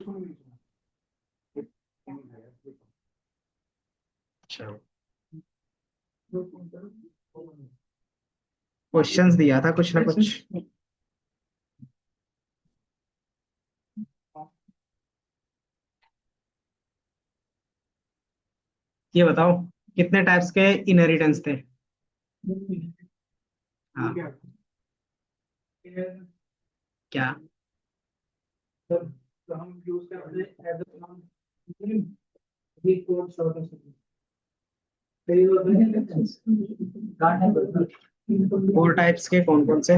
अच्छा, क्वेश्चंस दिया था कुछ ना कुछ। ये बताओ, कितने टाइप्स के इनहेरिटेंस थे? हाँ। क्या? फोर टाइप्स के कौन कौन से?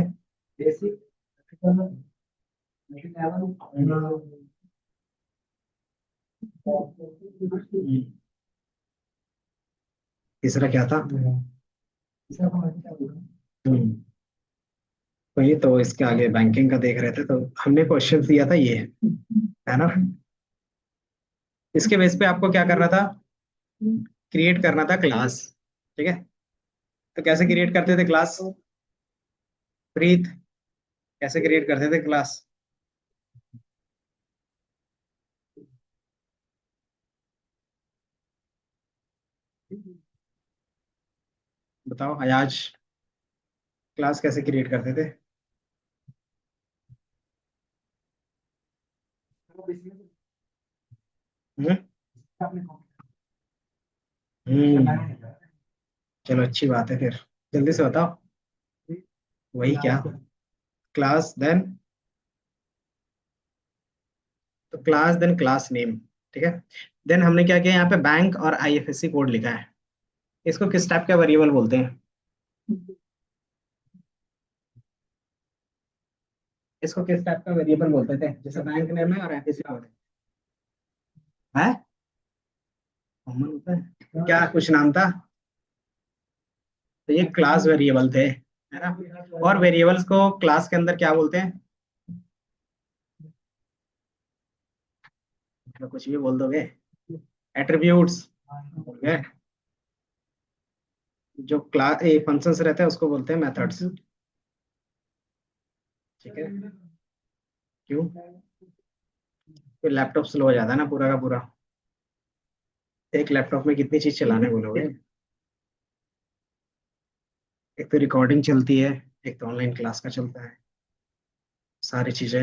तीसरा क्या था? हम्म। वही तो, इसके आगे बैंकिंग का देख रहे थे तो हमने क्वेश्चन दिया था ये, है ना? इसके बेस पे आपको क्या करना था? क्रिएट करना था क्लास। ठीक है, तो कैसे क्रिएट करते थे क्लास? प्रीत, कैसे क्रिएट करते थे क्लास? बताओ अयाज, क्लास कैसे क्रिएट करते थे? हम्म। हम्म। चलो अच्छी बात है फिर, जल्दी से बताओ। वही क्या? क्लास देन, तो क्लास देन क्लास नेम। ठीक है, देन हमने क्या किया, यहाँ पे बैंक और आईएफएससी कोड लिखा है। इसको किस टाइप का वेरिएबल बोलते हैं? इसको किस टाइप का वेरिएबल बोलते थे, जैसे बैंक नेम है और आईएफएससी कोड है? कॉमन होता है क्या, कुछ नाम था? तो ये क्लास वेरिएबल थे, है ना? और वेरिएबल्स को क्लास के अंदर क्या बोलते हैं? तो कुछ भी बोल दोगे। एट्रीब्यूट्स बोल गए। जो क्लास ए फंक्शंस रहते हैं उसको बोलते हैं मेथड्स। ठीक है, क्यों? फिर लैपटॉप स्लो हो जाता है ना पूरा का पूरा। एक लैपटॉप में कितनी चीज चलाने बोलोगे? एक तो रिकॉर्डिंग चलती है, एक तो ऑनलाइन क्लास का चलता है, सारी चीजें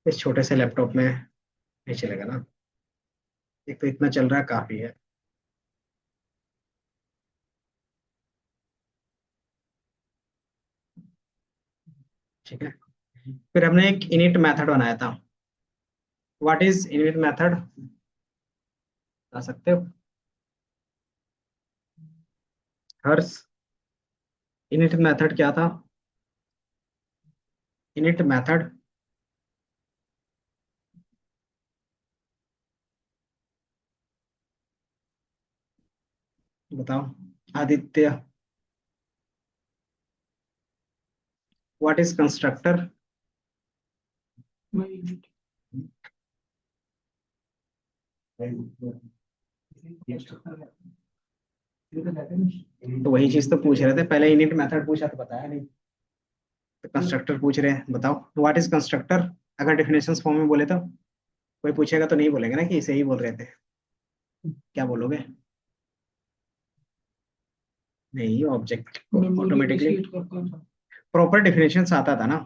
इस छोटे से लैपटॉप में नहीं चलेगा ना। एक तो इतना चल रहा है, काफी है। ठीक है, फिर हमने एक इनिट मेथड बनाया था। व्हाट इज इनिट मेथड, बता सकते हो? हर्ष, इनिट मेथड क्या था? इनिट मेथड, बताओ। Aditya, what is constructor? तो वही चीज तो पूछ रहे थे, पहले इनिट मेथड पूछा तो बताया नहीं, तो कंस्ट्रक्टर पूछ रहे हैं, बताओ व्हाट इज कंस्ट्रक्टर। अगर डेफिनेशंस फॉर्म में बोले तो कोई पूछेगा तो नहीं बोलेंगे ना कि इसे ही बोल रहे थे। क्या बोलोगे? नहीं, ऑब्जेक्ट ऑटोमेटिकली प्रॉपर डेफिनेशन आता था ना।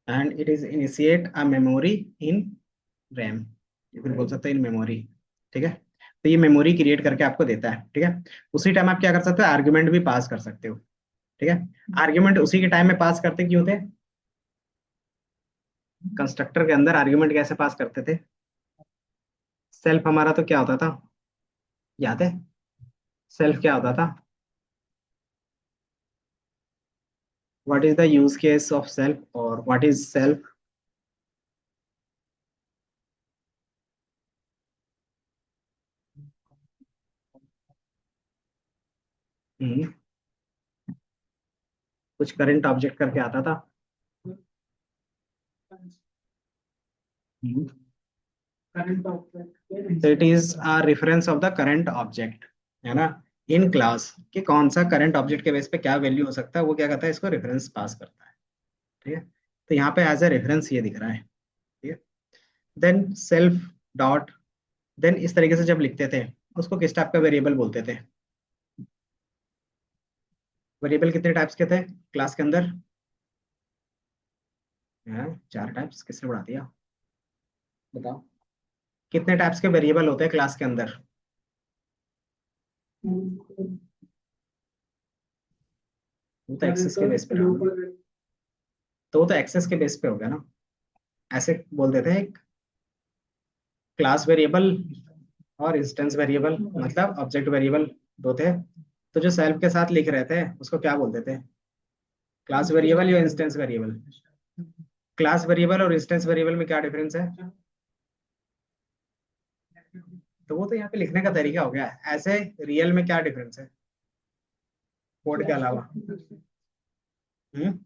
And it is initiate a memory in RAM, ये फिर बोल सकते हैं इन मेमोरी। ठीक है, तो ये मेमोरी क्रिएट करके आपको देता है। ठीक है, उसी टाइम आप क्या कर सकते हो, आर्ग्यूमेंट भी पास कर सकते हो। ठीक है, आर्ग्यूमेंट उसी के टाइम में पास करते क्यों थे? कंस्ट्रक्टर के अंदर आर्ग्यूमेंट कैसे पास करते थे? सेल्फ हमारा तो क्या होता था, याद है? सेल्फ क्या होता था? What is the use case of self, और व्हाट इज सेल्फ? कुछ करंट ऑब्जेक्ट करके आता था। हम्म, तो it is a reference of the current object, है ना, इन क्लास कि कौन सा करंट ऑब्जेक्ट के बेस पे क्या वैल्यू हो सकता है, वो क्या करता है, इसको रेफरेंस पास करता है। ठीक है, तो यहाँ पे एज ए रेफरेंस ये दिख रहा है। ठीक है, देन सेल्फ डॉट, देन इस तरीके से जब लिखते थे उसको किस टाइप का वेरिएबल बोलते थे? वेरिएबल कितने टाइप्स के थे क्लास के अंदर? हाँ, 4 टाइप्स, किसने बढ़ा दिया, बताओ। कितने टाइप्स के वेरिएबल होते हैं क्लास के अंदर? वो तो एक्सेस के बेस पे रहा ना, तो वो तो एक्सेस के बेस पे हो गया ना। ऐसे बोल देते हैं, क्लास वेरिएबल और इंस्टेंस वेरिएबल, मतलब ऑब्जेक्ट वेरिएबल दो थे। तो जो सेल्फ के साथ लिख रहे थे उसको क्या बोलते थे, क्लास वेरिएबल या इंस्टेंस वेरिएबल? क्लास वेरिएबल और इंस्टेंस वेरिएबल में क्या डिफरेंस है? तो वो तो यहाँ पे लिखने का तरीका हो गया, ऐसे रियल में क्या डिफरेंस है कोड के अलावा? हम्म,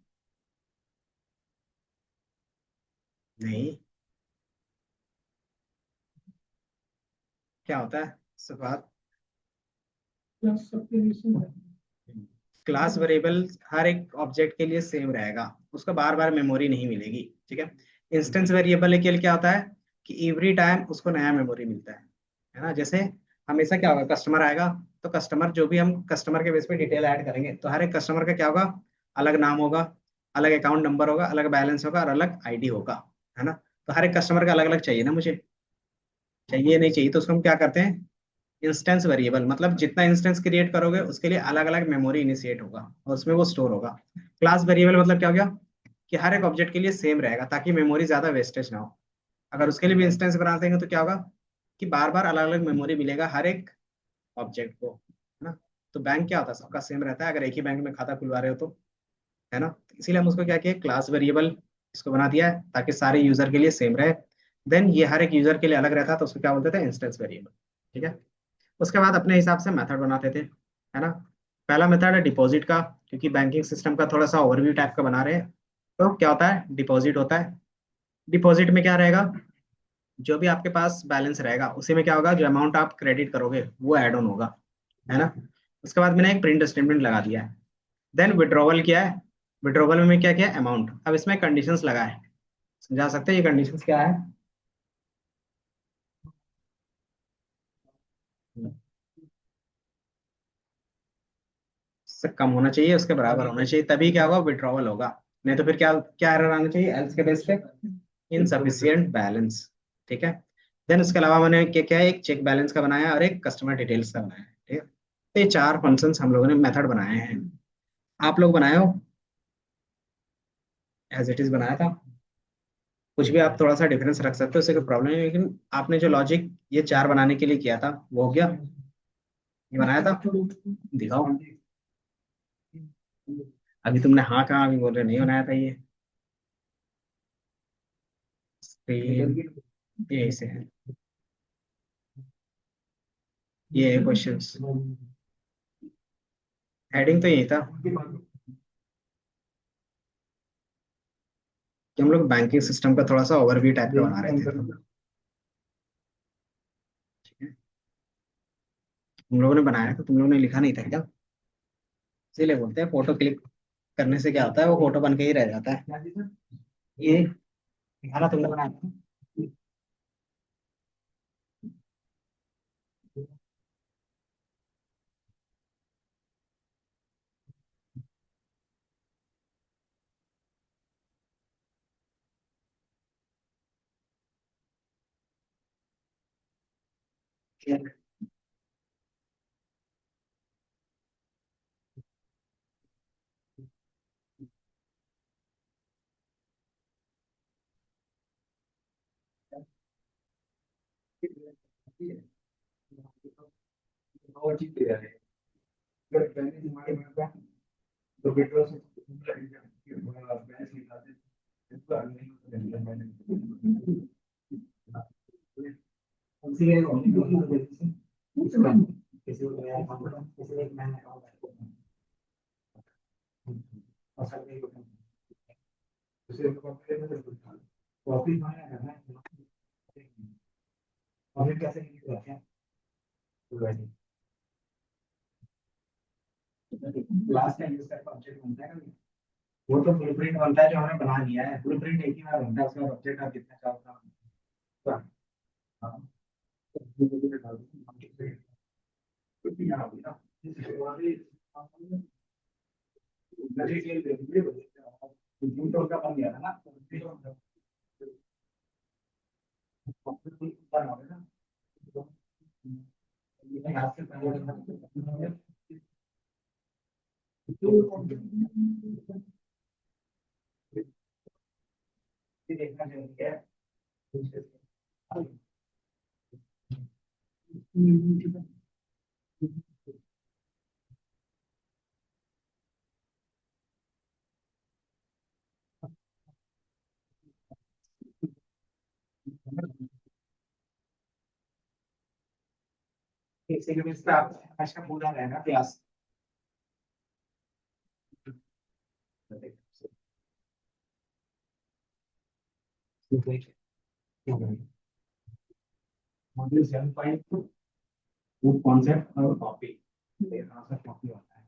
नहीं, क्या होता है सफात? क्लास वेरिएबल हर एक ऑब्जेक्ट के लिए सेम रहेगा, उसको बार बार मेमोरी नहीं मिलेगी। ठीक है, इंस्टेंस वेरिएबल के लिए क्या होता है कि एवरी टाइम उसको नया मेमोरी मिलता है ना। जैसे हमेशा क्या होगा, कस्टमर आएगा तो कस्टमर जो भी हम कस्टमर के बेस पे डिटेल ऐड करेंगे तो हर एक कस्टमर का क्या होगा, अलग नाम होगा, अलग अकाउंट नंबर होगा, अलग बैलेंस होगा और अलग आईडी होगा, है ना। तो हर एक कस्टमर का अलग अलग चाहिए ना मुझे, चाहिए नहीं चाहिए, तो उसको हम क्या करते हैं, इंस्टेंस वेरिएबल, मतलब जितना इंस्टेंस क्रिएट करोगे उसके लिए अलग अलग मेमोरी इनिशिएट होगा और उसमें वो स्टोर होगा। क्लास वेरिएबल मतलब क्या हो गया कि हर एक ऑब्जेक्ट के लिए सेम रहेगा ताकि मेमोरी ज्यादा वेस्टेज ना हो। अगर उसके लिए भी इंस्टेंस बना देंगे तो क्या होगा कि बार बार अलग अलग मेमोरी मिलेगा हर एक ऑब्जेक्ट को, है ना। तो बैंक क्या होता है, सबका सेम रहता है अगर एक ही बैंक में खाता खुलवा रहे हो तो, है ना। तो इसीलिए हम उसको क्या किया, क्लास वेरिएबल इसको बना दिया है ताकि सारे यूजर के लिए सेम रहे। देन ये हर एक यूजर के लिए अलग रहता है तो उसको क्या बोलते थे, इंस्टेंस वेरिएबल। ठीक है, उसके बाद अपने हिसाब से मेथड बनाते थे, है ना। पहला मेथड है डिपॉजिट का, क्योंकि बैंकिंग सिस्टम का थोड़ा सा ओवरव्यू टाइप का बना रहे हैं। तो क्या होता है, डिपॉजिट होता है। डिपॉजिट में क्या रहेगा, जो भी आपके पास बैलेंस रहेगा उसी में क्या होगा, जो अमाउंट आप क्रेडिट करोगे वो ऐड ऑन होगा, है ना। उसके बाद मैंने एक प्रिंट स्टेटमेंट लगा दिया है। देन विड्रॉवल किया है, विड्रॉवल में क्या किया, अमाउंट। अब इसमें कंडीशंस लगा है, समझा सकते हैं ये कंडीशंस क्या है? इससे कम होना चाहिए, उसके बराबर होना चाहिए, तभी क्या होगा, विड्रॉवल होगा। नहीं तो फिर क्या क्या एरर आना चाहिए, एल्स के बेस पे इनसफिशियंट बैलेंस। ठीक है, देन उसके अलावा मैंने क्या क्या है, एक चेक बैलेंस का बनाया और एक कस्टमर डिटेल्स का बनाया है। ठीक है, तो ये 4 फंक्शंस हम लोगों ने मेथड बनाए हैं। आप लोग बनाए हो, एज इट इज बनाया था। कुछ भी आप थोड़ा सा डिफरेंस रख सकते हो, उससे कोई प्रॉब्लम नहीं, लेकिन आपने जो लॉजिक ये 4 बनाने के लिए किया था वो हो गया, ये बनाया था, दिखाओ। अभी तुमने हाँ कहा, अभी बोल रहे नहीं बनाया था ये। स्क्रीन ये ऐसे है, ये है क्वेश्चंस, हेडिंग तो यही था कि हम लोग बैंकिंग सिस्टम का थोड़ा सा ओवरव्यू टाइप का बना रहे थे। ठीक है, हम लोगों ने बनाया तो तुम लोगों ने लिखा नहीं था क्या? इसीलिए बोलते हैं फोटो क्लिक करने से क्या होता है, वो फोटो बन के ही रह जाता है। ये दिखाना तुमने बनाया था। और चीज है, अगर पहले हमारे में तो पेट्रोल से भैंस निकालते थे, इसको नहीं उसी के किसी को नया काम करो, किसी एक नया काम करो, और सब एक दूसरे को कंपनी में तो कॉपी मारना करना है। ऑब्जेक्ट कैसे क्रिएट करते हैं? क्लास का यूज करके ऑब्जेक्ट बनता है ना। वो तो ब्लूप्रिंट बनता है जो हमने बना लिया है। ब्लूप्रिंट एक ही बार बनता है, उसके बाद ऑब्जेक्ट आप कितना चाहो उतना बना। हाँ। देखना चाहिए। इसी के बेस पे आप आज का पूरा रहेगा क्लास। मॉड्यूल 7.2 वो कॉन्सेप्ट और कॉपी, कॉपी होता है।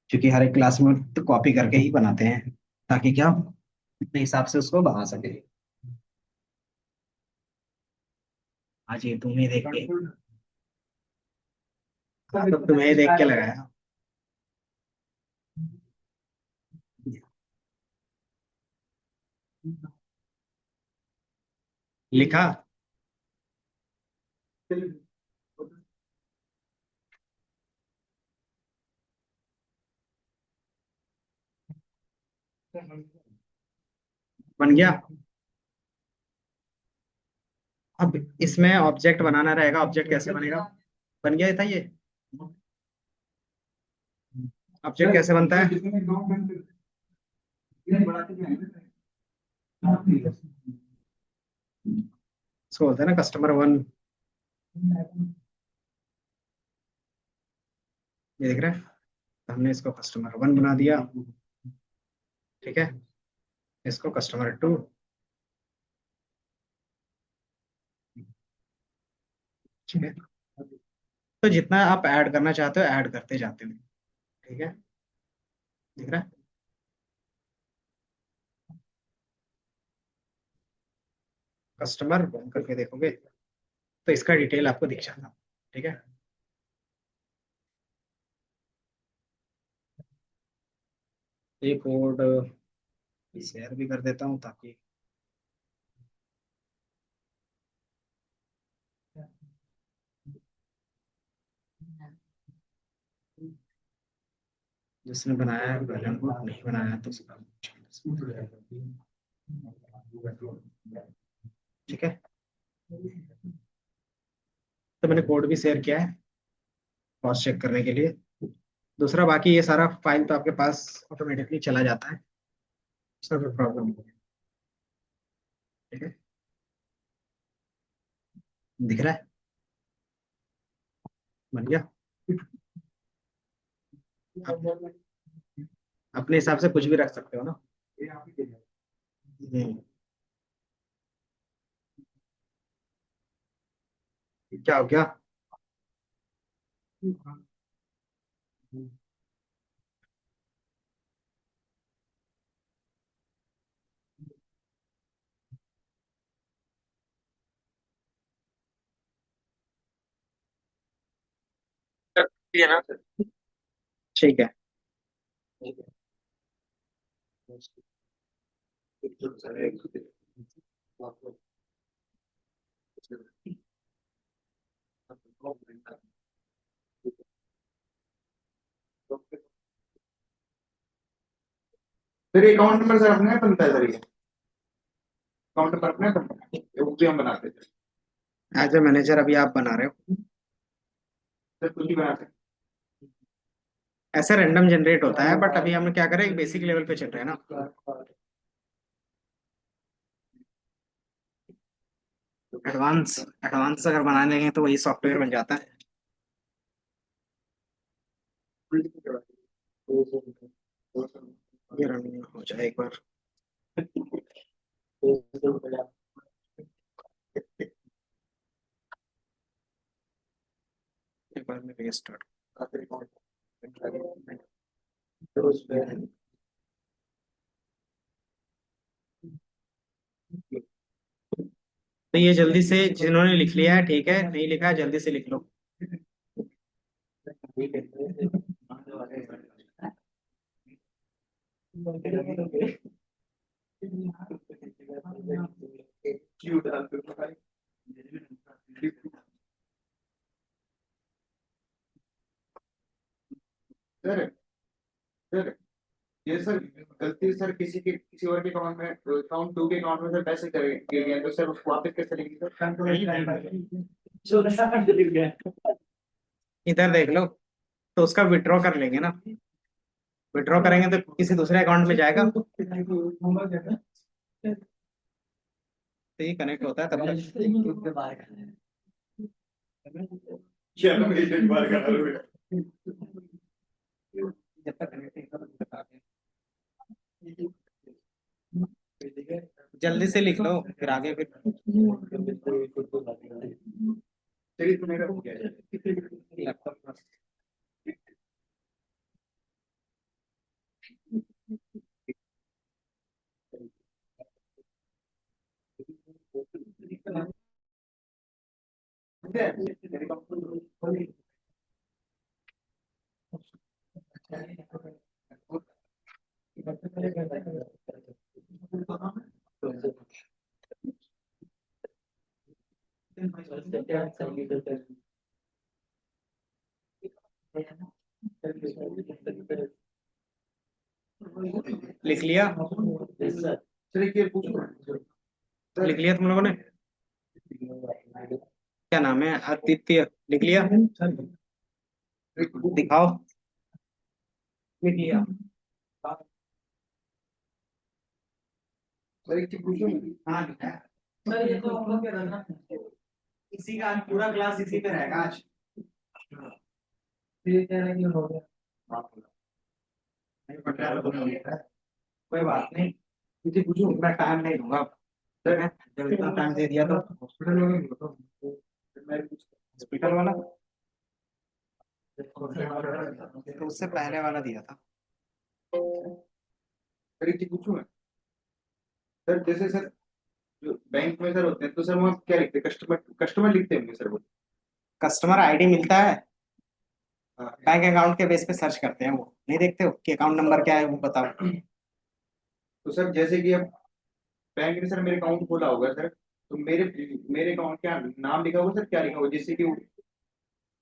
क्योंकि हर एक क्लास में तो कॉपी करके ही बनाते हैं, ताकि क्या अपने हिसाब से उसको बना सके। आज ये तुम्हें देख के, हाँ, तो तुम्हें देख के लगाया। लिखा। बन गया। अब इसमें ऑब्जेक्ट बनाना रहेगा। ऑब्जेक्ट कैसे बनेगा? बन गया था ये। ऑब्जेक्ट कैसे बनता है? इसको बोलते हैं ना कस्टमर वन। ये देख रहे हैं, तो हमने इसको कस्टमर वन बना दिया। ठीक है, इसको कस्टमर टू। ठीक है, तो जितना आप ऐड करना चाहते हो ऐड करते जाते हो। ठीक है, दिख रहा है? कस्टमर वन करके देखोगे तो इसका डिटेल आपको दिख जाता। ठीक है, ये कोड शेयर भी कर देता हूँ ताकि जिसने बनाया है वर्जन को नहीं बनाया है तो उसका। ठीक है, तो मैंने कोड भी शेयर किया है क्रॉस चेक करने के लिए। दूसरा, बाकी ये सारा फाइल तो आपके पास ऑटोमेटिकली चला जाता है, उसका कोई प्रॉब्लम नहीं है। ठीक है, दिख रहा है? बन गया। आप अपने हिसाब से कुछ भी रख सकते हो ना। हम्म, क्या हो गया? ये ना, ठीक है। फिर अकाउंट नंबर सर अपने बनता है सर, ये अकाउंट नंबर अपने बनता है, वो भी हम बनाते थे एज ए मैनेजर अभी आप बना रहे हो? सर, कुछ ही बनाते हैं। ऐसा रैंडम जनरेट होता है, बट अभी हम क्या करें, एक बेसिक लेवल पे चल रहे हैं ना। एडवांस एडवांस अगर बनाने लगे तो वही सॉफ्टवेयर बन जाता है। ये रन हो जाए एक बार। एक बार में रीस्टार्ट। तो ये जल्दी से जिन्होंने लिख लिया है ठीक है, नहीं लिखा है जल्दी से लिख लो। सर सर ये सर गलती सर किसी और के अकाउंट में, अकाउंट टू के अकाउंट में सर पैसे करे गिर गए, तो सर उसको वापस कैसे लेंगे सर? इधर देख लो, तो उसका विड्रॉ कर लेंगे ना। विड्रॉ करेंगे तो किसी दूसरे अकाउंट में जाएगा, तो ये कनेक्ट होता है तब तक। चलो एक बार करा लो। जब तक कनेक्ट नहीं होता तब तक आगे। जल्दी से लिख लो फिर आगे फिर। चलिए तो मेरा हो गया है। लैपटॉप लिख लिया। चलिए ये पूछो लिख लिया तुम लोगों ने? क्या नाम है? आदित्य। लिख लिया? दिखाओ। लिख लिया। सर एक चीज पूछूं? हाँ लिखा है। सर ये तो हम लोग के रहना, इसी का आज पूरा क्लास इसी पे रहेगा आज। फिर कह रहे हैं कि हो गया। नहीं पढ़ रहा तो नहीं है। कोई बात नहीं, किसी पूछूं मैं टाइम नहीं दूंगा अब। ठीक है, जब इतना टाइम दे दिया तो हॉस्पिटल में भी तो हॉस्पिटल वाला तो उससे पहले वाला दिया था। सर एक चीज पूछूं मैं? सर जैसे सर जो बैंक में सर होते हैं, तो सर वहाँ क्या लिखते हैं? कस्टमर कस्टमर लिखते होंगे सर वो। कस्टमर आईडी मिलता है, हाँ। बैंक अकाउंट के बेस पे सर्च करते हैं, वो नहीं देखते हो कि अकाउंट नंबर क्या है वो बताओ। तो सर जैसे कि अब बैंक ने सर मेरे अकाउंट खोला होगा सर, तो मेरे मेरे अकाउंट क्या नाम लिखा होगा सर, क्या लिखा होगा जिससे कि वो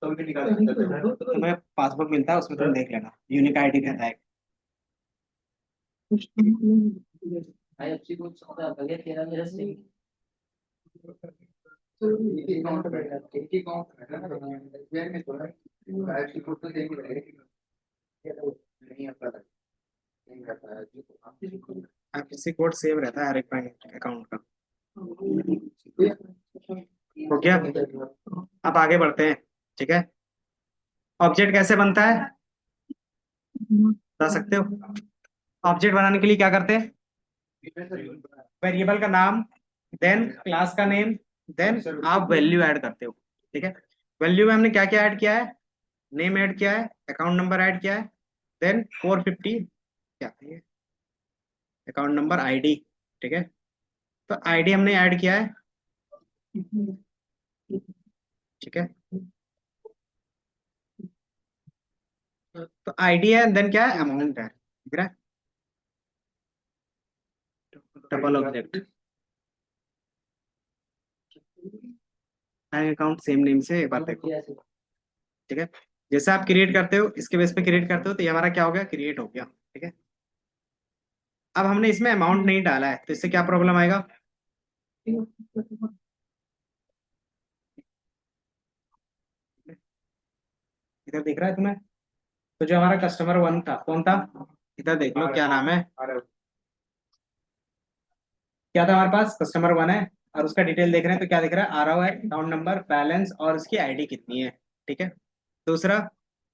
तभी भी निकाल सकता है सर? तुम्हें पासबुक मिलता है उसमें तुम देख लेना, यूनिक आईडी रहता है। आईएफएससी कोड समझा गया तेरा मेरा से एक ही अकाउंट में, एक ही अकाउंट में एसबीआई में थोड़ा आईएफएससी कोड तो देंगे नहीं आता है, नहीं आता है जी। आईएफएससी कोड सेम रहता है हर एक बैंक अकाउंट का। हो गया, अब आगे बढ़ते हैं। ठीक है, ऑब्जेक्ट कैसे बनता है बता सकते हो? ऑब्जेक्ट बनाने के लिए क्या करते हैं? वेरिएबल का नाम, देन क्लास का नेम, देन आप वैल्यू ऐड करते हो। ठीक है, वैल्यू में हमने क्या क्या ऐड किया है? नेम ऐड किया है, अकाउंट नंबर ऐड किया है, देन 450 क्या है, अकाउंट नंबर आईडी। ठीक है, तो आईडी हमने ऐड किया है। ठीक है, तो आईडी है, देन क्या है? अमाउंट है। ठीक है, double object bank account same name से एक बार देखो। ठीक है, जैसे आप क्रिएट करते हो इसके बेस पे क्रिएट करते हो, तो ये हमारा क्या हो गया? क्रिएट हो गया। ठीक है, अब हमने इसमें अमाउंट नहीं डाला है तो इससे क्या प्रॉब्लम आएगा? इधर दिख रहा है तुम्हें? तो जो हमारा कस्टमर वन था कौन था? इधर देख लो क्या नाम है, क्या था हमारे पास? कस्टमर वन है, और उसका डिटेल देख रहे हैं तो क्या दिख रहा है? आ रहा है अकाउंट नंबर, बैलेंस और उसकी आईडी कितनी है। ठीक है, दूसरा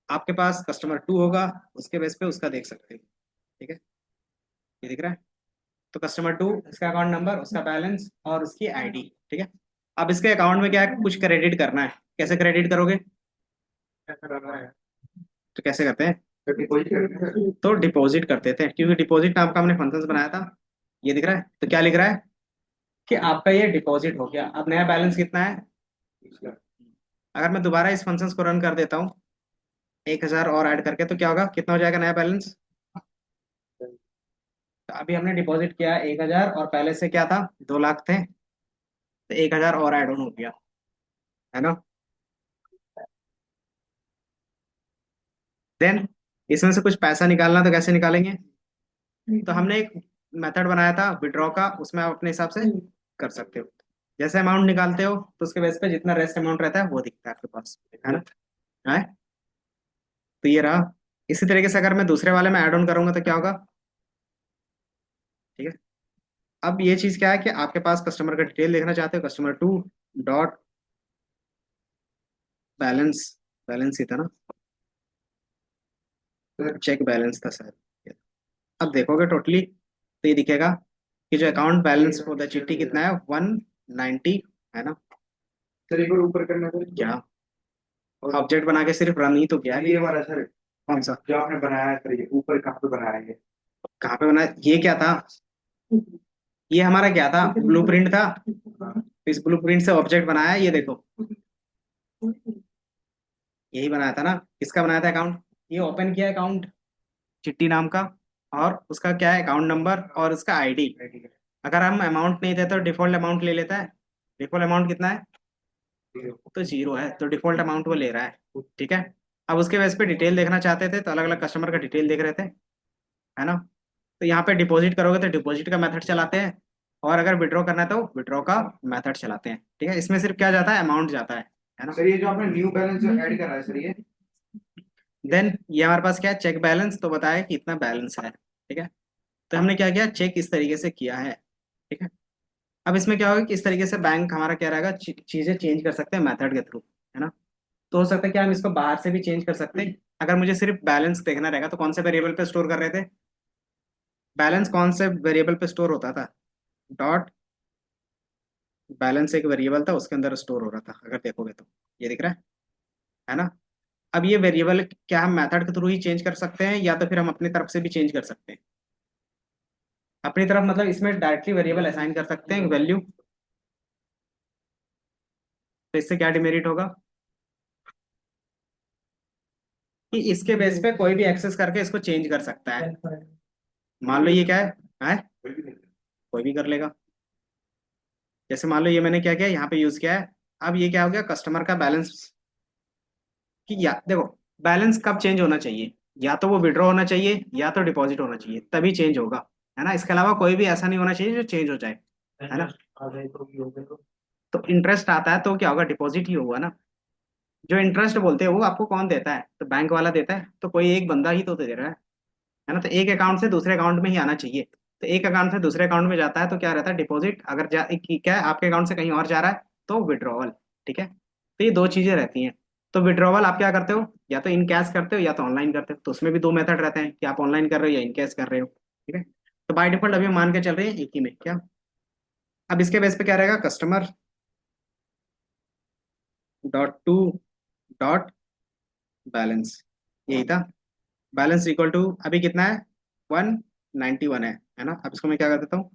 आपके पास कस्टमर टू होगा, उसके बेस पे उसका देख सकते हैं। ठीक है, ये दिख रहा है। तो कस्टमर टू, इसका अकाउंट नंबर, उसका बैलेंस और उसकी आईडी। ठीक है। अब इसके अकाउंट में क्या है, कुछ क्रेडिट करना है। कैसे क्रेडिट करोगे? ऐसा करना है तो कैसे करते हैं? तो डिपॉजिट करना है। तो डिपॉजिट करते थे, क्योंकि डिपॉजिट नाम का हमने फंक्शन बनाया था। ये दिख रहा है, तो क्या लिख रहा है कि आपका ये डिपॉजिट हो गया। अब नया बैलेंस कितना है? इसका अगर मैं दोबारा इस फंक्शन को रन कर देता हूँ 1,000 और ऐड करके, तो क्या होगा, कितना हो जाएगा नया बैलेंस? तो अभी हमने डिपॉजिट किया 1,000 और पहले से क्या था, 2 लाख थे, तो 1,000 और ऐड ऑन हो गया, है ना। देन इसमें से कुछ पैसा निकालना, तो कैसे निकालेंगे? तो हमने एक मेथड बनाया था विड्रॉ का, उसमें आप अपने हिसाब से कर सकते हो। जैसे अमाउंट निकालते हो तो उसके बेस पे जितना रेस्ट अमाउंट रहता है वो दिखता है आपके पास, है ना। है। तो ये रहा। इसी तरीके से अगर मैं दूसरे वाले में ऐड ऑन करूंगा तो क्या होगा? ठीक है। अब ये चीज क्या है कि आपके पास कस्टमर का डिटेल देखना चाहते हो, customer two dot balance, balance ही था ना, चेक बैलेंस था शायद। अब देखोगे टोटली तो ये दिखेगा कि जो अकाउंट बैलेंस फॉर द चिट्ठी कितना है, 190, है ना। सर एक बार ऊपर करना सर इसको। क्या ऑब्जेक्ट बना के सिर्फ रन ही तो किया है। ये हमारा सर कौन सा? जो आपने बनाया है सर, ये ऊपर कहाँ पे बनाया है ये? कहाँ पे बना? ये क्या था? ये हमारा क्या था, ब्लूप्रिंट था। हाँ। तो इस ब्लूप्रिंट से ऑब्जेक्ट बनाया है, ये देखो, यही बनाया था ना। किसका बनाया था अकाउंट? ये ओपन किया अकाउंट चिट्टी नाम का, और उसका क्या है, अकाउंट नंबर और उसका आईडी। अगर हम अमाउंट नहीं देते तो डिफॉल्ट अमाउंट ले लेता है। डिफॉल्ट अमाउंट कितना है? तो 0 है, तो डिफॉल्ट अमाउंट वो ले रहा है। ठीक है। अब उसके बेस पे डिटेल देखना चाहते थे, तो अलग अलग कस्टमर का डिटेल देख रहे थे, है ना। तो यहाँ पे डिपॉजिट करोगे तो डिपॉजिट का मेथड चलाते हैं, और अगर विड्रॉ करना है तो विड्रॉ का मेथड चलाते हैं। ठीक है। इसमें सिर्फ क्या जाता है, अमाउंट जाता है ना। सर ये जो आपने न्यू बैलेंस जो ऐड करा है सर ये। देन ये हमारे पास क्या है, चेक बैलेंस, तो बताया कि इतना बैलेंस है। ठीक है। तो हमने क्या किया, चेक इस तरीके से किया है। ठीक है। अब इसमें क्या होगा कि इस तरीके से बैंक हमारा क्या रहेगा, चीजें चेंज कर सकते हैं मेथड के थ्रू, है ना। तो हो सकता है कि हम इसको बाहर से भी चेंज कर सकते हैं। अगर मुझे सिर्फ बैलेंस देखना रहेगा तो कौन से वेरिएबल पे स्टोर कर रहे थे? बैलेंस कौन से वेरिएबल पे स्टोर होता था? डॉट बैलेंस एक वेरिएबल था, उसके अंदर स्टोर हो रहा था, अगर देखोगे तो ये दिख रहा है ना। अब ये वेरिएबल क्या हम मेथड के थ्रू ही चेंज कर सकते हैं, या तो फिर हम अपनी तरफ से भी चेंज कर सकते हैं? अपनी तरफ मतलब इसमें डायरेक्टली वेरिएबल असाइन कर सकते हैं वैल्यू। तो इससे क्या डिमेरिट होगा कि इसके बेस पे कोई भी एक्सेस करके इसको चेंज कर सकता है। मान लो ये क्या है? कोई भी कर लेगा। जैसे मान लो ये मैंने क्या किया, यहाँ पे यूज किया है। अब ये क्या हो गया, कस्टमर का बैलेंस, कि या देखो, बैलेंस कब चेंज होना चाहिए, या तो वो विड्रॉ होना चाहिए या तो डिपॉजिट होना चाहिए, तभी चेंज होगा, है ना। इसके अलावा कोई भी ऐसा नहीं होना चाहिए जो चेंज हो जाए, है ना। तो इंटरेस्ट आता है तो क्या होगा, डिपॉजिट ही होगा ना। जो इंटरेस्ट बोलते हैं वो आपको कौन देता है, तो बैंक वाला देता है, तो कोई एक बंदा ही तो दे रहा है ना। तो एक अकाउंट से दूसरे अकाउंट में ही आना चाहिए। तो एक अकाउंट से दूसरे अकाउंट में जाता है तो क्या रहता है, डिपॉजिट। अगर क्या है, आपके अकाउंट से कहीं और जा रहा है तो विड्रॉवल। ठीक है। तो ये दो चीजें रहती हैं। तो विड्रॉवल आप क्या करते हो, या तो इन कैश करते हो या तो ऑनलाइन करते हो। तो उसमें भी दो मेथड रहते हैं कि आप ऑनलाइन कर रहे हो या इन कैश कर रहे हो। ठीक है। तो बाय डिफॉल्ट अभी हम मान के चल रहे हैं एक ही में क्या। अब इसके बेस पे क्या रहेगा, customer dot to dot balance, यही था। बैलेंस इक्वल टू अभी कितना है, 191 है ना। अब इसको मैं क्या कर देता हूँ,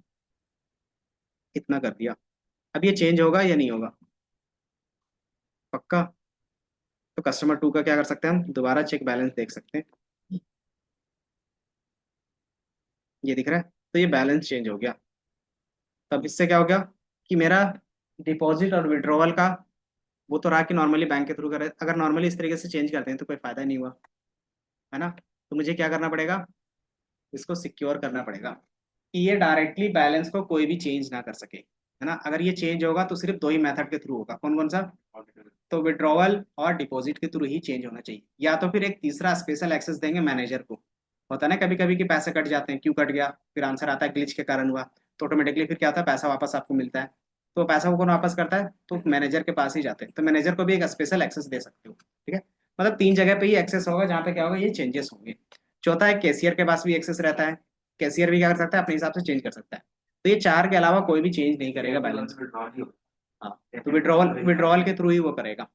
इतना कर दिया। अब ये चेंज होगा या नहीं होगा? पक्का। तो कस्टमर टू का क्या कर सकते हैं, हम दोबारा चेक बैलेंस देख सकते हैं। ये दिख रहा है, तो ये बैलेंस चेंज हो गया। तब इससे क्या हो गया कि मेरा डिपॉजिट और विड्रॉवल का वो तो रहा कि नॉर्मली बैंक के थ्रू करे। अगर नॉर्मली इस तरीके से चेंज करते हैं तो कोई फायदा नहीं हुआ, है ना। तो मुझे क्या करना पड़ेगा, इसको सिक्योर करना पड़ेगा कि ये डायरेक्टली बैलेंस को कोई भी चेंज ना कर सके, है ना। अगर ये चेंज होगा तो सिर्फ दो ही मेथड के थ्रू होगा, कौन कौन सा? तो विड्रॉवल और डिपॉजिट के थ्रू ही चेंज होना चाहिए, या तो फिर एक तीसरा स्पेशल एक्सेस देंगे मैनेजर को। होता है ना कभी कभी कि पैसे कट जाते हैं, क्यों कट गया, फिर आंसर आता है ग्लिच के कारण हुआ। तो ऑटोमेटिकली फिर क्या होता है, पैसा वापस आपको मिलता है। तो पैसा वो कौन वापस करता है, तो मैनेजर के पास ही जाते हैं। तो मैनेजर को भी एक स्पेशल एक्सेस दे सकते हो। ठीक है। मतलब तीन जगह पे ही एक्सेस होगा जहाँ पे क्या होगा, ये चेंजेस होंगे। चौथा है कैशियर के पास भी एक्सेस रहता है। कैशियर भी क्या कर सकता है, अपने हिसाब से चेंज कर सकता है। तो ये चार के अलावा कोई भी चेंज नहीं करेगा बैलेंस। हाँ, तो विड्रॉवल विड्रॉवल के थ्रू ही वो करेगा।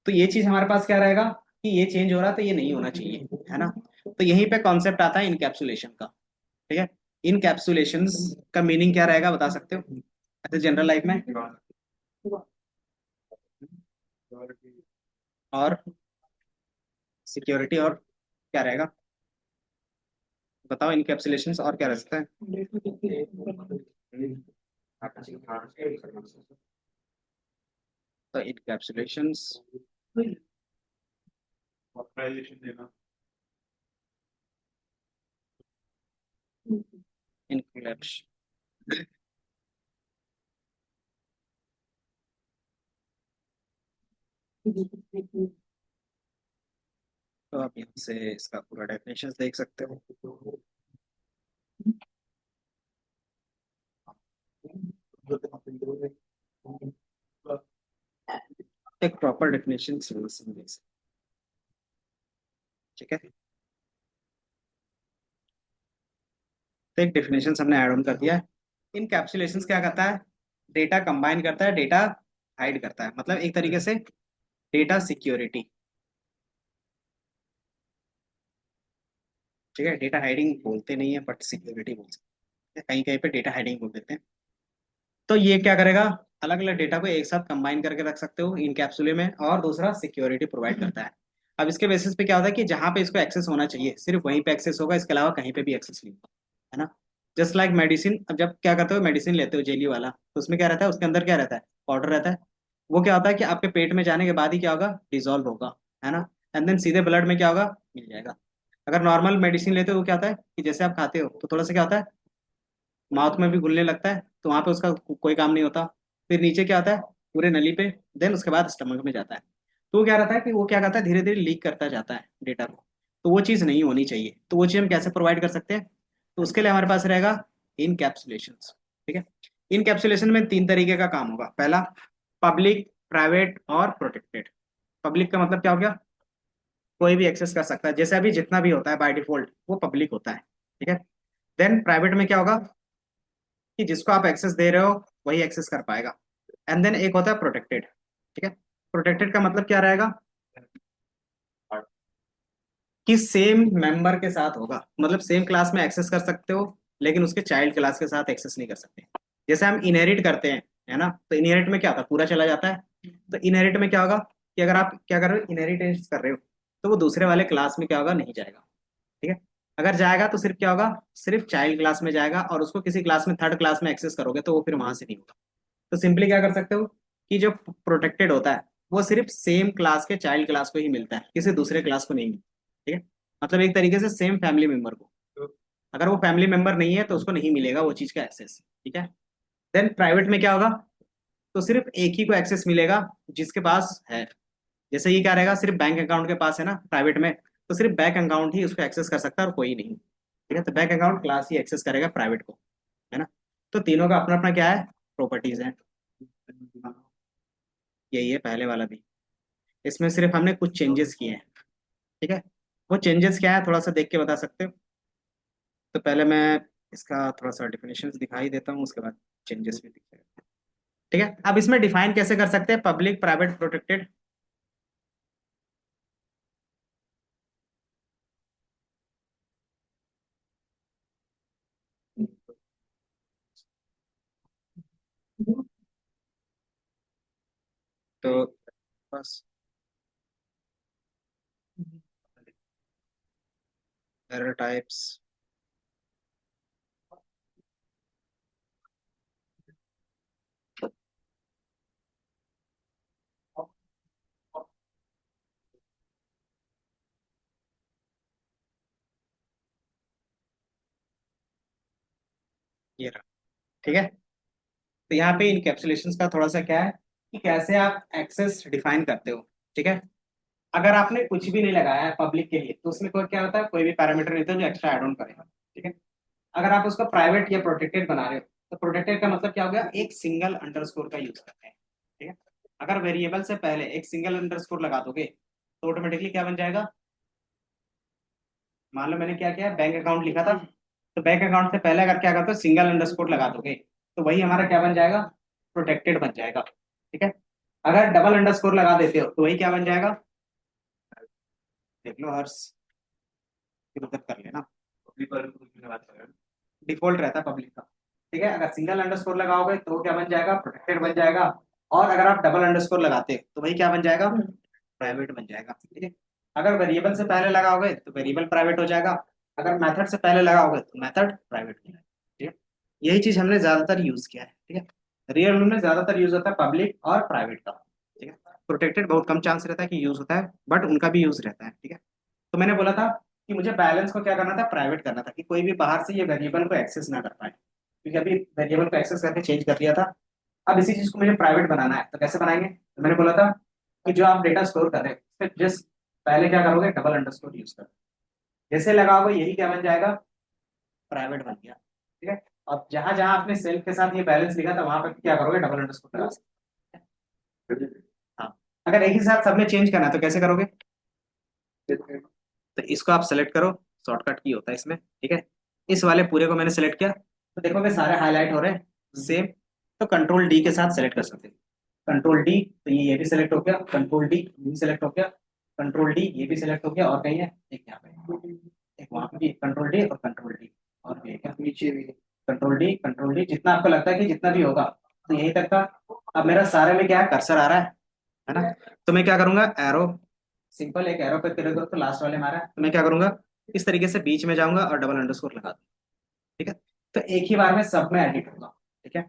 तो ये चीज हमारे पास क्या रहेगा कि ये चेंज हो रहा है तो ये नहीं होना चाहिए, है ना। तो यहीं पे कॉन्सेप्ट आता है इनकैप्सुलेशन का। ठीक है, इनकैप्सुलेशन का मीनिंग क्या रहेगा बता सकते हो ऐसे जनरल लाइफ में? और सिक्योरिटी और क्या रहेगा, बताओ इनकैप्सुलेशन और क्या रह सकता है? तो इनकैप्सुलेशन, इनकैप्स, तो आप यहाँ से इसका पूरा डेफिनेशन देख सकते हो। एक प्रॉपर डेफिनेशन देख सकते, ठीक है। तो एक डेफिनेशन हमने ऐड ऑन कर दिया है। इनकैप्सुलेशन क्या करता है, डेटा कंबाइन करता है, डेटा हाइड करता है, मतलब एक तरीके से डेटा सिक्योरिटी। ठीक है, डेटा हाइडिंग बोलते नहीं है बट सिक्योरिटी बोल सकते हैं, कहीं कहीं पे डेटा हाइडिंग बोल देते हैं। तो ये क्या करेगा, अलग अलग डेटा को एक साथ कंबाइन करके रख सकते हो इन कैप्सूले में, और दूसरा सिक्योरिटी प्रोवाइड करता है। अब इसके बेसिस पे क्या होता है कि जहां पे इसको एक्सेस होना चाहिए सिर्फ वहीं पे एक्सेस होगा, इसके अलावा कहीं पे भी एक्सेस नहीं होगा, है ना। जस्ट लाइक मेडिसिन, अब जब क्या करते हो मेडिसिन लेते हो जेली वाला, तो उसमें क्या रहता है, उसके अंदर क्या रहता है, पाउडर रहता है। वो क्या होता है कि आपके पेट में जाने के बाद ही क्या होगा, डिजोल्व होगा, है ना। एंड देन सीधे ब्लड में क्या होगा, मिल जाएगा। अगर नॉर्मल मेडिसिन लेते हो वो क्या होता है कि जैसे आप खाते हो तो थोड़ा सा क्या होता है, माउथ में भी घुलने लगता है, तो वहां पे उसका कोई काम नहीं होता। फिर नीचे क्या होता है, पूरे नली पे, देन उसके बाद स्टमक में जाता है। तो वो क्या रहता है कि वो क्या करता है, धीरे धीरे लीक करता जाता है डेटा को। तो वो चीज़ नहीं होनी चाहिए, तो वो चीज़ हम कैसे प्रोवाइड कर सकते हैं, तो उसके लिए हमारे पास रहेगा इनकैप्सुलेशन। ठीक है, इनकैप्सुलेशन में तीन तरीके का काम होगा। पहला, पब्लिक, प्राइवेट और प्रोटेक्टेड। पब्लिक का मतलब क्या हो गया, कोई भी एक्सेस कर सकता है, जैसे अभी जितना भी होता है बाय डिफॉल्ट वो पब्लिक होता है। ठीक है, देन प्राइवेट में क्या होगा कि जिसको आप एक्सेस दे रहे हो वही एक्सेस कर पाएगा। एंड देन एक होता है प्रोटेक्टेड। ठीक है, प्रोटेक्टेड का मतलब क्या रहेगा कि सेम मेंबर के साथ होगा, मतलब सेम क्लास में एक्सेस कर सकते हो लेकिन उसके चाइल्ड क्लास के साथ एक्सेस नहीं कर सकते। जैसे हम इनहेरिट करते हैं, है ना, तो इनहेरिट में क्या होता है, पूरा चला जाता है। तो इनहेरिट में क्या होगा कि अगर आप क्या कर रहे हो, इनहेरिटेंस कर रहे हो, तो वो दूसरे वाले क्लास में क्या होगा, नहीं जाएगा। ठीक है, अगर जाएगा तो सिर्फ क्या होगा, सिर्फ चाइल्ड क्लास में जाएगा, और उसको किसी क्लास में थर्ड क्लास में एक्सेस करोगे तो वो फिर वहां से नहीं होगा। तो सिंपली क्या कर सकते हो कि जो प्रोटेक्टेड होता है वो सिर्फ सेम क्लास के चाइल्ड क्लास को ही मिलता है, किसी दूसरे क्लास को नहीं मिलता। ठीक है, मतलब एक तरीके से सेम फैमिली मेंबर को, अगर वो फैमिली मेंबर नहीं है तो उसको नहीं मिलेगा वो चीज का एक्सेस। ठीक है, देन प्राइवेट में क्या होगा, तो सिर्फ एक ही को एक्सेस मिलेगा जिसके पास है। जैसे ये क्या रहेगा, सिर्फ बैंक अकाउंट के पास है ना प्राइवेट में, तो सिर्फ बैंक अकाउंट ही उसको एक्सेस कर सकता है और कोई नहीं। ठीक है, तो बैंक अकाउंट क्लास ही एक्सेस करेगा प्राइवेट को, है ना। तो तीनों का अपना अपना क्या है, प्रॉपर्टीज है। यही है पहले वाला भी, इसमें सिर्फ हमने कुछ चेंजेस किए हैं। ठीक है, वो चेंजेस क्या है थोड़ा सा देख के बता सकते हो? तो पहले मैं इसका थोड़ा सा डिफिनेशन दिखाई देता हूँ, उसके बाद चेंजेस भी दिखेगा। ठीक है, अब इसमें डिफाइन कैसे कर सकते हैं पब्लिक, प्राइवेट, प्रोटेक्टेड? तो बस एरर टाइप्स, ये रहा। ठीक है, तो यहाँ पे इनकैप्सुलेशन का थोड़ा सा क्या है कि कैसे आप एक्सेस डिफाइन करते हो। ठीक है, अगर आपने कुछ भी नहीं लगाया है पब्लिक के लिए तो उसमें कोई क्या होता है, कोई भी पैरामीटर नहीं होता जो एक्स्ट्रा ऐड ऑन करेगा। ठीक है, अगर आप उसको प्राइवेट या प्रोटेक्टेड बना रहे हो तो प्रोटेक्टेड का मतलब क्या हो गया, एक सिंगल अंडरस्कोर का यूज करते हैं। ठीक है, अगर वेरिएबल से पहले एक सिंगल अंडरस्कोर लगा दोगे तो ऑटोमेटिकली क्या बन जाएगा, मान लो मैंने क्या किया, बैंक अकाउंट लिखा था, तो बैंक अकाउंट से पहले अगर क्या करते हो सिंगल अंडरस्कोर लगा दोगे, तो वही हमारा क्या बन जाएगा, प्रोटेक्टेड बन जाएगा। ठीक है। अगर डबल अंडरस्कोर लगा देते हो तो वही क्या बन जाएगा, देख लो हर्ष, इधर उधर कर लेना, डिफॉल्ट रहता है पब्लिक का। ठीक है, अगर सिंगल अंडरस्कोर लगाओगे तो वो क्या बन जाएगा, प्रोटेक्टेड बन जाएगा। और अगर आप डबल अंडरस्कोर लगाते हो तो वही क्या बन जाएगा, प्राइवेट बन जाएगा। ठीक है। अगर वेरिएबल से पहले लगाओगे तो वेरिएबल प्राइवेट हो जाएगा, अगर मेथड से पहले लगाओगे तो मेथड प्राइवेट हो जाएगा। ठीक है। यही चीज हमने ज्यादातर यूज किया है। ठीक है। रियल में ज्यादातर यूज होता है पब्लिक और प्राइवेट का। ठीक है। प्रोटेक्टेड बहुत कम चांस रहता है कि यूज होता है, बट उनका भी यूज रहता है। ठीक है। तो मैंने बोला था कि मुझे बैलेंस को क्या करना था, प्राइवेट करना था, कि कोई भी बाहर से ये वेरिएबल को एक्सेस ना कर पाए, क्योंकि अभी वेरिएबल को एक्सेस करके चेंज कर दिया था। अब इसी चीज को मुझे प्राइवेट बनाना है, तो कैसे बनाएंगे, तो मैंने बोला था कि जो आप डेटा स्टोर कर रहे हैं जस्ट पहले क्या करोगे, डबल अंडरस्कोर यूज करो, जैसे लगाओगे यही क्या बन जाएगा, प्राइवेट बन गया। ठीक है। अब जहां जहां आपने सेल्फ के साथ ये बैलेंस लिखा था वहां पर क्या करोगे, डबल अंडरस्कोर लगा सकते हैं। हाँ। अगर एक ही साथ सब में चेंज करना है तो कैसे करोगे, तो इसको आप सेलेक्ट करो, शॉर्टकट की होता है इसमें। ठीक है। इस वाले पूरे को मैंने सेलेक्ट किया, तो देखोगे सारे हाईलाइट हो रहे हैं सेम। तो कंट्रोल डी के साथ सेलेक्ट कर सकते हैं, कंट्रोल डी, तो ये भी सेलेक्ट हो गया, कंट्रोल डी भी सेलेक्ट हो गया, कंट्रोल डी ये भी सेलेक्ट हो गया, और कहीं है एक यहाँ पे, एक वहां पे भी कंट्रोल डी और कंट्रोल डी, और भी एक नीचे भी कंट्रोल डी, जितना आपको लगता है कि जितना भी होगा तो यहीं तक का। अब मेरा सारे में क्या है, कर्सर आ रहा है ना। तो मैं क्या करूंगा, एरो, सिंपल एक एरो पे करोगे तो लास्ट वाले मारा है, तो मैं क्या करूंगा, इस तरीके से बीच में जाऊंगा और डबल अंडरस्कोर लगा दूंगा। ठीक है। तो एक ही बार में सब में एडिट होगा। ठीक है।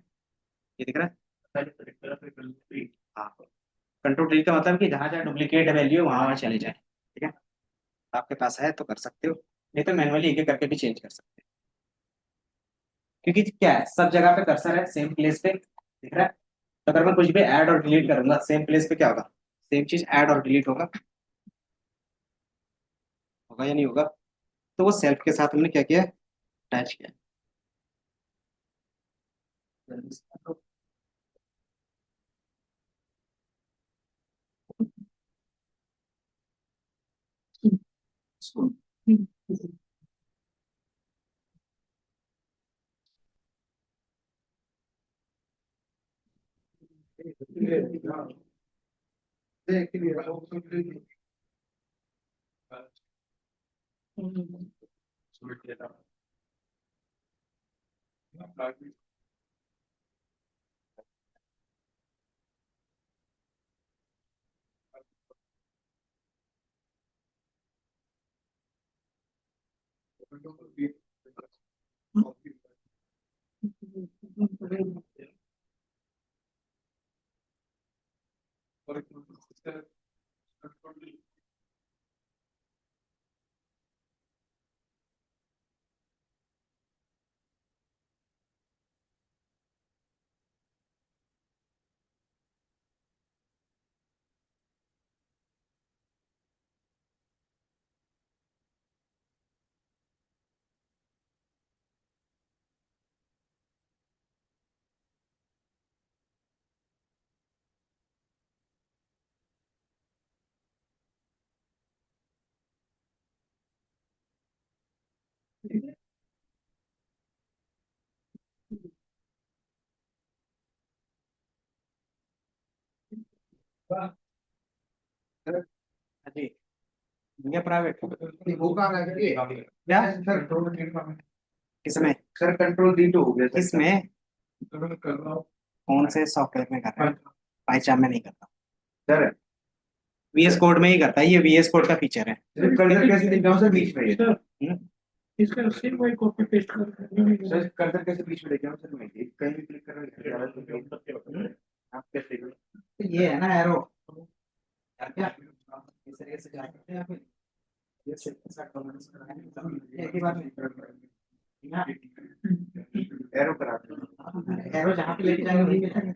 ये दिख रहा है, हाँ। कंट्रोल डिलीट का मतलब कि जहां जहां डुप्लीकेट वैल्यू वहां वहां चले जाए। ठीक है। आपके पास है तो कर सकते हो, नहीं तो मैनुअली एक एक करके भी चेंज कर सकते हैं, क्योंकि क्या है सब जगह पे कर्सर है सेम प्लेस पे, दिख रहा है। तो अगर मैं कुछ भी ऐड और डिलीट करूंगा सेम प्लेस पे क्या होगा, सेम चीज ऐड और डिलीट होगा, होगा या नहीं होगा। तो वो सेल्फ के साथ हमने क्या किया, अटैच किया। जी, ये प्राइवेट क्या, किसमें, सर कंट्रोल डी तो हो गया सर। किसमें, कौन से सॉफ्टवेयर में कर रहे हैं, पाइचाम में नहीं करता, सर वीएस कोड में ही करता है, ये वीएस कोड का फीचर है। कर्सर कैसे दिख रहा हूँ सर बीच में ये, हम्म? इसका सेम वही कॉपी पेस्ट कर सर कर्सर कैसे बीच में लेके आऊँ सर, मैं कहीं भी क्लिक कर रहा हूँ आप कैसे, तो ये है ना एरो, क्या इस तरीके से जा सकते हैं आप, ये सिर्फ के साथ कमेंट्स कराएंगे एक ही बार में। यहाँ एरो करा एरो जहाँ पे लेके जाएंगे वहीं पे जाएंगे।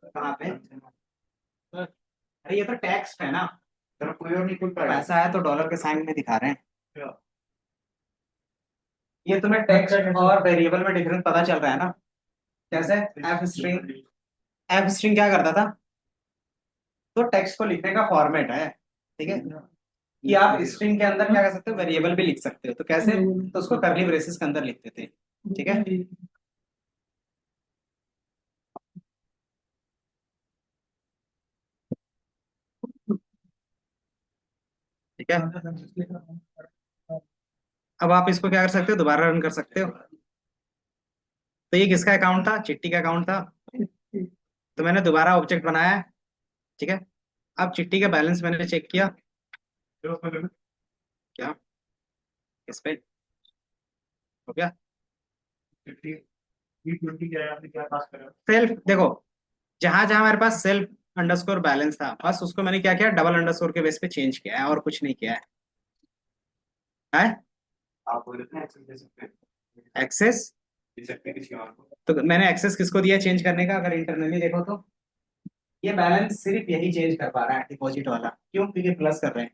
कहाँ पे, अरे ये तो टैक्स है ना, सर कोई और नहीं खुल पाएगा। पैसा है तो डॉलर के साइन में दिखा रहे हैं। ये तुम्हें टेक्स्ट और वेरिएबल में डिफरेंस पता चल रहा है ना? कैसे? एफ स्ट्रिंग क्या करता था? तो टेक्स्ट को लिखने का फॉर्मेट है, ठीक है, कि आप स्ट्रिंग के अंदर क्या कर सकते हो, वेरिएबल भी लिख सकते हो। तो कैसे? तो उसको कर्ली ब्रेसेस के अंदर लिखते थे, ठीक है। ठीक है, अब आप इसको क्या कर सकते हो, दोबारा रन कर सकते हो। तो ये किसका अकाउंट था? चिट्टी का अकाउंट था। तो मैंने दोबारा ऑब्जेक्ट बनाया है, ठीक है। अब चिट्टी का बैलेंस मैंने चेक किया। क्या? इस पे हो गया। सेल्फ देखो, जहां जहां मेरे पास सेल्फ अंडरस्कोर बैलेंस था, बस उसको मैंने क्या किया, डबल अंडरस्कोर के बेस पे चेंज किया है, और कुछ नहीं किया है। आप बोल रहे थे एक्सेस दे सकते हैं, एक्सेस दे सकते हैं किसी और को। तो मैंने एक्सेस किसको दिया चेंज करने का? अगर इंटरनली देखो तो ये बैलेंस सिर्फ यही चेंज कर पा रहा है, डिपॉजिट वाला। क्यों? क्योंकि प्लस कर रहे हैं,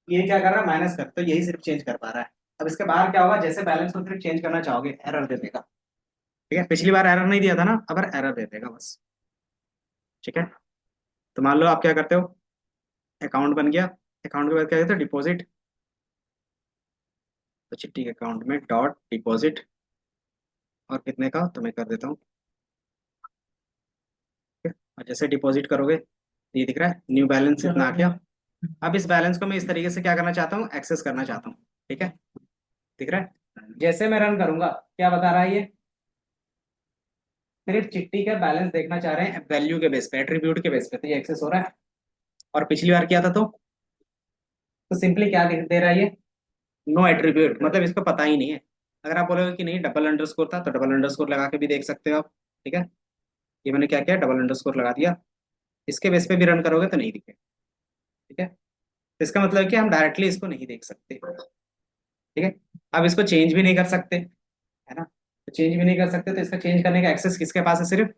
ये क्या कर रहा है, माइनस कर, तो यही सिर्फ चेंज कर पा रहा है। अब इसके बाहर क्या होगा, जैसे बैलेंस को सिर्फ चेंज करना चाहोगे, एरर दे देगा। ठीक है, पिछली बार एरर नहीं दिया था ना, अब एरर दे देगा बस। ठीक है, तो मान लो आप क्या करते हो, अकाउंट बन गया, अकाउंट के बाद क्या कहते हो, डिपॉजिट। तो चिट्ठी के अकाउंट में डॉट डिपॉजिट, और कितने का तो मैं कर देता हूँ। ठीक है? और जैसे डिपॉजिट करोगे, ये दिख रहा है न्यू बैलेंस इतना आ गया। अब इस बैलेंस को मैं इस तरीके से क्या करना चाहता हूँ, एक्सेस करना चाहता हूँ। ठीक है, दिख रहा है? जैसे मैं रन करूंगा, क्या बता रहा है ये? सिर्फ चिट्ठी का बैलेंस देखना चाह रहे हैं वैल्यू के बेस पे, एट्रीब्यूट के बेस पे, तो ये एक्सेस हो रहा है। और पिछली बार किया था तो सिंपली क्या दे रहा है ये, नो एट्रीब्यूट, मतलब इसको पता ही नहीं है। अगर आप बोलोगे कि नहीं डबल अंडरस्कोर था, तो डबल अंडरस्कोर लगा के भी देख सकते हो आप। ठीक है, ये मैंने क्या किया, डबल अंडरस्कोर लगा दिया। इसके बेस पे भी रन करोगे तो नहीं दिखेगा। ठीक है, तो इसका मतलब है कि हम डायरेक्टली इसको नहीं देख सकते। ठीक है, अब इसको चेंज भी नहीं कर सकते, है ना? तो चेंज भी नहीं कर सकते, तो इसका चेंज करने का एक्सेस किसके पास है, सिर्फ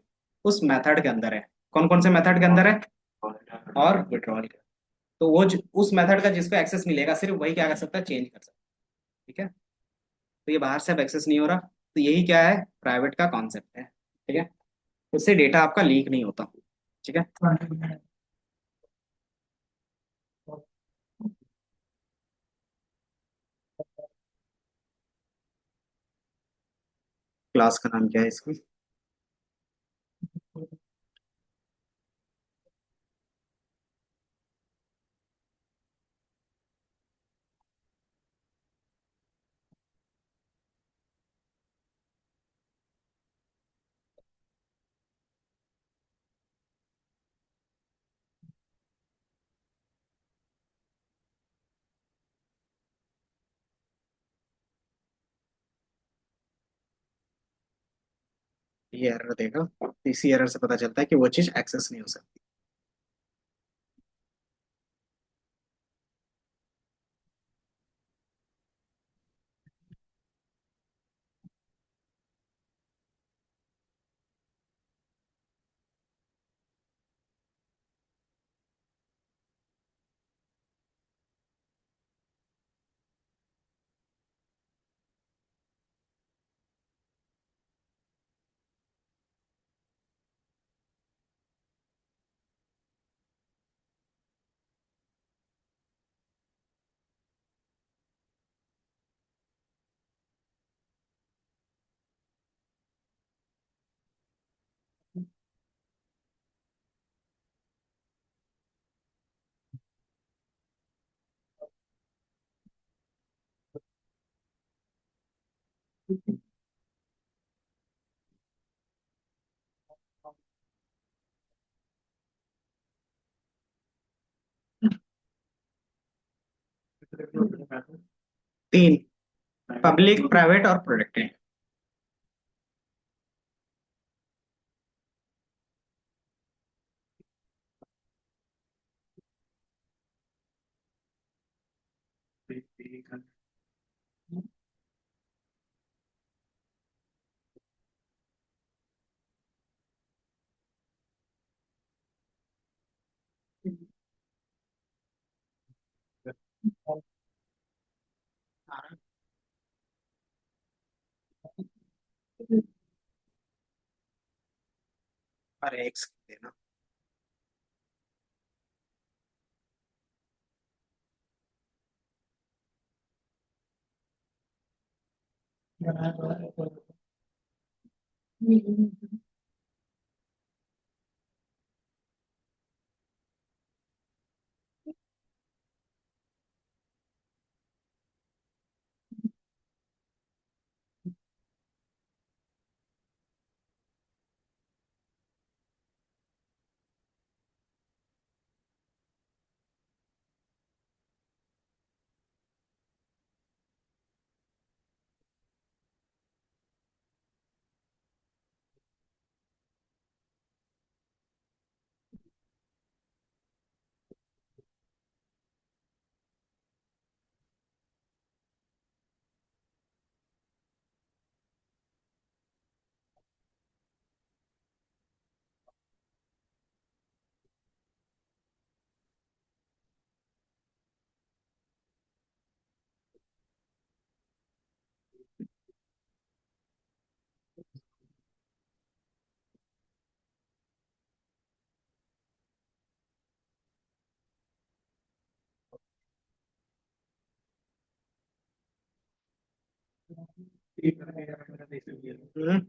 उस मेथड के अंदर है। कौन कौन से मेथड के अंदर है? और विड्रॉल के। तो उस मेथड का जिसको एक्सेस मिलेगा, सिर्फ वही क्या कर सकता है, चेंज कर सकता है। ठीक है, तो ये बाहर से अब एक्सेस नहीं हो रहा, तो यही क्या है, प्राइवेट का कॉन्सेप्ट है। ठीक है, उससे डेटा आपका लीक नहीं होता। ठीक है, क्लास का नाम क्या है इसका? ये एरर देगा, तो इसी एरर से पता चलता है कि वो चीज एक्सेस नहीं हो सकती। तीन, पब्लिक, प्राइवेट और प्रोटेक्टेड। अरे एक्स देना। हम्म,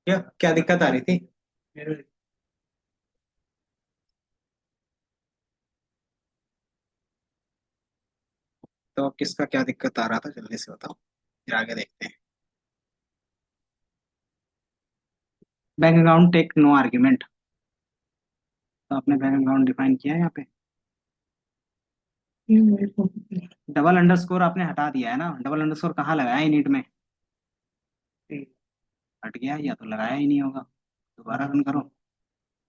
क्या क्या दिक्कत आ रही थी? तो किसका क्या दिक्कत आ रहा था, जल्दी से बताओ, फिर आगे देखते हैं। Bank account take no argument. तो आपने बैंक अकाउंट डिफाइन किया है यहाँ पे। डबल अंडरस्कोर आपने हटा दिया है ना, डबल अंडरस्कोर कहाँ लगाया है नीट में? हट गया, या तो लगाया ही नहीं होगा। दोबारा रन करो।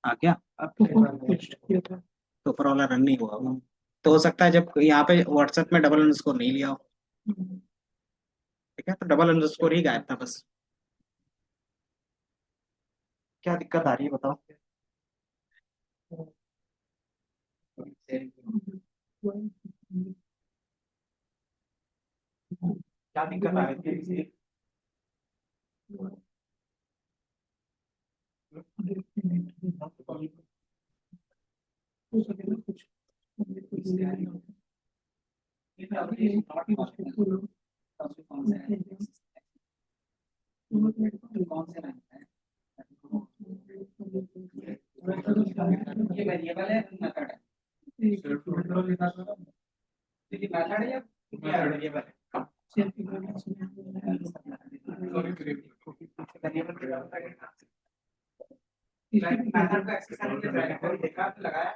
आ गया। तो ऊपर वाला रन नहीं हुआ होगा। तो हो सकता है जब यहाँ पे व्हाट्सएप में डबल अंडरस्कोर नहीं लिया हो। ठीक है, तो डबल अंडरस्कोर ही गायब था बस। क्या दिक्कत आ रही है बताओ। क्या दिक्कत आ रही थी? ये वेरिएबल है मेथड है। देखिए मेथड है या क्या वेरिएबल है? मेथड को एक्सेस करने के लिए वेरिएबल देखा लगाया।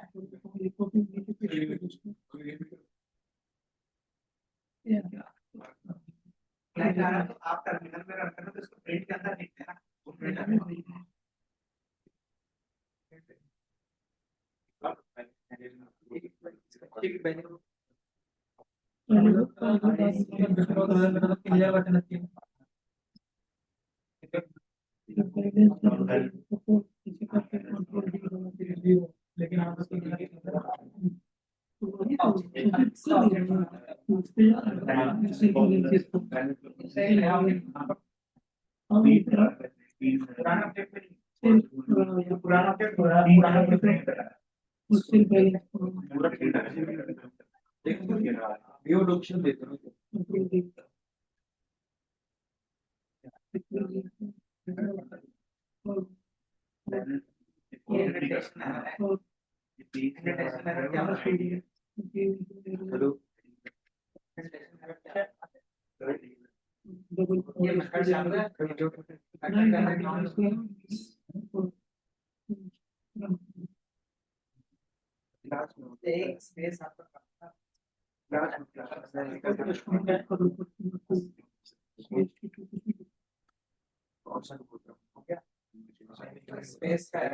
नहीं जा रहा तो आप टर्मिनल में रन करना, तो इसको प्रिंट के अंदर लिखते हैं ना, वो प्रिंटर में पुराना अपडेट में पुराना अपडेट पुराना अपडेट पूरा देखो लोकेशन देते हैं। हेलो। ये मेथड जानते हैं? एक स्पेस आपका ऑप्शन बोल रहा हूँ, हो गया स्पेस का है।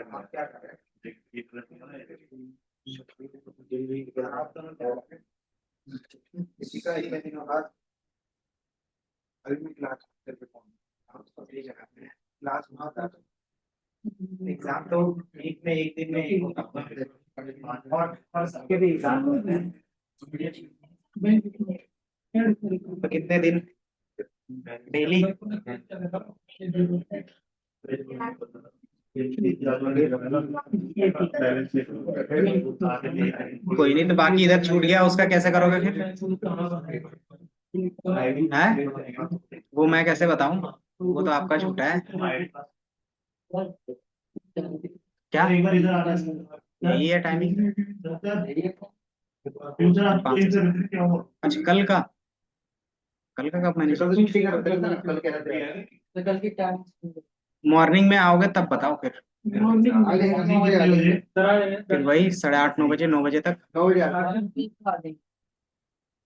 आप क्या कर रहे हैं? इसी का ही मैंने बाद अभी मैं क्लास करके फोन आप सही जगह पे क्लास वहाँ था। एग्जाम तो वीक में एक दिन में एक होता है और सबके भी एग्जाम होते हैं। तो कितने दिन डेली? कोई नहीं, तो बाकी इधर छूट गया उसका कैसे करोगे फिर? हैं? वो मैं कैसे बताऊं? वो तो आपका छूटा है। क्या यही है टाइमिंग? अच्छा कल का? कल का कब मैंने मॉर्निंग में आओगे तब बताओ फिर। फिर वही 8:30 9 बजे 9 बजे तक। 9 बजे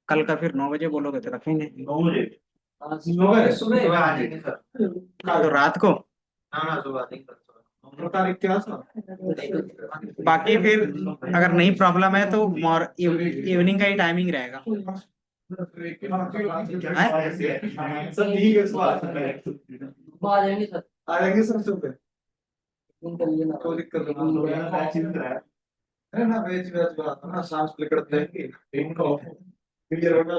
कल का फिर 9 बजे बोलोगे तो रखेंगे। 9 बजे? सुबह आ जाएंगे सर। तो रात को? हाँ हाँ सुबह आ जाएंगे सर। तारीख क्या सर? बाकी फिर अगर नहीं प्रॉब्लम है तो इवनिंग का ही टाइमिंग रहेगा। सर ठीक है सुबह आ जाएंगे सर। आ जाएंगे सर सुबह। कोई दिक्कत नहीं है ना। वेज वेज बात है ना, सांस लिकड़ देंगे इनको क्लियर होगा।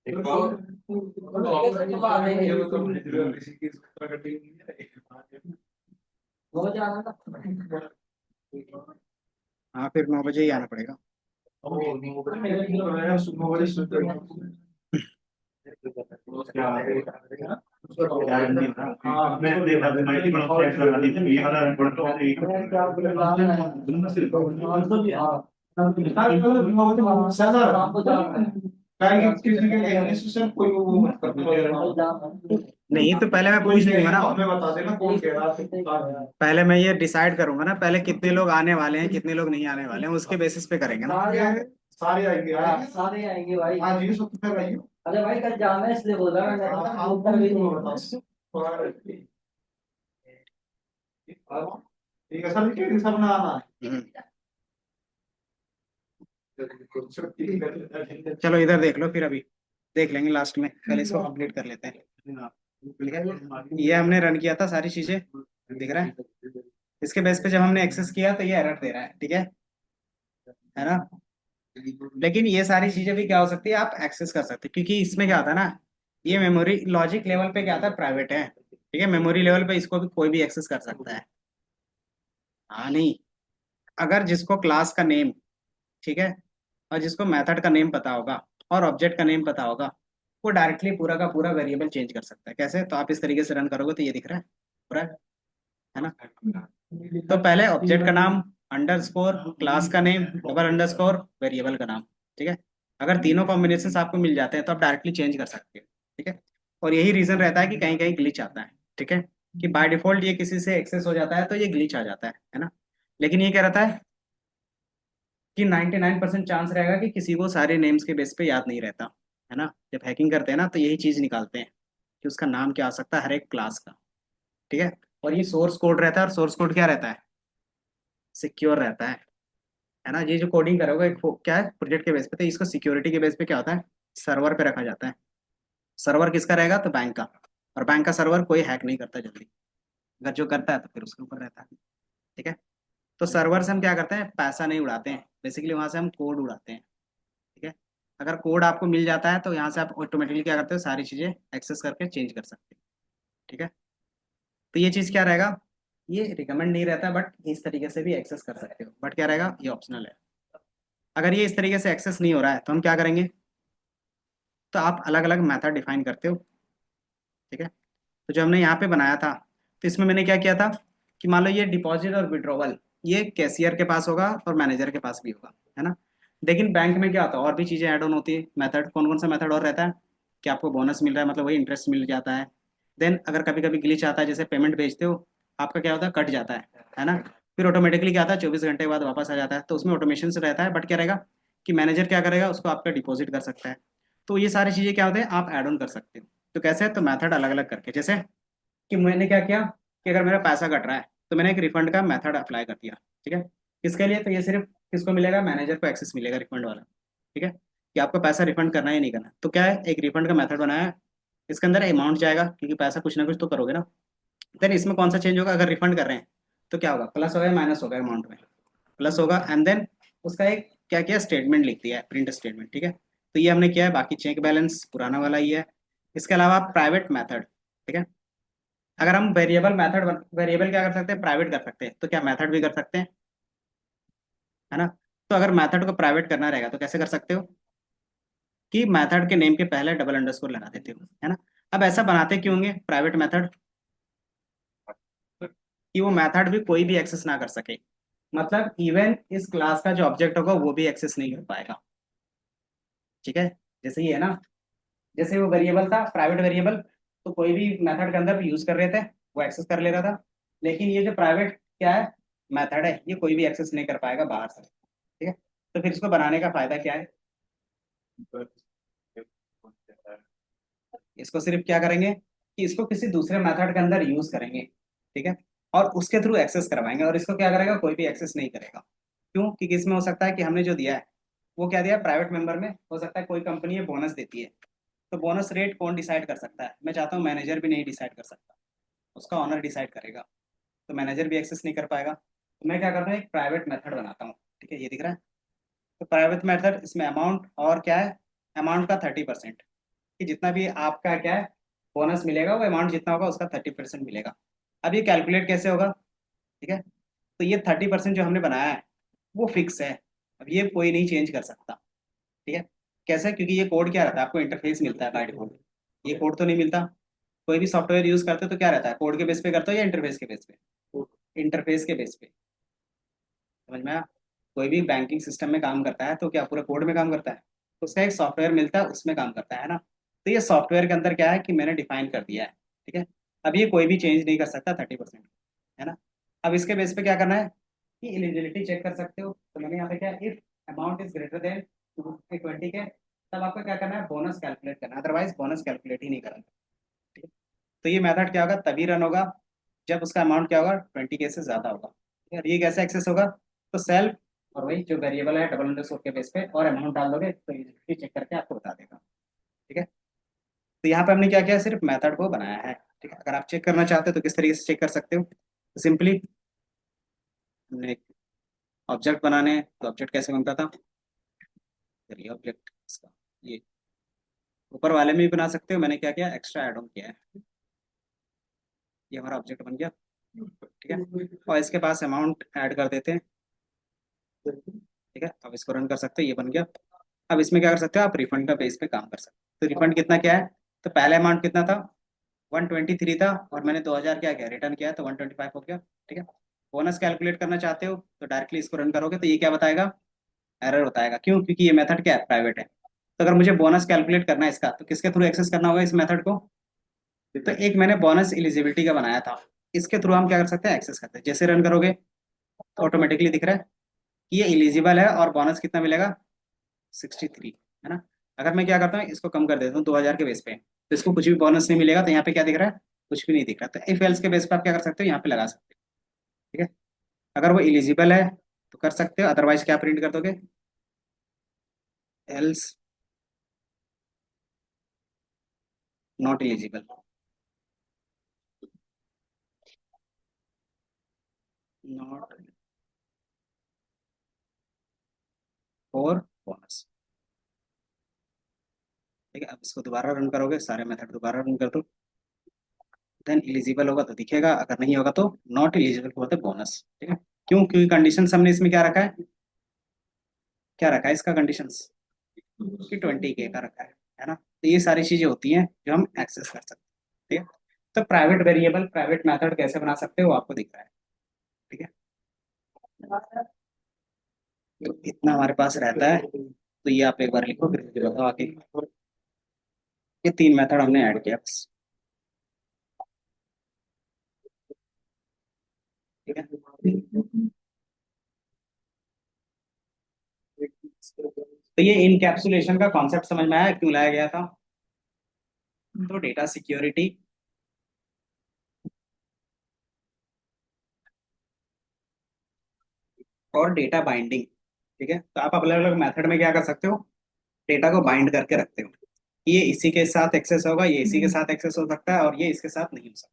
एक और ये तो किसी की प्रगति नहीं है। हो जाना था। हाँ फिर 9 बजे ही आना पड़ेगा। नहीं तो पहले मैं पूछ लूंगा ना। बता देना कौन कह रहा है। पहले मैं ये डिसाइड करूंगा ना, पहले कितने लोग आने वाले हैं कितने लोग नहीं आने वाले हैं, उसके बेसिस पे करेंगे ना। सारे आएंगे। सारे आएंगे भाई। हाँ जी सब कर रही हूँ। अरे भाई कल जाना है इसलिए बोल रहा मैं। ठीक है सर, ट्रेनिंग सब ना आना है। चलो इधर देख लो फिर, अभी देख लेंगे लास्ट में, पहले इसको कंप्लीट कर लेते हैं। ठीक है, ये हमने रन किया था सारी चीजें, दिख रहा है। इसके बेस पे जब हमने एक्सेस किया तो ये एरर दे रहा है, ठीक है ना। लेकिन ये सारी चीजें भी क्या हो सकती है, आप एक्सेस कर सकते हैं, क्योंकि इसमें क्या होता है ना, ये मेमोरी लॉजिक लेवल पे क्या आता है, प्राइवेट है, ठीक है। मेमोरी लेवल पे इसको भी कोई भी एक्सेस कर सकता है। हाँ नहीं, अगर जिसको क्लास का नेम, ठीक है, और जिसको मेथड का नेम पता होगा और ऑब्जेक्ट का नेम पता होगा, वो डायरेक्टली पूरा का पूरा वेरिएबल चेंज कर सकता है। कैसे? तो आप इस तरीके से रन करोगे तो ये दिख रहा है पूरा, है ना। तो पहले ऑब्जेक्ट का नाम, अंडरस्कोर, क्लास का नेम, डबल अंडरस्कोर, वेरिएबल का नाम, ठीक है। अगर तीनों कॉम्बिनेशन आपको मिल जाते हैं तो आप डायरेक्टली चेंज कर सकते हो, ठीक है। और यही रीजन रहता है कि कहीं कहीं ग्लिच आता है, ठीक है, कि बाय डिफॉल्ट ये किसी से एक्सेस हो जाता है तो ये ग्लिच आ जाता है ना। लेकिन ये क्या रहता है कि 99% चांस रहेगा कि किसी को सारे नेम्स के बेस पे याद नहीं रहता, है ना। जब हैकिंग करते हैं ना तो यही चीज निकालते हैं कि उसका नाम क्या आ सकता है हर एक क्लास का, ठीक है। और ये सोर्स कोड रहता है, और सोर्स कोड क्या रहता है, सिक्योर रहता है ना। ये जो कोडिंग करोगे एक क्या है, प्रोजेक्ट के बेस पे, तो इसको सिक्योरिटी के बेस पे क्या होता है, सर्वर पे रखा जाता है। सर्वर किसका रहेगा, तो बैंक का। और बैंक का सर्वर कोई हैक नहीं करता जल्दी, अगर जो करता है तो फिर उसके ऊपर रहता है, ठीक है। तो सर्वर से हम क्या करते हैं, पैसा नहीं उड़ाते हैं, बेसिकली वहां से हम कोड उड़ाते हैं, ठीक है। अगर कोड आपको मिल जाता है तो यहाँ से आप ऑटोमेटिकली क्या करते हो, सारी चीजें एक्सेस करके चेंज कर सकते हैं, ठीक है। तो ये चीज क्या रहेगा, ये रिकमेंड नहीं रहता, बट इस तरीके से भी एक्सेस कर सकते हो, बट क्या रहेगा, ये ऑप्शनल है। अगर ये इस तरीके से एक्सेस नहीं हो रहा है तो हम क्या करेंगे, तो आप अलग अलग मेथड डिफाइन करते हो, ठीक है। तो जो हमने यहाँ पे बनाया था, तो इसमें मैंने क्या किया था कि मान लो ये डिपॉजिट और विड्रॉवल, ये कैशियर के पास होगा और मैनेजर के पास भी होगा, है ना। लेकिन बैंक में क्या होता है, और भी चीजें ऐड ऑन होती है, मेथड कौन कौन सा मेथड और रहता है, कि आपको बोनस मिल रहा है, मतलब वही इंटरेस्ट मिल जाता है। देन अगर कभी कभी ग्लिच आता है, जैसे पेमेंट भेजते हो, आपका क्या होता है, कट जाता है ना। फिर ऑटोमेटिकली क्या आता है, 24 घंटे बाद वापस आ जाता है, तो उसमें ऑटोमेशन से रहता है, बट क्या रहेगा कि मैनेजर क्या करेगा, उसको आपका डिपॉजिट कर सकता है। तो ये सारी चीजें क्या होते हैं, आप ऐड ऑन कर सकते हो। तो कैसे, तो मेथड अलग अलग करके, जैसे कि मैंने क्या किया कि अगर मेरा पैसा कट रहा है तो मैंने एक रिफंड का मेथड अप्लाई कर दिया। ठीक है, किसके लिए, तो ये सिर्फ किसको मिलेगा, मैनेजर को एक्सेस मिलेगा रिफंड वाला। ठीक है, कि आपको पैसा रिफंड करना है नहीं करना, तो क्या है, एक रिफंड का मेथड बनाया है। इसके अंदर अमाउंट जाएगा, क्योंकि पैसा कुछ ना कुछ तो करोगे ना। देन इसमें कौन सा चेंज होगा, अगर रिफंड कर रहे हैं तो क्या होगा, प्लस होगा या माइनस होगा, अमाउंट में प्लस होगा। एंड देन उसका एक क्या किया, स्टेटमेंट लिख दिया है, प्रिंट स्टेटमेंट। ठीक है, तो ये हमने किया है। बाकी चेक बैलेंस पुराना वाला ही है। इसके अलावा प्राइवेट मेथड, ठीक है, अगर हम वेरिएबल मेथड, वेरिएबल क्या कर सकते हैं, प्राइवेट कर सकते हैं, तो क्या मेथड भी कर सकते हैं, है ना। तो अगर मेथड को प्राइवेट करना रहेगा तो कैसे कर सकते हो, कि मेथड के नेम के पहले डबल अंडरस्कोर लगा देते हो, है ना। अब ऐसा बनाते क्यों होंगे प्राइवेट मेथड, कि वो मेथड भी कोई भी एक्सेस ना कर सके। मतलब इवन इस क्लास का जो ऑब्जेक्ट होगा वो भी एक्सेस नहीं कर पाएगा। ठीक है, जैसे ये है ना, जैसे वो वेरिएबल था प्राइवेट वेरिएबल, तो कोई भी मेथड के अंदर भी यूज कर रहे थे, वो एक्सेस कर ले रहा था। लेकिन ये जो प्राइवेट क्या है, मेथड है, ये कोई भी एक्सेस नहीं कर पाएगा बाहर से। ठीक है, तो फिर इसको बनाने का फायदा क्या है, इसको सिर्फ क्या करेंगे कि इसको किसी दूसरे मेथड के अंदर यूज करेंगे। ठीक है, और उसके थ्रू एक्सेस करवाएंगे, और इसको क्या करेगा, कोई भी एक्सेस नहीं करेगा। क्यों, क्योंकि इसमें हो सकता है कि हमने जो दिया है वो क्या दिया है, प्राइवेट मेंबर में हो सकता है कोई कंपनी है बोनस देती है, तो बोनस रेट कौन डिसाइड कर सकता है, मैं चाहता हूँ मैनेजर भी नहीं डिसाइड कर सकता, उसका ऑनर डिसाइड करेगा। तो मैनेजर भी एक्सेस नहीं कर पाएगा। तो मैं क्या करता हूँ, एक प्राइवेट मेथड बनाता हूँ। ठीक है, ये दिख रहा है। तो प्राइवेट मेथड, इसमें अमाउंट और क्या है, अमाउंट का 30%, कि जितना भी आपका क्या है बोनस मिलेगा, वो अमाउंट जितना होगा उसका 30% मिलेगा। अब ये कैलकुलेट कैसे होगा, ठीक है, तो ये 30% जो हमने बनाया है वो फिक्स है। अब ये कोई नहीं चेंज कर सकता। ठीक है, कैसे, क्योंकि ये कोड क्या रहता है, आपको इंटरफेस मिलता है बाय डिफॉल्ट, ये कोड तो नहीं मिलता। कोई भी सॉफ्टवेयर यूज करते हो तो क्या रहता है, कोड के बेस पे करते हो या इंटरफेस के बेस पे, इंटरफेस के बेस पे। समझ में आया, कोई भी बैंकिंग सिस्टम में काम करता है तो क्या पूरा कोड में काम करता है, तो उसका एक सॉफ्टवेयर मिलता है, उसमें काम करता है ना। तो ये सॉफ्टवेयर के अंदर क्या है कि मैंने डिफाइन कर दिया है। ठीक है, अब ये कोई भी चेंज नहीं कर सकता 30%, है ना। अब इसके बेस पे क्या करना है कि एलिजिबिलिटी चेक कर सकते हो, तो मैंने यहाँ पे क्या, if amount is greater than 20 के, तब आपको क्या करना है, बोनस कैलकुलेट करना है, अदरवाइज बोनस कैलकुलेट ही नहीं करना। ठीक है? तो ये मेथड क्या होगा, तभी रन होगा जब उसका अमाउंट क्या होगा, 20 के से ज्यादा होगा। ठीक है, ये कैसे एक्सेस होगा, तो सेल्फ, और वही जो वेरिएबल है डबल अंडरस्कोर के बेस पे, और अमाउंट डाल दोगे तो ये चेक करके आपको बता देगा। ठीक है, तो यहाँ पे हमने क्या किया, सिर्फ मेथड को बनाया है। ठीक है, अगर आप चेक करना चाहते हो तो किस तरीके से चेक कर सकते हो, तो सिंपली हमने एक ऑब्जेक्ट बनाने हैं, तो ऑब्जेक्ट कैसे बनता था, चलिए ऑब्जेक्ट इसका, ये ऊपर वाले में भी बना सकते हो, मैंने क्या किया, एक्स्ट्रा एड ऑन किया है। ये हमारा ऑब्जेक्ट बन गया। ठीक है, और इसके पास अमाउंट ऐड कर देते हैं। ठीक है, अब इसको रन कर सकते हो, ये बन गया। अब इसमें क्या कर सकते हो, आप रिफंड का बेस पे काम कर सकते हो। तो रिफंड कितना क्या है, तो पहला अमाउंट कितना था, 123 था, और मैंने 2000 क्या किया, रिटर्न किया, तो 125 हो गया। ठीक है, बोनस कैलकुलेट करना चाहते हो तो डायरेक्टली इसको रन करोगे तो ये क्या बताएगा, एरर बताएगा। क्यों, क्योंकि ये मेथड क्या है, प्राइवेट है। तो अगर मुझे बोनस कैलकुलेट करना है इसका, तो किसके थ्रू एक्सेस करना होगा इस मेथड को, तो एक मैंने बोनस एलिजिबिलिटी का बनाया था, इसके थ्रू हम क्या कर सकते हैं, एक्सेस करते हैं। जैसे रन करोगे तो ऑटोमेटिकली दिख रहा है कि ये एलिजिबल है, और बोनस कितना मिलेगा, 63, है ना। अगर मैं क्या करता हूँ, इसको कम कर देता हूँ 2000 के बेस पे, तो इसको कुछ भी बोनस नहीं मिलेगा, तो यहाँ पे क्या दिख रहा है, कुछ भी नहीं दिख रहा। तो इफ एल्स के बेस पे आप क्या कर सकते हो, यहाँ पे लगा सकते हो। ठीक है, अगर वो एलिजिबल है तो कर सकते हो, अदरवाइज क्या प्रिंट कर दोगे, else not eligible, not for bonus. ठीक है, अब इसको दोबारा रन करोगे, सारे मेथड दोबारा रन कर दो, देन एलिजिबल होगा तो दिखेगा, अगर नहीं होगा तो नॉट एलिजिबल होगा तो बोनस। ठीक है, क्यों, क्योंकि कंडीशन हमने इसमें क्या रखा है, क्या रखा है इसका कंडीशंस, कि 20 के का रखा है ना। तो ये सारी चीजें होती हैं जो हम एक्सेस कर सकते हैं। ठीक है, तो प्राइवेट वेरिएबल, प्राइवेट मेथड कैसे बना सकते हो, वो आपको दिख रहा है। ठीक है, तो इतना हमारे पास रहता है। तो ये आप एक बार लिखो, फिर मुझे बताओ आगे। ये 3 मेथड हमने ऐड किया बस। ठीक है, तो ये इनकैप्सुलेशन का कॉन्सेप्ट समझ में आया क्यों लाया गया था? तो डेटा सिक्योरिटी और डेटा बाइंडिंग। ठीक है, तो आप अलग अलग मेथड में क्या कर सकते हो, डेटा को बाइंड करके रखते हो। ये इसी के साथ एक्सेस होगा, ये इसी के साथ एक्सेस हो सकता है, और ये इसके साथ नहीं हो सकता।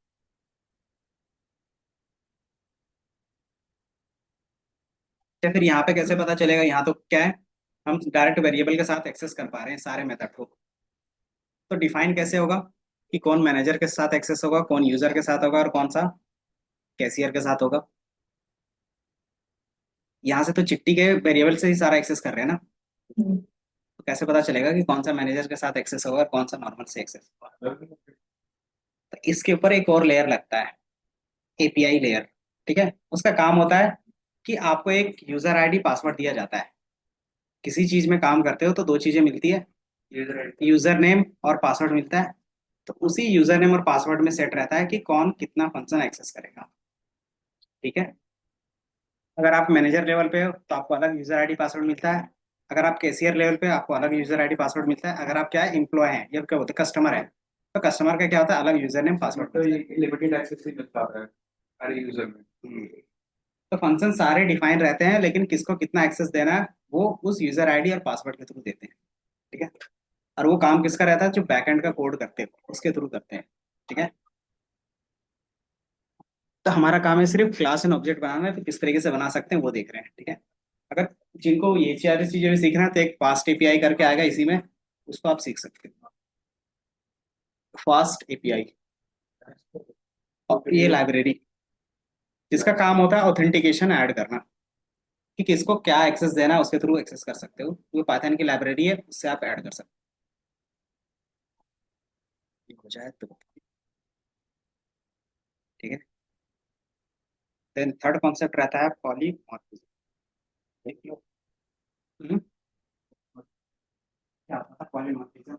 तो फिर यहाँ पे कैसे पता चलेगा? यहाँ तो क्या है, हम डायरेक्ट वेरिएबल के साथ एक्सेस कर पा रहे हैं सारे मेथड को। तो डिफाइन कैसे होगा कि कौन मैनेजर के साथ एक्सेस होगा, कौन यूजर के साथ होगा, और कौन सा कैशियर के साथ होगा? यहाँ से तो चिट्ठी के वेरिएबल से ही सारा एक्सेस कर रहे हैं ना। तो कैसे पता चलेगा कि कौन सा मैनेजर के साथ एक्सेस होगा और कौन सा नॉर्मल से एक्सेस होगा? तो इसके ऊपर एक और लेयर लगता है, एपीआई लेयर। ठीक है, उसका काम होता है कि आपको एक यूजर आईडी पासवर्ड दिया जाता है। किसी चीज में काम करते हो तो दो चीजें मिलती है, यूजर नेम और पासवर्ड मिलता है। तो उसी यूजर नेम और पासवर्ड में सेट रहता है कि कौन कितना फंक्शन एक्सेस करेगा। ठीक है, अगर आप मैनेजर लेवल पे हो तो आपको अलग यूजर आईडी पासवर्ड मिलता है। अगर आप कैशियर लेवल पे हो, आपको अलग यूजर आईडी पासवर्ड मिलता है। अगर आप क्या है, एम्प्लॉय हैं या क्या होते हैं, कस्टमर है, तो कस्टमर का क्या होता है, अलग यूजर नेम पासवर्ड तो मिलता ये लिमिटेड एक्सेस ही मिलता है हर यूजर में। है। तो फंक्शन सारे डिफाइन रहते हैं, लेकिन किसको कितना एक्सेस देना है वो उस यूजर आईडी और पासवर्ड के थ्रू देते हैं। ठीक है, और वो काम किसका रहता है, जो बैकएंड का कोड करते हैं उसके थ्रू करते हैं। ठीक है, तो हमारा काम है सिर्फ क्लास एंड ऑब्जेक्ट बनाना है, तो किस तरीके से बना सकते हैं वो देख रहे हैं। ठीक है, अगर जिनको ये सारी चीजें भी सीखना है तो एक फास्ट एपीआई करके आएगा इसी में, उसको आप सीख सकते हो। फास्ट एपीआई और ये लाइब्रेरी जिसका काम होता है ऑथेंटिकेशन ऐड करना, कि किसको क्या एक्सेस देना है उसके थ्रू एक्सेस कर सकते हो। वो पाइथन की लाइब्रेरी है, उससे आप ऐड कर सकते हो। हो जाए तो ठीक है। देन थर्ड कॉन्सेप्ट रहता है पॉलीमॉर्फिज्म। देख लो। हम्म, क्या होता है पॉलीमॉर्फिज्म?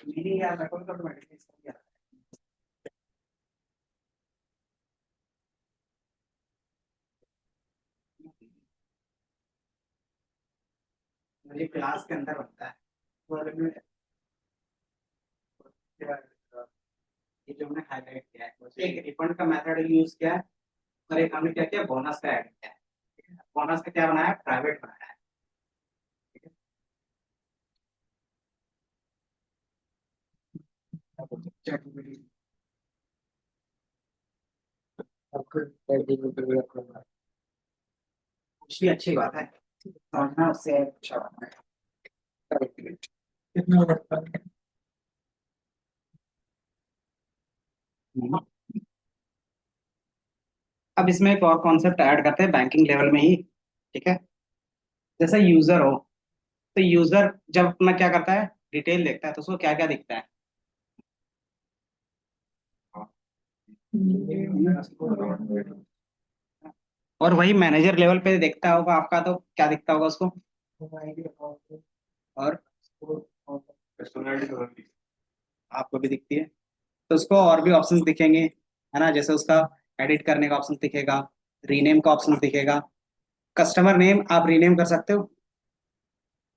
नहीं यार, मैं तो ऑटोमेटिकली इसको किया। मुझे क्लास के अंदर बनता है। ये जो हमने हाईलाइट किया है, एक रिफंड का मेथड यूज किया है, और एक हमने क्या किया, बोनस का ऐड किया है। बोनस का क्या बनाया, प्राइवेट बनाया है। ठीक है, कुछ भी अच्छी बात है, समझना उससे अच्छा बात है। कितना बढ़ता है? अब इसमें एक और कॉन्सेप्ट ऐड करते हैं बैंकिंग लेवल में ही। ठीक है, जैसे यूजर हो, तो यूजर जब अपना क्या करता है, डिटेल देखता है, तो उसको क्या क्या दिखता है? और वही मैनेजर लेवल पे देखता होगा आपका, तो क्या दिखता होगा उसको? और आपको भी दिखती है, तो उसको और भी ऑप्शंस दिखेंगे, है ना? जैसे उसका एडिट करने का ऑप्शन दिखेगा, रीनेम का ऑप्शन दिखेगा। कस्टमर नेम आप रीनेम कर सकते हो,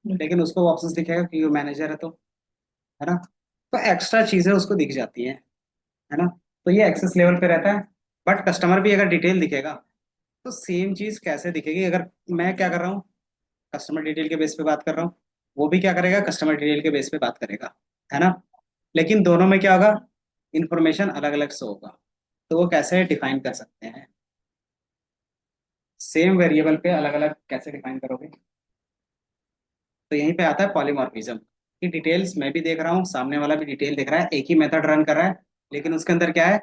लेकिन उसको ऑप्शंस दिखेगा कि वो मैनेजर है तो, है ना? तो एक्स्ट्रा चीजें उसको दिख जाती हैं, है ना? तो ये एक्सेस लेवल पे रहता है। बट कस्टमर भी अगर डिटेल दिखेगा, तो सेम चीज कैसे दिखेगी? अगर मैं क्या कर रहा हूँ, कस्टमर डिटेल के बेस पे बात कर रहा हूँ, वो भी क्या करेगा, कस्टमर डिटेल के बेस पे बात करेगा, है ना? लेकिन दोनों में क्या होगा, इंफॉर्मेशन अलग अलग से होगा। तो वो कैसे डिफाइन कर सकते हैं, सेम वेरिएबल पे अलग अलग कैसे डिफाइन करोगे? तो यहीं पे आता है पॉलीमॉर्फिज्म, कि डिटेल्स मैं भी देख रहा हूँ, सामने वाला भी डिटेल देख रहा है, एक ही मेथड रन कर रहा है, लेकिन उसके अंदर क्या है,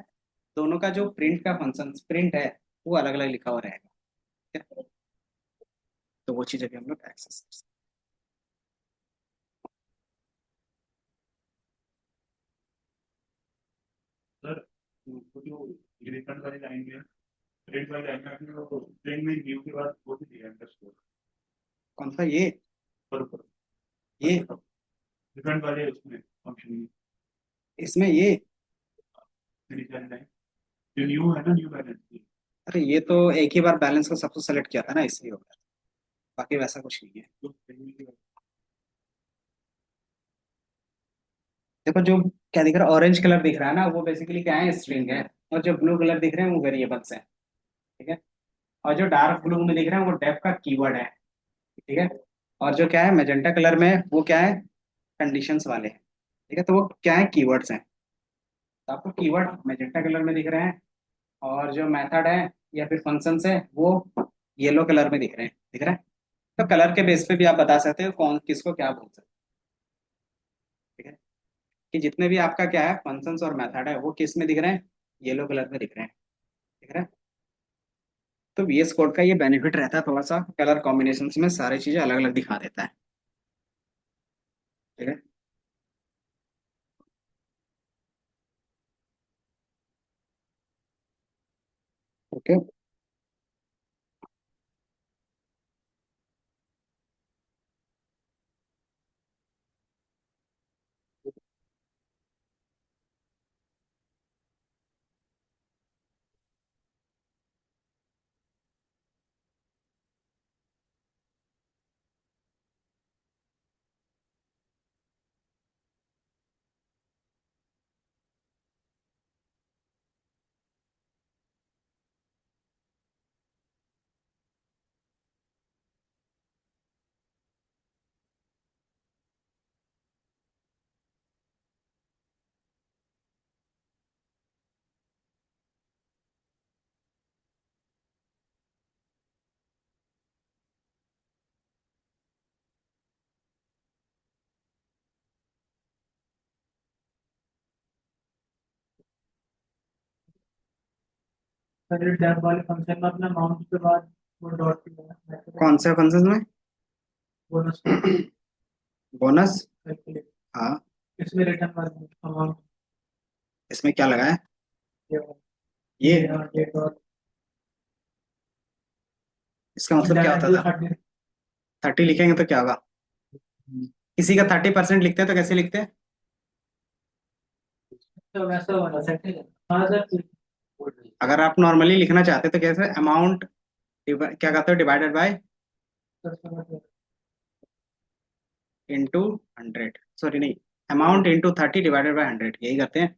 दोनों का जो प्रिंट का फंक्शन प्रिंट है वो अलग अलग लिखा हुआ रहेगा। ठीक है? तो वो चीजें भी हम लोग एक्सेस कर सकते सर हैं। वो जो रिफंड वाली लाइन में प्रिंट वाली लाइन में आपने वो प्रिंट में न्यू के बाद वो भी दिया अंडरस्कोर कौन सा ये? पर ऊपर ये रिफंड वाले उसमें फंक्शन इसमें ये में लाइन जो न्यू है ना न्यू बैलेंस अरे ये तो एक ही बार बैलेंस को सबसे सेलेक्ट किया था ना, इसलिए हो गया। बाकी वैसा कुछ नहीं है। देखो जो क्या दिख रहा है, ऑरेंज कलर दिख रहा है ना, वो बेसिकली क्या है, स्ट्रिंग है। और जो ब्लू कलर दिख रहे हैं वो वेरिएबल्स हैं। ठीक है। और जो डार्क ब्लू में दिख रहा है वो डेफ का कीवर्ड है। ठीक है। और जो क्या है मैजेंटा कलर में, वो क्या है, कंडीशंस वाले हैं। ठीक है, तो वो क्या है, कीवर्ड्स हैं। तो आपको कीवर्ड मैजेंटा कलर में दिख रहे हैं, और जो मेथड है या फिर फंक्शंस है वो येलो कलर में दिख रहे हैं। दिख रहा है। तो कलर के बेस पे भी आप बता सकते हो कौन किसको क्या बोल सकते हैं। ठीक है। कि जितने भी आपका क्या है फंक्शंस और मेथड है वो किस में दिख रहे हैं, येलो कलर में दिख रहे हैं। दिख रहा है। तो VS कोड का ये बेनिफिट रहता है, थोड़ा सा कलर कॉम्बिनेशन में सारी चीजें अलग अलग दिखा देता है। ठीक है। ओके। अगर टैब वाले फंक्शन में अपना माउस के बाद वो डॉट कौन से फंक्शन में, बोनस बोनस। कैलकुलेट, हाँ। इसमें रिटर्न वाले अमाउंट इसमें क्या लगा है, ये ये ये डॉट इसका मतलब क्या होता जो था। 30 30 लिखेंगे तो क्या होगा, किसी का 30% लिखते हैं तो कैसे लिखते हैं। तो वैसा वाला सेट है। हाँ सर। अगर आप नॉर्मली लिखना चाहते हैं तो कैसे, अमाउंट क्या कहते हो, डिवाइडेड बाय इंटू 100, सॉरी नहीं, अमाउंट इंटू 30 डिवाइडेड बाय 100, यही करते हैं।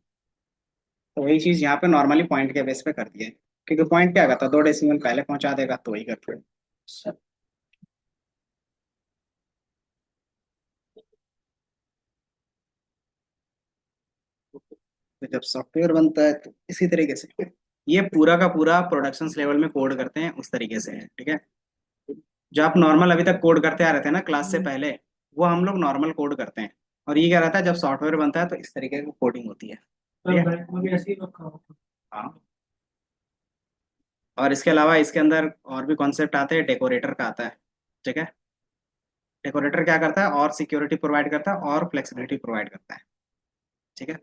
तो वही चीज यहाँ पे नॉर्मली पॉइंट के बेस पे कर दिया है। क्योंकि पॉइंट क्या करता है, 2 डेसिमल पहले पहुंचा देगा, तो वही करते हैं। तो जब सॉफ्टवेयर बनता है तो इसी तरीके से ये पूरा का पूरा प्रोडक्शन लेवल में कोड करते हैं, उस तरीके से है। ठीक है। जो आप नॉर्मल अभी तक कोड करते आ रहे थे ना क्लास से पहले, वो हम लोग नॉर्मल कोड करते हैं। और ये क्या रहता है, जब सॉफ्टवेयर बनता है तो इस तरीके की कोडिंग होती है। ठीक तो है। बैंक में भी ऐसे ही रखा होगा। हाँ। और इसके अलावा इसके अंदर और भी कॉन्सेप्ट आते हैं, डेकोरेटर का आता है। ठीक है। डेकोरेटर क्या करता है, और सिक्योरिटी प्रोवाइड करता है और फ्लेक्सिबिलिटी प्रोवाइड करता है। ठीक है।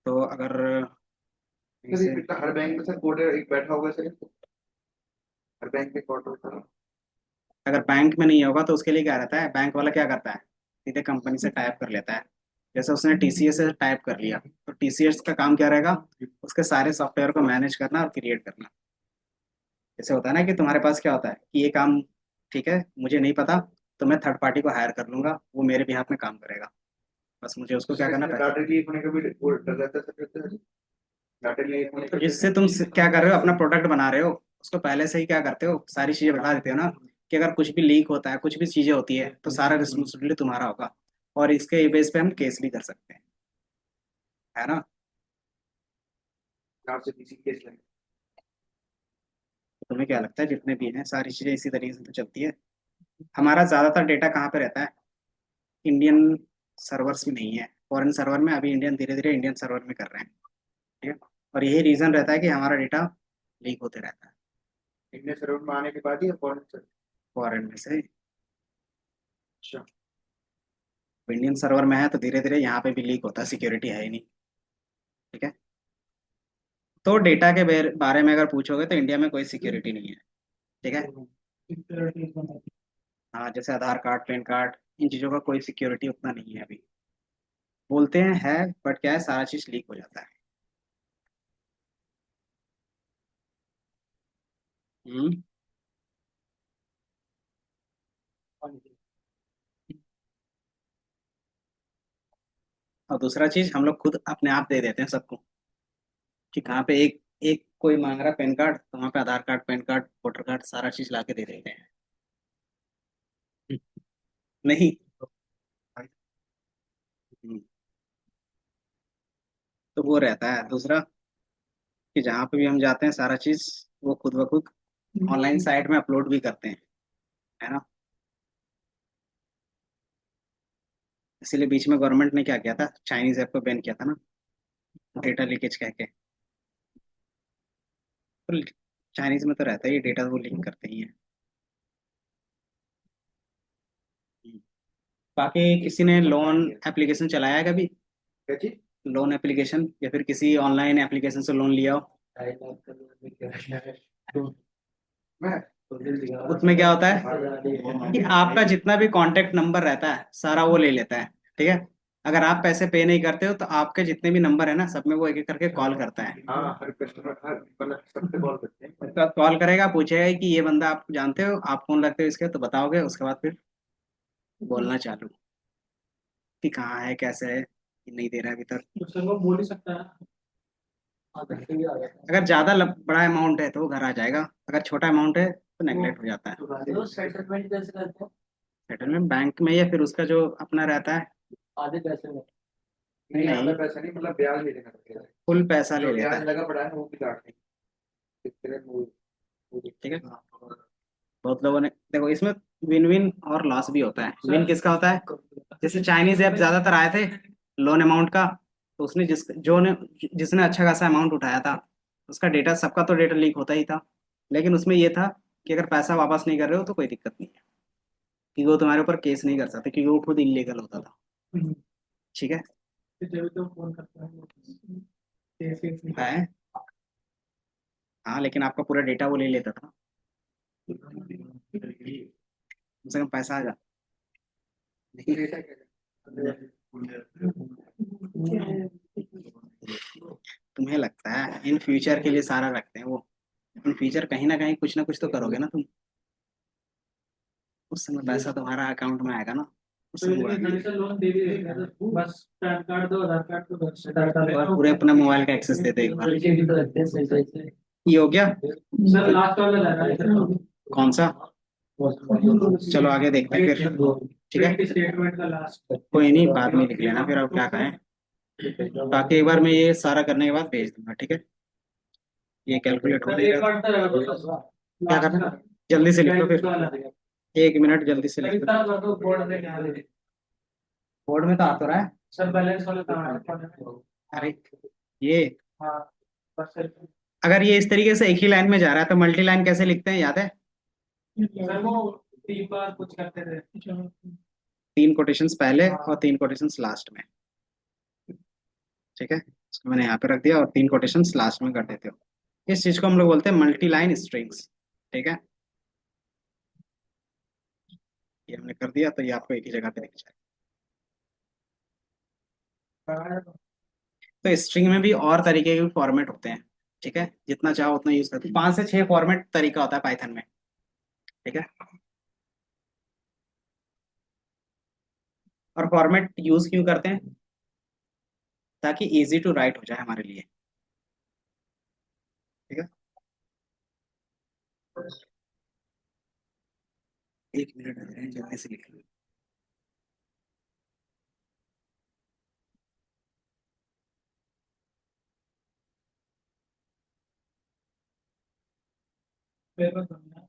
तो अगर सर ये इसे, कितना हर बैंक में सर कोडर एक बैठा होगा सर, हर बैंक में कोडर सर। अगर बैंक में नहीं होगा तो उसके लिए क्या रहता है, बैंक वाला क्या करता है, सीधे कंपनी से टाइप कर लेता है। जैसे उसने TCS से टाइप कर लिया, तो TCS का काम क्या रहेगा, उसके सारे सॉफ्टवेयर को मैनेज करना और क्रिएट करना। जैसे होता है ना कि तुम्हारे पास क्या होता है कि ये काम, ठीक है मुझे नहीं पता, तो मैं थर्ड पार्टी को हायर कर लूंगा, वो मेरे भी हाथ में काम करेगा। बस मुझे उसको क्या करना पड़ेगा। डाटा लीक होने का भी वो डर रहता है सर, रहता है डाटा लीक होने तो का जिससे भी। तुम क्या कर रहे हो, अपना प्रोडक्ट बना रहे हो, उसको पहले से ही क्या करते हो, सारी चीजें बता देते हो ना, कि अगर कुछ भी लीक होता है, कुछ भी चीजें होती है, तो सारा रिस्पॉन्सिबिलिटी तुम्हारा होगा। और इसके बेस पे हम केस भी कर सकते हैं, है ना। नाम से किसी केस लगे। तो तुम्हें क्या लगता है, जितने भी हैं सारी चीजें इसी तरीके से तो चलती है। हमारा ज्यादातर डेटा कहाँ पे रहता है, इंडियन सर्वर्स में नहीं है, फॉरेन सर्वर में। अभी इंडियन धीरे धीरे इंडियन सर्वर में कर रहे हैं। ठीक है। और यही रीजन रहता है कि हमारा डेटा लीक होते रहता है, इंडियन सर्वर में आने के बाद ही फॉरेन सर। फॉरेन में से। अच्छा। इंडियन सर्वर में है तो धीरे धीरे यहाँ पे भी लीक होता है, सिक्योरिटी है ही नहीं। ठीक है। तो डेटा के बारे में अगर पूछोगे तो इंडिया में कोई सिक्योरिटी नहीं है। ठीक है। हाँ, जैसे आधार कार्ड, पैन कार्ड, इन चीज़ों का कोई सिक्योरिटी उतना नहीं है अभी। बोलते हैं है, बट क्या है, सारा चीज़ लीक हो जाता है। हम्म। और दूसरा चीज हम लोग खुद अपने आप दे देते हैं सबको, कि कहाँ पे एक एक कोई मांग रहा है पैन कार्ड, तो वहाँ पे Aadhaar card, PAN card, voter card, सारा चीज ला के दे देते हैं। नहीं। हम्म, तो वो रहता है दूसरा, कि जहाँ पे भी हम जाते हैं सारा चीज वो खुद ब खुद ऑनलाइन साइट में अपलोड भी करते हैं, है ना। इसीलिए बीच में गवर्नमेंट ने क्या किया था, चाइनीज ऐप को बैन किया था ना, डेटा लीकेज कह के। तो चाइनीज में तो रहता है ये डेटा, वो लीक करते ही है। बाकी किसी ने लोन एप्लीकेशन चलाया है कभी? क्या चीज? लोन एप्लीकेशन या फिर किसी ऑनलाइन एप्लीकेशन से लोन लिया हो? मैं उसमें क्या होता है कि आपका जितना भी कांटेक्ट नंबर रहता है सारा वो ले लेता है, ठीक है। अगर आप पैसे पे नहीं करते हो तो आपके जितने भी नंबर है ना, सब में वो एक एक करके कॉल करता है। हाँ, हर कस्टमर, हर मतलब सबसे कॉल करते हैं। तो कॉल करेगा, पूछेगा कि ये बंदा आप जानते हो, आप फोन रखते हो इसके, तो बताओगे, उसके बाद फिर बोलना चालू कि कहाँ है, कैसे है, कि नहीं दे रहा है अभी तक। तो सर वो बोल ही सकता है। अगर ज्यादा बड़ा अमाउंट है तो वो घर आ जाएगा, अगर छोटा अमाउंट है तो नेगलेक्ट हो जाता है। तो सेटलमेंट कैसे करते हैं? सेटलमेंट बैंक में, या फिर उसका जो अपना रहता है। आधे पैसे में। नहीं, आधा नहीं, पैसा नहीं, मतलब ब्याज भी देना पड़ेगा। फुल पैसा जो ले लेता ब्याज है। लगा पड़ा है वो भी काट देंगे। इस तरह वो ठीक है। बहुत लोगों ने देखो इसमें विन विन और लॉस भी होता है। विन किसका होता है, जैसे चाइनीज ऐप ज्यादातर आए थे लोन अमाउंट का, तो उसने जिसने अच्छा खासा अमाउंट उठाया था, उसका डेटा, सबका तो डेटा लीक होता ही था। लेकिन उसमें ये था कि अगर पैसा वापस नहीं कर रहे हो तो कोई दिक्कत नहीं है, कि वो तुम्हारे ऊपर केस नहीं कर सकते, क्योंकि वो खुद इलीगल होता था। ठीक है। जब तो फोन करता है। हाँ, लेकिन आपका पूरा डेटा वो ले लेता था, कम से कम पैसा आ जाता। डेटा क्या तुम्हें लगता है इन फ्यूचर के लिए सारा रखते हैं वो, इन फ्यूचर कहीं ना कुछ तो करोगे ना तुम, उस समय पैसा तुम्हारा अकाउंट में आएगा ना, उस तो समय इसमें घर से लोन दे भी देगा, तो बस पैन कार्ड दो, आधार कार्ड तो घर से डाटा ले और लो। पूरे अपने मोबाइल का एक्सेस देते एक बार। भी तो रखते हैं सही सही से। ये हो गया। सर लास्ट वाला लगा है। कौन सा? चलो आगे देखते हैं फिर। ठीक है, स्टेटमेंट का लास्ट। कोई नहीं, बाद में लिख लेना फिर, अब क्या कहें। बाकी एक बार मैं ये सारा करने के बाद भेज दूंगा, ठीक है। ये कैलकुलेट हो नहीं एक रहा था। बार तो लगा क्या लास्ट करना का। है? जल्दी से लिख लो फिर, वाला। 1 मिनट जल्दी से लिख लो। इतना कर दो बोर्ड में क्या है। बोर्ड में तो आ तो रहा है। सर बैलेंस वाला कहाँ है? अरे ये, हाँ बस सर। अगर ये इस तरीके से एक ही लाइन में जा रहा है तो मल्टी लाइन कैसे लिखते हैं, याद है? सर वो 3 बार कुछ करते थे। 3 कोटेशंस पहले और 3 कोटेशंस लास्ट में। ठीक है, इसको मैंने यहाँ पे रख दिया, और 3 कोटेशंस लास्ट में कर देते हो। इस चीज को हम लोग बोलते हैं मल्टी लाइन स्ट्रिंग्स। ठीक है, ये हमने कर दिया तो ये आपको एक ही जगह पे दिख जाएगा। तो स्ट्रिंग में भी और तरीके के फॉर्मेट होते हैं, ठीक है, जितना चाहो उतना यूज करते हैं। 5 से 6 फॉर्मेट तरीका होता है पाइथन में। ठीक है, और फॉर्मेट यूज क्यों करते हैं, ताकि इजी टू राइट हो जाए हमारे लिए। ठीक है, 1 मिनट लग रहे हैं, जल्दी से लिख लो। पेपर करना।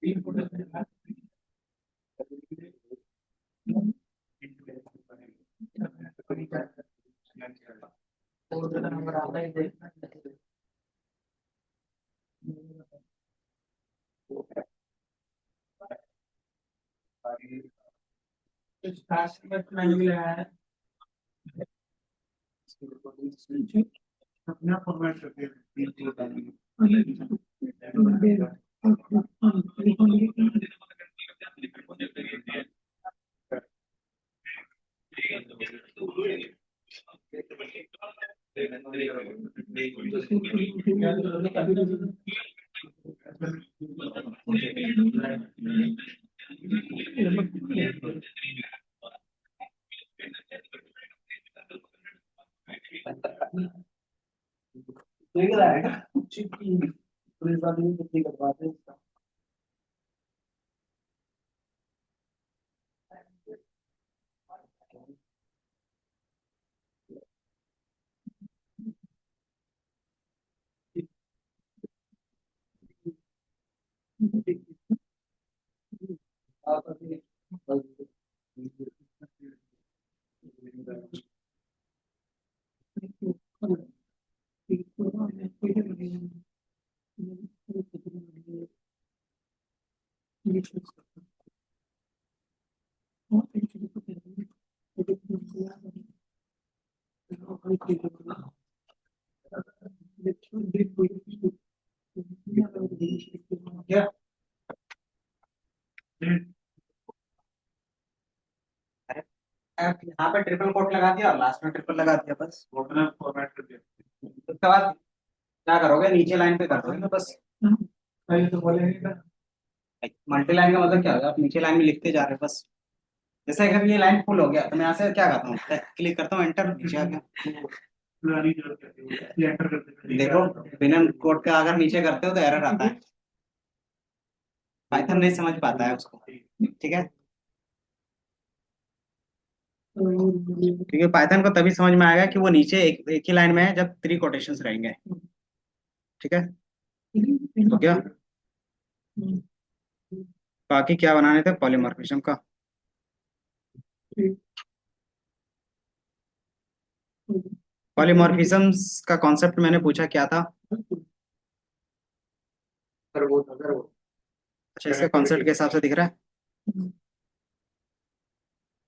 3 फोटो। नंबर आता ही देखना। कुछ खास बात मैंने भी लगाया है। अपना फॉर्मेट करके क्या आप यहाँ पे ट्रिपल कोट लगा दिया और लास्ट में ट्रिपल लगा दिया बस। ओपनर फॉर्मेट कर दिया। उसके बाद क्या करोगे, नीचे लाइन पे कर दोगे ना बस। तो बोलेंगे मल्टी लाइन का मतलब क्या होगा, आप नीचे लाइन में लिखते जा रहे हो बस। जैसे अगर ये लाइन फुल हो गया तो मैं यहाँ से क्या करता हूँ, क्लिक करता हूँ एंटर, नीचे आ गया। पुरानी जरूरत है एंटर करते देखो बिना कोड का अगर नीचे करते हो तो एरर आता है, पाइथन नहीं समझ पाता है उसको। ठीक है, क्योंकि पाइथन को तभी समझ में आएगा कि वो नीचे एक ही लाइन में है जब 3 कोटेशंस रहेंगे। ठीक है, तो क्या बाकी क्या बनाने थे, पॉलीमॉर्फिज्म का। पॉलीमॉर्फिज्म्स का कॉन्सेप्ट मैंने पूछा क्या था। सर वो था सर वो अच्छा, इसका कॉन्सेप्ट के हिसाब से दिख रहा है,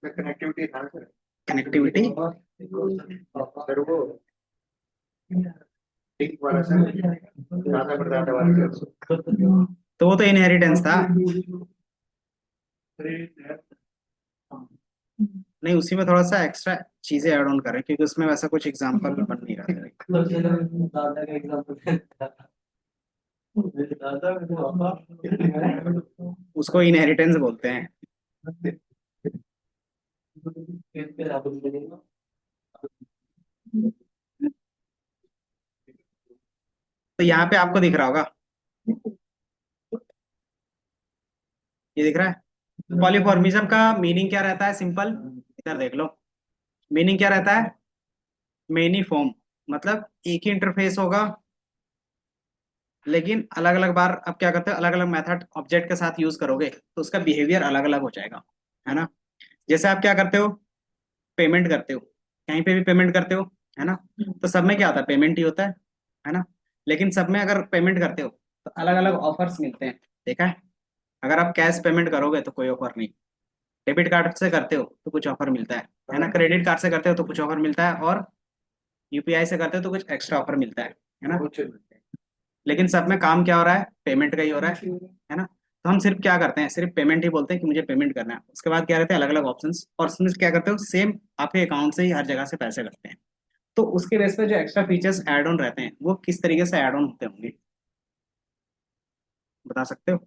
कनेक्टिविटी था सर। कनेक्टिविटी। सर वो लिंक वाला सर, ज्यादा बताता वाला सर। तो वो तो इनहेरिटेंस था, नहीं उसी में थोड़ा सा एक्स्ट्रा चीजें ऐड ऑन कर रहे हैं क्योंकि उसमें वैसा कुछ एग्जांपल बन नहीं रहा था। उसको इनहेरिटेंस बोलते हैं। तो यहाँ पे आपको दिख रहा होगा, ये दिख रहा है पॉलीमॉर्फिज्म का मीनिंग क्या रहता है, सिंपल इधर देख लो। मीनिंग क्या रहता है, मेनी फॉर्म, मतलब एक ही इंटरफेस होगा लेकिन अलग अलग बार आप क्या करते हो, अलग अलग मेथड ऑब्जेक्ट के साथ यूज करोगे तो उसका बिहेवियर अलग अलग हो जाएगा, है ना। जैसे आप क्या करते हो, पेमेंट करते हो, कहीं पे भी पेमेंट करते हो, है ना। तो सब में क्या होता है, पेमेंट ही होता है ना। लेकिन सब में अगर पेमेंट करते हो तो अलग अलग ऑफर्स मिलते हैं, देखा है। अगर आप कैश पेमेंट करोगे तो कोई ऑफर नहीं, डेबिट कार्ड से करते हो तो कुछ ऑफर मिलता है ना, क्रेडिट कार्ड से करते हो तो कुछ ऑफर मिलता है, और यूपीआई से करते हो तो कुछ एक्स्ट्रा ऑफर मिलता है ना। लेकिन सब में काम क्या हो रहा है, पेमेंट का ही हो रहा है ना। तो हम सिर्फ क्या करते हैं, सिर्फ पेमेंट ही बोलते हैं कि मुझे पेमेंट करना है, उसके बाद क्या रहते हैं अलग अलग ऑप्शंस, और उसमें क्या करते हो सेम आपके अकाउंट से ही हर जगह से पैसे लगते हैं। तो उसके बेस पे जो एक्स्ट्रा फीचर्स ऐड ऑन रहते हैं वो किस तरीके से ऐड ऑन होते होंगे, बता सकते हो।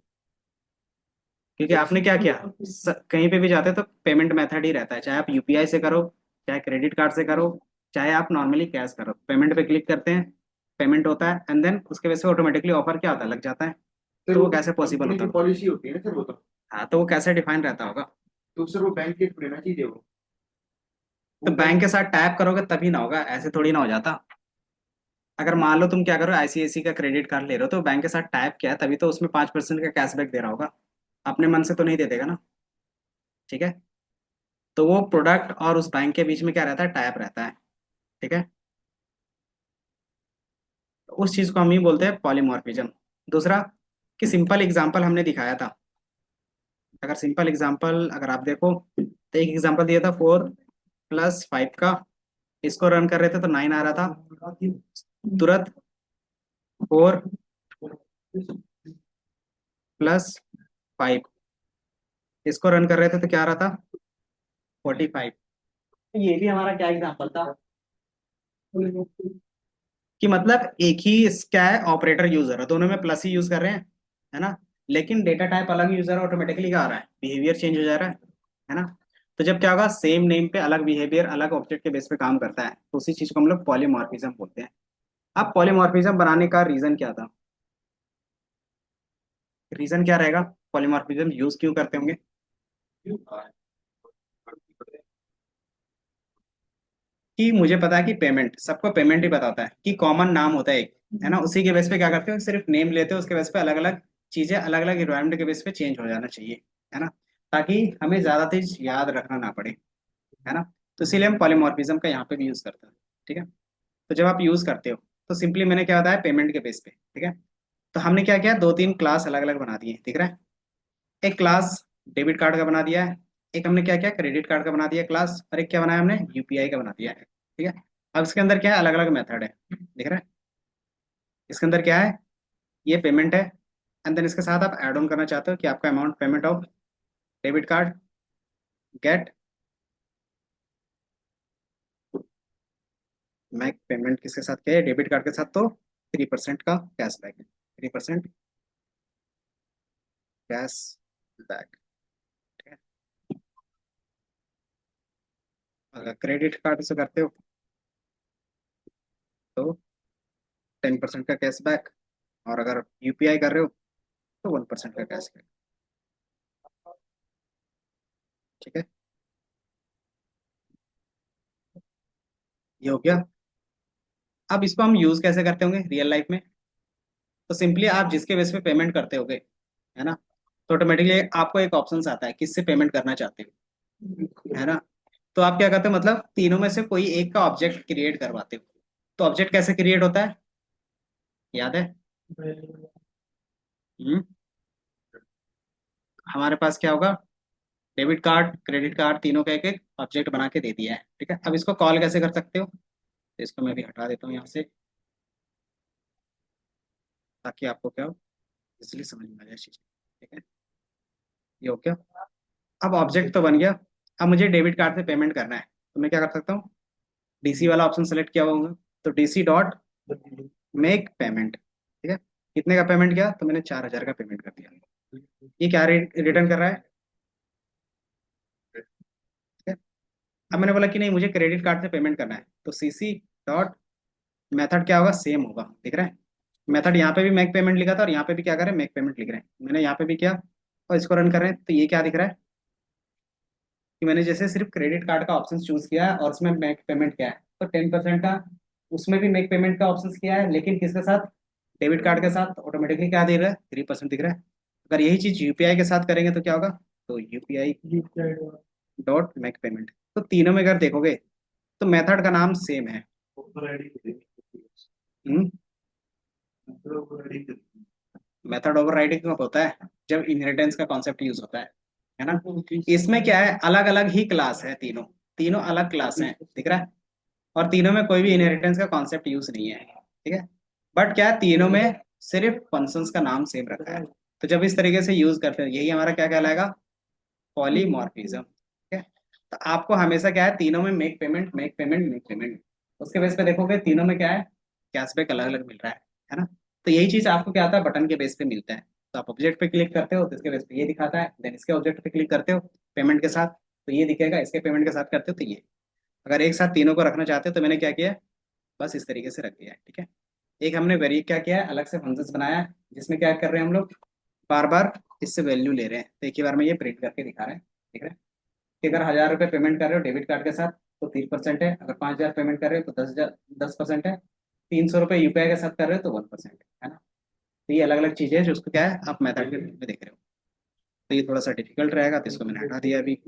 क्योंकि आपने क्या किया, कहीं पे भी जाते तो पेमेंट मेथड ही रहता है, चाहे आप यूपीआई से करो, चाहे क्रेडिट कार्ड से करो, चाहे आप नॉर्मली कैश करो, पेमेंट पे क्लिक करते हैं, पेमेंट होता है एंड देन उसके वजह से ऑटोमेटिकली ऑफर क्या होता है, लग जाता है। सर तो वो वो कैसे पॉसिबल कंपनी होता की है, पॉलिसी होती है ना सर वो तो। हाँ तो वो कैसे डिफाइन रहता होगा। तो सर वो बैंक के थ्रू रहना चाहिए वो। तो वो बैंक बैंक के साथ टैप करोगे तभी ना होगा, ऐसे थोड़ी ना हो जाता। अगर मान लो तुम क्या करो, आईसीआईसी का क्रेडिट कार्ड ले रहे हो तो बैंक के साथ टैप किया है, तभी तो उसमें 5% का कैशबैक दे रहा होगा, अपने मन से तो नहीं दे देगा ना। ठीक है, तो वो प्रोडक्ट और उस बैंक के बीच में क्या रहता है, टैप रहता है। ठीक है, तो उस चीज को हम ही बोलते हैं पॉलीमॉर्फिज्म। दूसरा कि सिंपल एग्जांपल हमने दिखाया था, अगर सिंपल एग्जांपल अगर आप देखो तो एक एग्जांपल दिया था 4 + 5 का, इसको रन कर रहे थे तो 9 आ रहा था तुरंत। 4 + 5 इसको रन कर रहे थे तो क्या आ रहा था, 45। ये भी हमारा क्या एग्जांपल था, कि मतलब एक ही इसका है ऑपरेटर यूजर है, दोनों में प्लस ही यूज कर रहे हैं, है ना, लेकिन डेटा टाइप अलग यूजर ऑटोमेटिकली क्या आ रहा है, बिहेवियर चेंज हो जा रहा है ना। तो जब क्या होगा, सेम नेम पे अलग बिहेवियर अलग ऑब्जेक्ट के बेस पे काम करता है, तो उसी चीज को हम लोग पॉलीमॉर्फिज्म बोलते हैं। अब पॉलीमॉर्फिज्म बनाने का रीजन क्या था, रीजन क्या रहेगा, पॉलीमॉर्फिज्म यूज क्यों करते होंगे। कि मुझे पता है कि पेमेंट, सबको पेमेंट ही पता होता है कि कॉमन नाम होता है एक, है ना, उसी के बेस पे क्या करते हो, सिर्फ नेम लेते हो, उसके बेस पे अलग अलग चीजें अलग अलग इन्वायरमेंट के बेस पे चेंज हो जाना चाहिए, है ना, ताकि हमें ज्यादा चीज याद रखना ना पड़े, है ना। तो इसीलिए हम पॉलीमॉर्फिज्म का यहाँ पे भी यूज करते हैं, ठीक है। तो जब आप यूज करते हो तो सिंपली मैंने क्या बताया, पेमेंट के बेस पे, ठीक है। तो हमने क्या किया, दो तीन क्लास अलग अलग बना दिए, दिख रहा है। एक क्लास डेबिट कार्ड का बना दिया है, एक हमने क्या किया, क्रेडिट कार्ड का बना दिया क्लास, और एक क्या बनाया हमने, यूपीआई का बना दिया है, ठीक है। अब इसके अंदर क्या है, अलग अलग मेथड है, दिख रहा है। इसके अंदर क्या है, ये पेमेंट है, एंड देन इसके साथ आप ऐड ऑन करना चाहते हो कि आपका amount payment of debit card get mac payment, किसके साथ किया है, डेबिट कार्ड के साथ, तो 3% का कैशबैक है, 3% कैश बैक, ठीक है। अगर क्रेडिट कार्ड से करते हो तो 10% का कैशबैक, और अगर यूपीआई कर रहे हो तो 1% का कैशबैक, ठीक है। ये हो गया। अब इसको हम यूज कैसे करते होंगे रियल लाइफ में, तो सिंपली आप जिसके बेस पे पेमेंट करते होगे, है ना, तो ऑटोमेटिकली आपको एक ऑप्शन आता है किससे पेमेंट करना चाहते हो, है ना। तो आप क्या करते हो, मतलब तीनों में से कोई एक का ऑब्जेक्ट क्रिएट करवाते हो। तो ऑब्जेक्ट कैसे क्रिएट होता है, याद है। हम्म हमारे पास क्या होगा, डेबिट कार्ड क्रेडिट कार्ड तीनों का एक एक ऑब्जेक्ट बना के दे दिया है, ठीक है। अब इसको कॉल कैसे कर सकते हो, तो इसको मैं भी हटा देता हूँ यहाँ से, ताकि आपको क्या हो, इसलिए समझ में आ जाए चीज़, ठीक है। ये हो गया। अब ऑब्जेक्ट तो बन गया। अब मुझे डेबिट कार्ड से पेमेंट करना है, तो मैं क्या कर सकता हूँ, डीसी वाला ऑप्शन सेलेक्ट किया होगा, तो डीसी डॉट मेक पेमेंट, ठीक है। कितने का पेमेंट किया, तो मैंने 4,000 का पेमेंट कर दिया। ये क्या रिटर्न कर रहा है, ठीक है। अब मैंने बोला कि नहीं, मुझे क्रेडिट कार्ड से पेमेंट करना है, तो सीसी डॉट मेथड क्या होगा, सेम होगा, दिख रहा है। मेथड यहाँ पे भी मेक पेमेंट लिखा था, और यहाँ पे भी क्या करें, मेक पेमेंट लिख रहे हैं, मैंने यहाँ पे भी किया, और इसको रन कर रहे हैं, तो ये क्या दिख रहा है कि मैंने जैसे सिर्फ क्रेडिट कार्ड का ऑप्शन चूज किया है और उसमें मेक पेमेंट किया है, तो 10% का उसमें भी मेक पेमेंट का ऑप्शन किया है, लेकिन किसके साथ, डेबिट कार्ड के साथ, ऑटोमेटिकली क्या दे रहा है, 3% दिख रहा है। अगर यही चीज यूपीआई के साथ करेंगे तो क्या होगा, तो यूपीआई डॉट मेक पेमेंट। तो तीनों में अगर देखोगे तो मेथड का नाम सेम है। मेथड ओवरराइडिंग कब होता है, जब इनहेरिटेंस का कॉन्सेप्ट यूज होता है ना। इसमें क्या है, अलग अलग ही क्लास है, तीनों तीनों अलग क्लास हैं, दिख रहा है। और तीनों में कोई भी इनहेरिटेंस का कॉन्सेप्ट यूज नहीं है, ठीक है। बट क्या है, तीनों में सिर्फ फंक्शंस का नाम सेम रखा है। तो जब इस तरीके से यूज करते हैं, यही हमारा क्या कहलाएगा, पॉलीमॉर्फिज्म, ठीक है। तो आपको हमेशा क्या है, तीनों में make payment make payment make payment, उसके बेस पे देखोगे तीनों में क्या है, कैशबैक अलग अलग मिल रहा है ना। तो यही चीज आपको क्या आता है, बटन के बेस पे मिलता है। तो आप ऑब्जेक्ट पे क्लिक करते हो तो इसके बेस पे ये दिखाता है, देन इसके ऑब्जेक्ट पे क्लिक करते हो पेमेंट के साथ तो ये दिखेगा, इसके पेमेंट के साथ करते हो तो ये। अगर एक साथ तीनों को रखना चाहते हो तो मैंने क्या किया, बस इस तरीके से रख दिया है, ठीक है। एक हमने वेरी क्या किया है, अलग से फंक्शंस बनाया है, जिसमें क्या कर रहे हैं हम लोग, बार बार इससे वैल्यू ले रहे हैं, तो एक ही बार में ये प्रिंट करके दिखा रहे हैं, ठीक है। कि अगर 1,000 रुपये पेमेंट कर रहे हो डेबिट कार्ड के साथ तो 3% है, अगर 5,000 पेमेंट कर रहे हो तो 10% है, 300 रुपये यूपीआई के साथ कर रहे हो तो 1% है ना। तो ये अलग अलग चीजें हैं जो उसको क्या है, आप मेथड के रूप में देख रहे हो। तो ये थोड़ा सा डिफिकल्ट रहेगा, तो इसको मैंने हटा दिया अभी।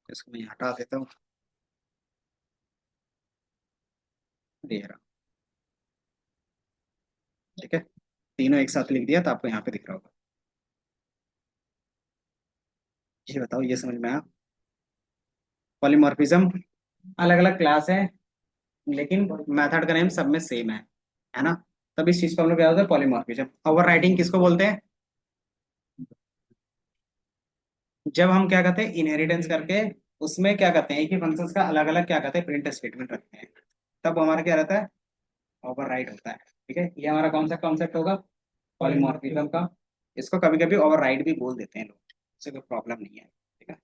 इसको मैं हटा देता हूँ, ये रहा, ठीक है। तीनों एक साथ लिख दिया तो आपको यहाँ पे दिख रहा होगा। ये बताओ, ये समझ में आया, पॉलीमॉर्फिज्म अलग अलग क्लास है, लेकिन मेथड का नेम सब में सेम है ना। तब इस चीज को हम लोग क्या होता है, पॉलीमॉर्फिज्म। ओवर राइटिंग किसको बोलते हैं? जब हम क्या कहते हैं, इनहेरिटेंस करके उसमें क्या करते हैं, एक ही फंक्शंस का अलग अलग क्या कहते हैं, प्रिंट स्टेटमेंट रखते हैं, तब हमारा क्या रहता है, ओवर राइट होता है। ठीक है, ये हमारा कौन सा कॉन्सेप्ट होगा, पॉलीमॉर्फिज्म का। इसको कभी कभी ओवर राइट भी बोल देते हैं लोग, इससे कोई प्रॉब्लम नहीं है। ठीक है,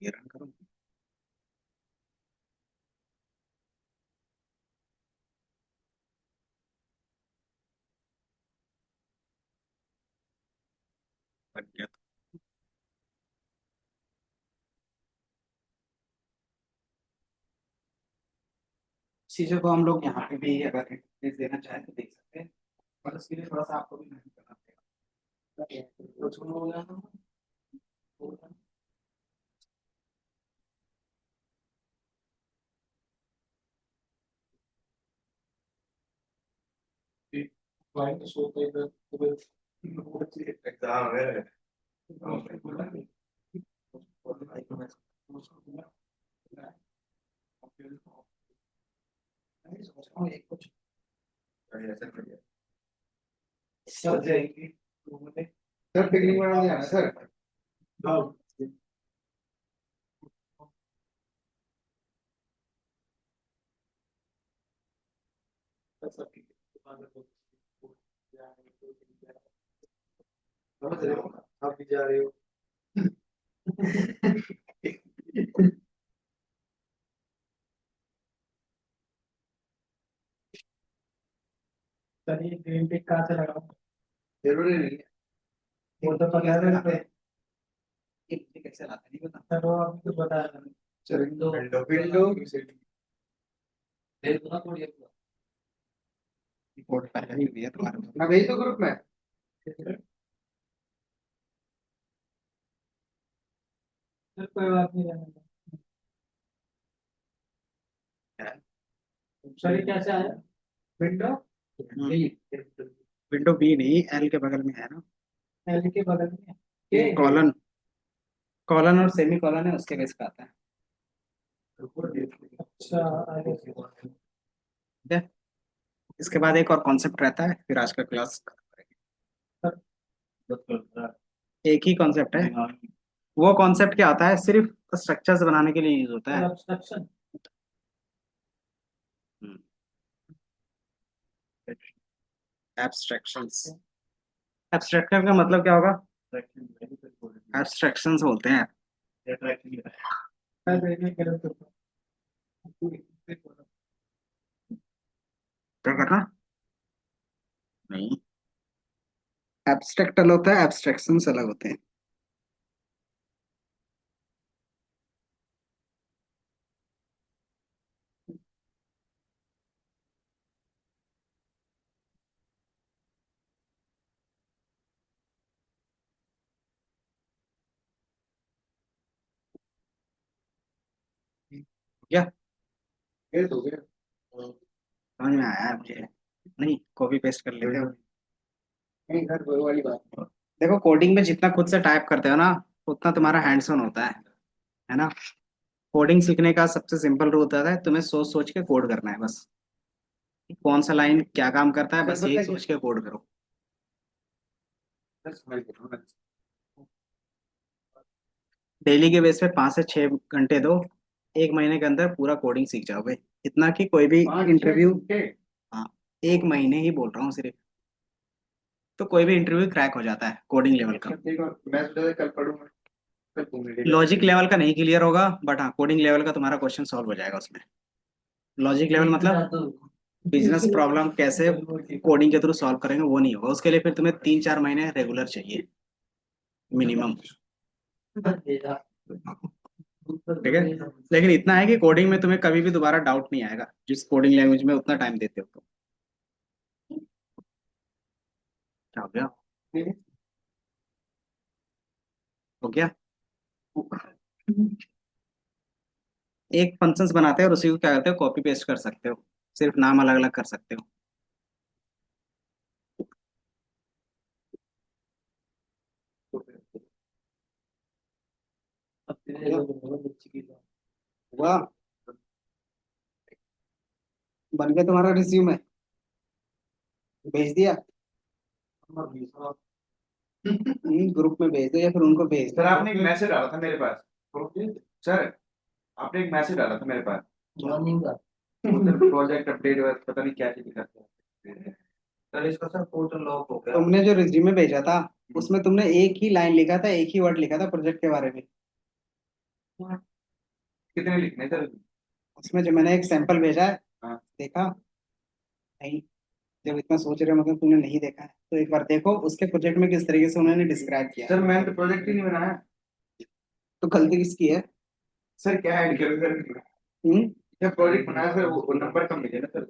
ये रन करो। बन गया। चीजों को हम लोग यहाँ पे भी अगर इंटरफेस देना चाहें तो देख सकते हैं, पर उसके लिए थोड़ा सा आपको भी मेहनत करना पड़ेगा। कुछ हो गया ना, एग्जाम है। कुछ बढ़िया सर, बढ़िया। सब जाएगी। सर पिकनिक मनाने जाना है सर। समझ रहे हो, आप भी जा रहे हो। सर ये ग्रीन टिक कहाँ से लगाऊं? जरूरी नहीं है। वो तो पता है, ये कैसे लाते हैं नहीं पता सर, वो आपको कुछ बताया था। विंडो विंडो रिपोर्ट पहले ही दिया तुम्हारे को। मैं भेज दो ग्रुप में। सर कोई बात नहीं रहने दो। सर ये कैसे आया विंडो? विंडो बी नहीं, एल के बगल में है ना, एल के बगल में ये कॉलन, कॉलन और सेमी कॉलन है, उसके बेस पे आता है। अच्छा आगे से। ठीक है, इसके बाद एक और कॉन्सेप्ट रहता है, फिर आज का क्लास खत्म करेंगे। एक ही कॉन्सेप्ट है, वो कॉन्सेप्ट क्या आता है, सिर्फ स्ट्रक्चर्स बनाने के लिए यूज होता है। Abstraction, abstractions. एब्स्ट्रैक्शन का मतलब क्या होगा, एब्स्ट्रैक्शंस बोलते हैं। क्या करना, नहीं, एब्स्ट्रैक्ट अलग होता है, एब्स्ट्रैक्शंस अलग होते हैं। क्या भेज दोगे। समझ में आया मुझे, नहीं कॉपी पेस्ट कर लेते हो। नहीं सर, वो वाली बात। देखो कोडिंग में जितना खुद से टाइप करते हो ना, उतना तुम्हारा हैंड्स ऑन होता है ना। कोडिंग सीखने का सबसे सिंपल रूल होता है, तुम्हें सोच सोच के कोड करना है बस, कौन सा लाइन क्या काम करता है, सर बस पता यही है सोच के कोड करो। सर समझ गया। डेली के बेस पे 5 से 6 घंटे दो, 1 महीने के अंदर पूरा कोडिंग सीख जाओगे, इतना कि कोई भी 5-6 इंटरव्यू, घंटे। हाँ 1 महीने ही बोल रहा हूँ सिर्फ, तो कोई भी इंटरव्यू क्रैक हो जाता है कोडिंग लेवल का। देखो मैं सोचा था कल पढ़ूंगा, कल तुम मिलेगा। लॉजिक लेवल का नहीं क्लियर होगा, बट हाँ कोडिंग लेवल का तुम्हारा क्वेश्चन सॉल्व हो जाएगा उसमें। लॉजिक लेवल मतलब बिजनेस प्रॉब्लम कैसे कोडिंग के थ्रू सॉल्व करेंगे, वो नहीं होगा, उसके लिए फिर तुम्हें 3-4 महीने रेगुलर चाहिए मिनिमम। ठीक है, लेकिन इतना है कि कोडिंग में तुम्हें कभी भी दोबारा डाउट नहीं आएगा, जिस कोडिंग लैंग्वेज में उतना टाइम देते हो तो। क्या हो गया, हो गया। एक फंक्शंस बनाते हैं और उसी को क्या करते हो, कॉपी पेस्ट कर सकते हो, सिर्फ नाम अलग अलग कर सकते हो। वाह, बन गया तुम्हारा रिज्यूम है, भेज दिया। ग्रुप में भेज दो या फिर उनको भेज सर दो। आपने एक मैसेज डाला था मेरे पास। सर आपने एक मैसेज डाला था मेरे पास। प्रोजेक्ट अपडेट पता नहीं क्या चीज करते हैं सर। इसका सर पोर्टल लॉक हो गया। तुमने जो रिज्यूमे भेजा था उसमें तुमने एक ही लाइन लिखा था, एक ही वर्ड लिखा था प्रोजेक्ट के बारे में। कितने लिखने सर? उसमें जो मैंने एक सैंपल भेजा है, हाँ। देखा नहीं? जब इतना सोच रहे हो मतलब तुमने नहीं देखा है तो एक बार देखो उसके प्रोजेक्ट में किस तरीके से उन्होंने डिस्क्राइब किया सर है। मैंने तो प्रोजेक्ट ही नहीं बनाया। तो गलती किसकी है? सर क्या ऐड करूँ सर? हम्म। जब प्रोजेक्ट बनाया सर वो नंबर कम मिले ना सर।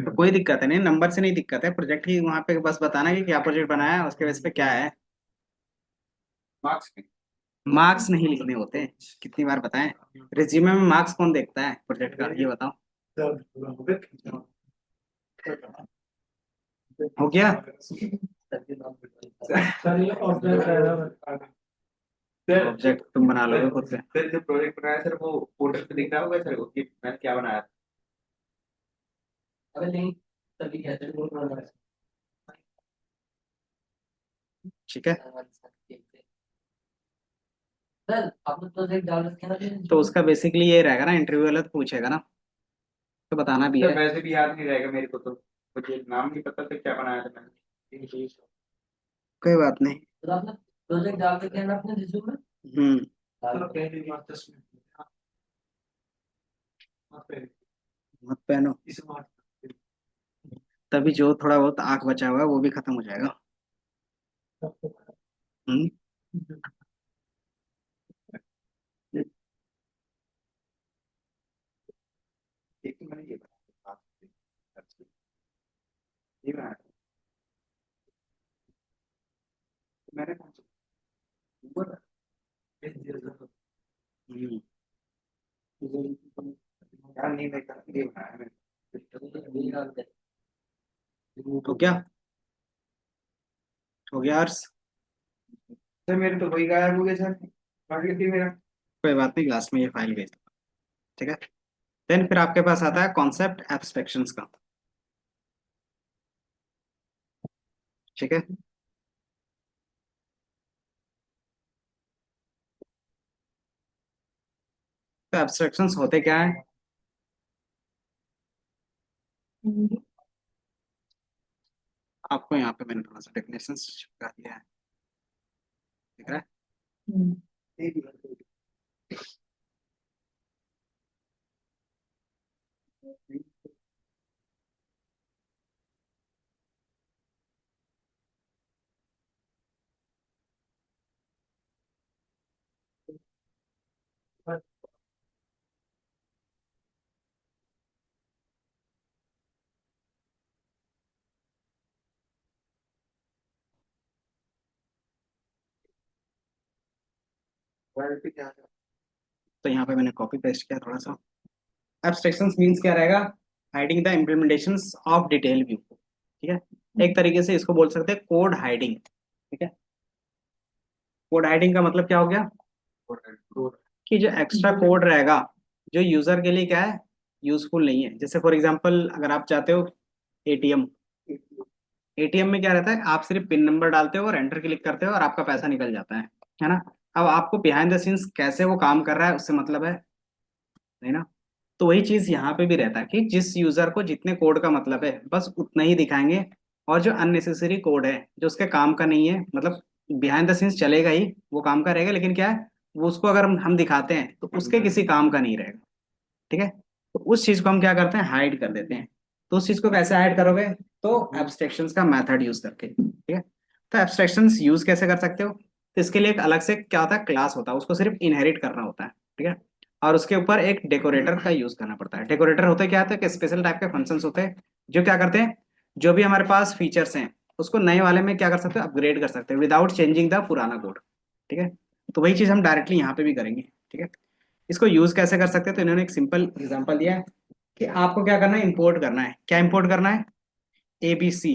तो कोई दिक्कत है नहीं, नंबर से नहीं दिक्कत है, प्रोजेक्ट की वहां पे बस बताना है कि क्या प्रोजेक्ट बनाया है, उसके बेस पे क्या है। मार्क्स की। मार्क्स नहीं लिखने होते हैं, कितनी बार बताएं। रिज्यूमे में मार्क्स कौन देखता है प्रोजेक्ट का, ये बताओ। हो गया? सर प्रोजेक्ट तुम बना लोगे खुद से। सर जो प्रोजेक्ट बनाया सर वो पोर्टल पे दिख रहा होगा सर वो कि मैंने क्या बनाया था। ठीक है, तो उसका बेसिकली ये रहेगा ना, इंटरव्यू वाला तो पूछेगा ना, तो बताना भी सर है। वैसे भी याद नहीं रहेगा मेरे को तो मुझे नाम नहीं पता था क्या बनाया था मैंने। कोई बात नहीं। हम्म। मत पहनो, तभी जो थोड़ा बहुत आंख बचा हुआ है वो भी खत्म हो जाएगा। हम्म। एक तो मैंने ये बनाया था, ये बनाया था। मैंने कौन सा ऊपर हम्म। यार नहीं देखा ये बनाया मैंने। तो क्या हो गया अर्स? सर मेरे तो वही गायब हो गया सर। बाकी थी मेरा। कोई बात नहीं, क्लास में ये फाइल भेज दो। ठीक है, देन फिर आपके पास आता है कॉन्सेप्ट एब्स्ट्रैक्शंस का। ठीक है, तो एब्स्ट्रैक्शंस होते क्या है? आपको यहाँ पे मैंने थोड़ा सा डेफिनेशन चिपका दिया है, दिख रहा है? तो यहाँ पे मैंने कॉपी पेस्ट किया थोड़ा सा। एब्स्ट्रैक्शंस मींस क्या रहेगा? Hiding the implementations of detail view. ठीक है, एक तरीके से इसको बोल सकते हैं कोड हाइडिंग। ठीक है, कोड हाइडिंग का मतलब क्या हो गया? कि जो एक्स्ट्रा कोड रहेगा जो यूजर के लिए क्या है, यूजफुल नहीं है। जैसे फॉर एग्जांपल अगर आप चाहते हो एटीएम, एटीएम में क्या रहता है, आप सिर्फ पिन नंबर डालते हो और एंटर क्लिक करते हो और आपका पैसा निकल जाता है ना? अब आपको बिहाइंड द सीन्स कैसे वो काम कर रहा है उससे मतलब है नहीं ना? तो वही चीज यहाँ पे भी रहता है कि जिस यूजर को जितने कोड का मतलब है बस उतना ही दिखाएंगे, और जो अननेसेसरी कोड है जो उसके काम का नहीं है, मतलब बिहाइंड द सीन्स चलेगा ही, वो काम का रहेगा, लेकिन क्या है वो उसको अगर हम दिखाते हैं तो उसके किसी काम का नहीं रहेगा। ठीक है, तो उस चीज को हम क्या करते हैं, हाइड कर देते हैं। तो उस चीज को कैसे हाइड करोगे? तो एब्स्ट्रैक्शंस का मेथड यूज करके। ठीक है, तो एब्स्ट्रैक्शंस यूज कैसे कर सकते हो? तो इसके लिए एक अलग से क्या होता है, क्लास होता है, उसको सिर्फ इनहेरिट करना होता है। ठीक है, और उसके ऊपर एक डेकोरेटर का यूज करना पड़ता है। डेकोरेटर होते क्या होते हैं कि स्पेशल टाइप के फंक्शंस होते हैं जो क्या करते हैं, जो भी हमारे पास फीचर्स हैं उसको नए वाले में क्या कर सकते हो, अपग्रेड कर सकते हैं विदाउट चेंजिंग द पुराना कोड। ठीक है, तो वही चीज हम डायरेक्टली यहाँ पे भी करेंगे। ठीक है, इसको यूज कैसे कर सकते हैं, तो इन्होंने एक सिंपल एग्जांपल दिया है कि आपको क्या करना है, इंपोर्ट करना है। क्या इंपोर्ट करना है? एबीसी।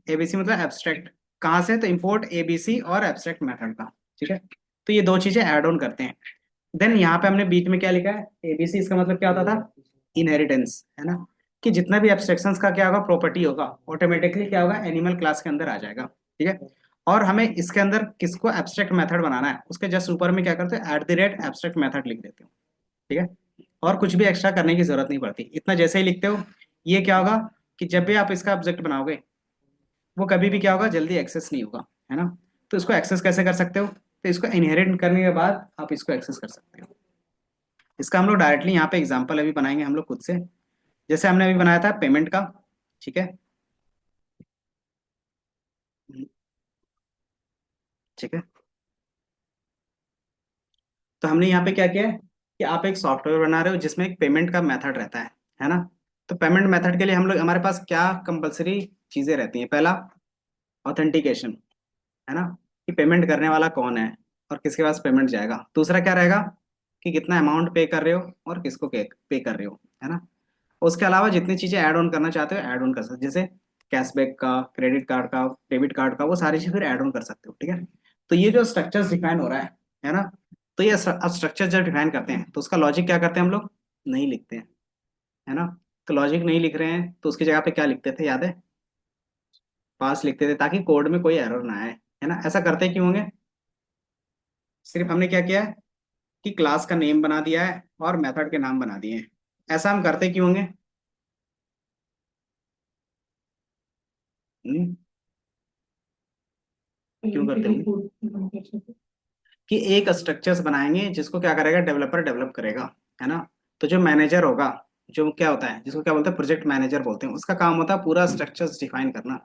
एबीसी मतलब एब्स्ट्रैक्ट, कहाँ से? तो इंपोर्ट एबीसी और एब्स्ट्रैक्ट मेथड का। ठीक है, तो ये दो चीजें ऐड ऑन करते हैं। देन यहाँ पे हमने बीच में क्या लिखा है, एबीसी, इसका मतलब क्या होता था, इनहेरिटेंस, है ना, कि जितना भी एब्स्ट्रैक्शंस का क्या होगा, प्रॉपर्टी होगा, ऑटोमेटिकली क्या होगा, एनिमल क्लास के अंदर आ जाएगा, ठीक है। और हमें इसके अंदर किसको एब्स्ट्रैक्ट मेथड बनाना है, उसके जस्ट ऊपर में क्या करते हैं, at the rate abstract method लिख देते हो, ठीक है। और कुछ भी एक्स्ट्रा करने की जरूरत नहीं पड़ती, इतना जैसे ही लिखते हो, ये क्या होगा कि जब भी आप इसका ऑब्जेक्ट बनाओगे, वो कभी भी क्या होगा, जल्दी एक्सेस नहीं होगा, है ना। तो इसको एक्सेस कैसे कर सकते हो, तो इसको इनहेरिट करने के बाद आप इसको एक्सेस कर सकते हो। इसका हम लोग डायरेक्टली यहाँ पे एग्जांपल अभी बनाएंगे हम लोग खुद से, जैसे हमने अभी बनाया था पेमेंट का, ठीक है, ठीक है। तो हमने यहाँ पे क्या किया है कि आप एक सॉफ्टवेयर बना रहे हो जिसमें एक पेमेंट का मेथड रहता है ना। तो पेमेंट मेथड के लिए हम लोग, हमारे पास क्या कंपलसरी चीजें रहती हैं, पहला ऑथेंटिकेशन, है ना, कि पेमेंट करने वाला कौन है और किसके पास पेमेंट जाएगा। दूसरा क्या रहेगा कि कितना अमाउंट पे कर रहे हो और किसको पे कर रहे हो, है ना। उसके अलावा जितनी चीजें ऐड ऑन करना चाहते हो ऐड ऑन कर सकते हो, जैसे कैशबैक का, क्रेडिट कार्ड का, डेबिट कार्ड का, वो सारी चीज फिर ऐड ऑन कर सकते हो, ठीक है। तो ये जो स्ट्रक्चर डिफाइन हो रहा है ना, तो ये स्ट्रक्चर जब डिफाइन करते हैं तो उसका लॉजिक क्या करते हैं हम लोग, नहीं लिखते हैं, है ना। तो लॉजिक नहीं लिख रहे हैं तो उसकी जगह पे क्या लिखते थे, याद है, पास लिखते थे, ताकि कोड में कोई एरर ना आए, है ना। ऐसा करते क्यों होंगे, सिर्फ हमने क्या किया है कि क्लास का नेम बना दिया है और मेथड के नाम बना दिए हैं। ऐसा हम करते क्यों होंगे, हम्म, क्यों करते होंगे, कि एक स्ट्रक्चर्स बनाएंगे जिसको क्या करेगा, डेवलपर डेवलप करेगा, है ना। तो जो मैनेजर होगा, जो क्या होता है, जिसको क्या बोलते हैं, प्रोजेक्ट मैनेजर बोलते हैं, उसका काम होता है पूरा स्ट्रक्चर्स डिफाइन करना,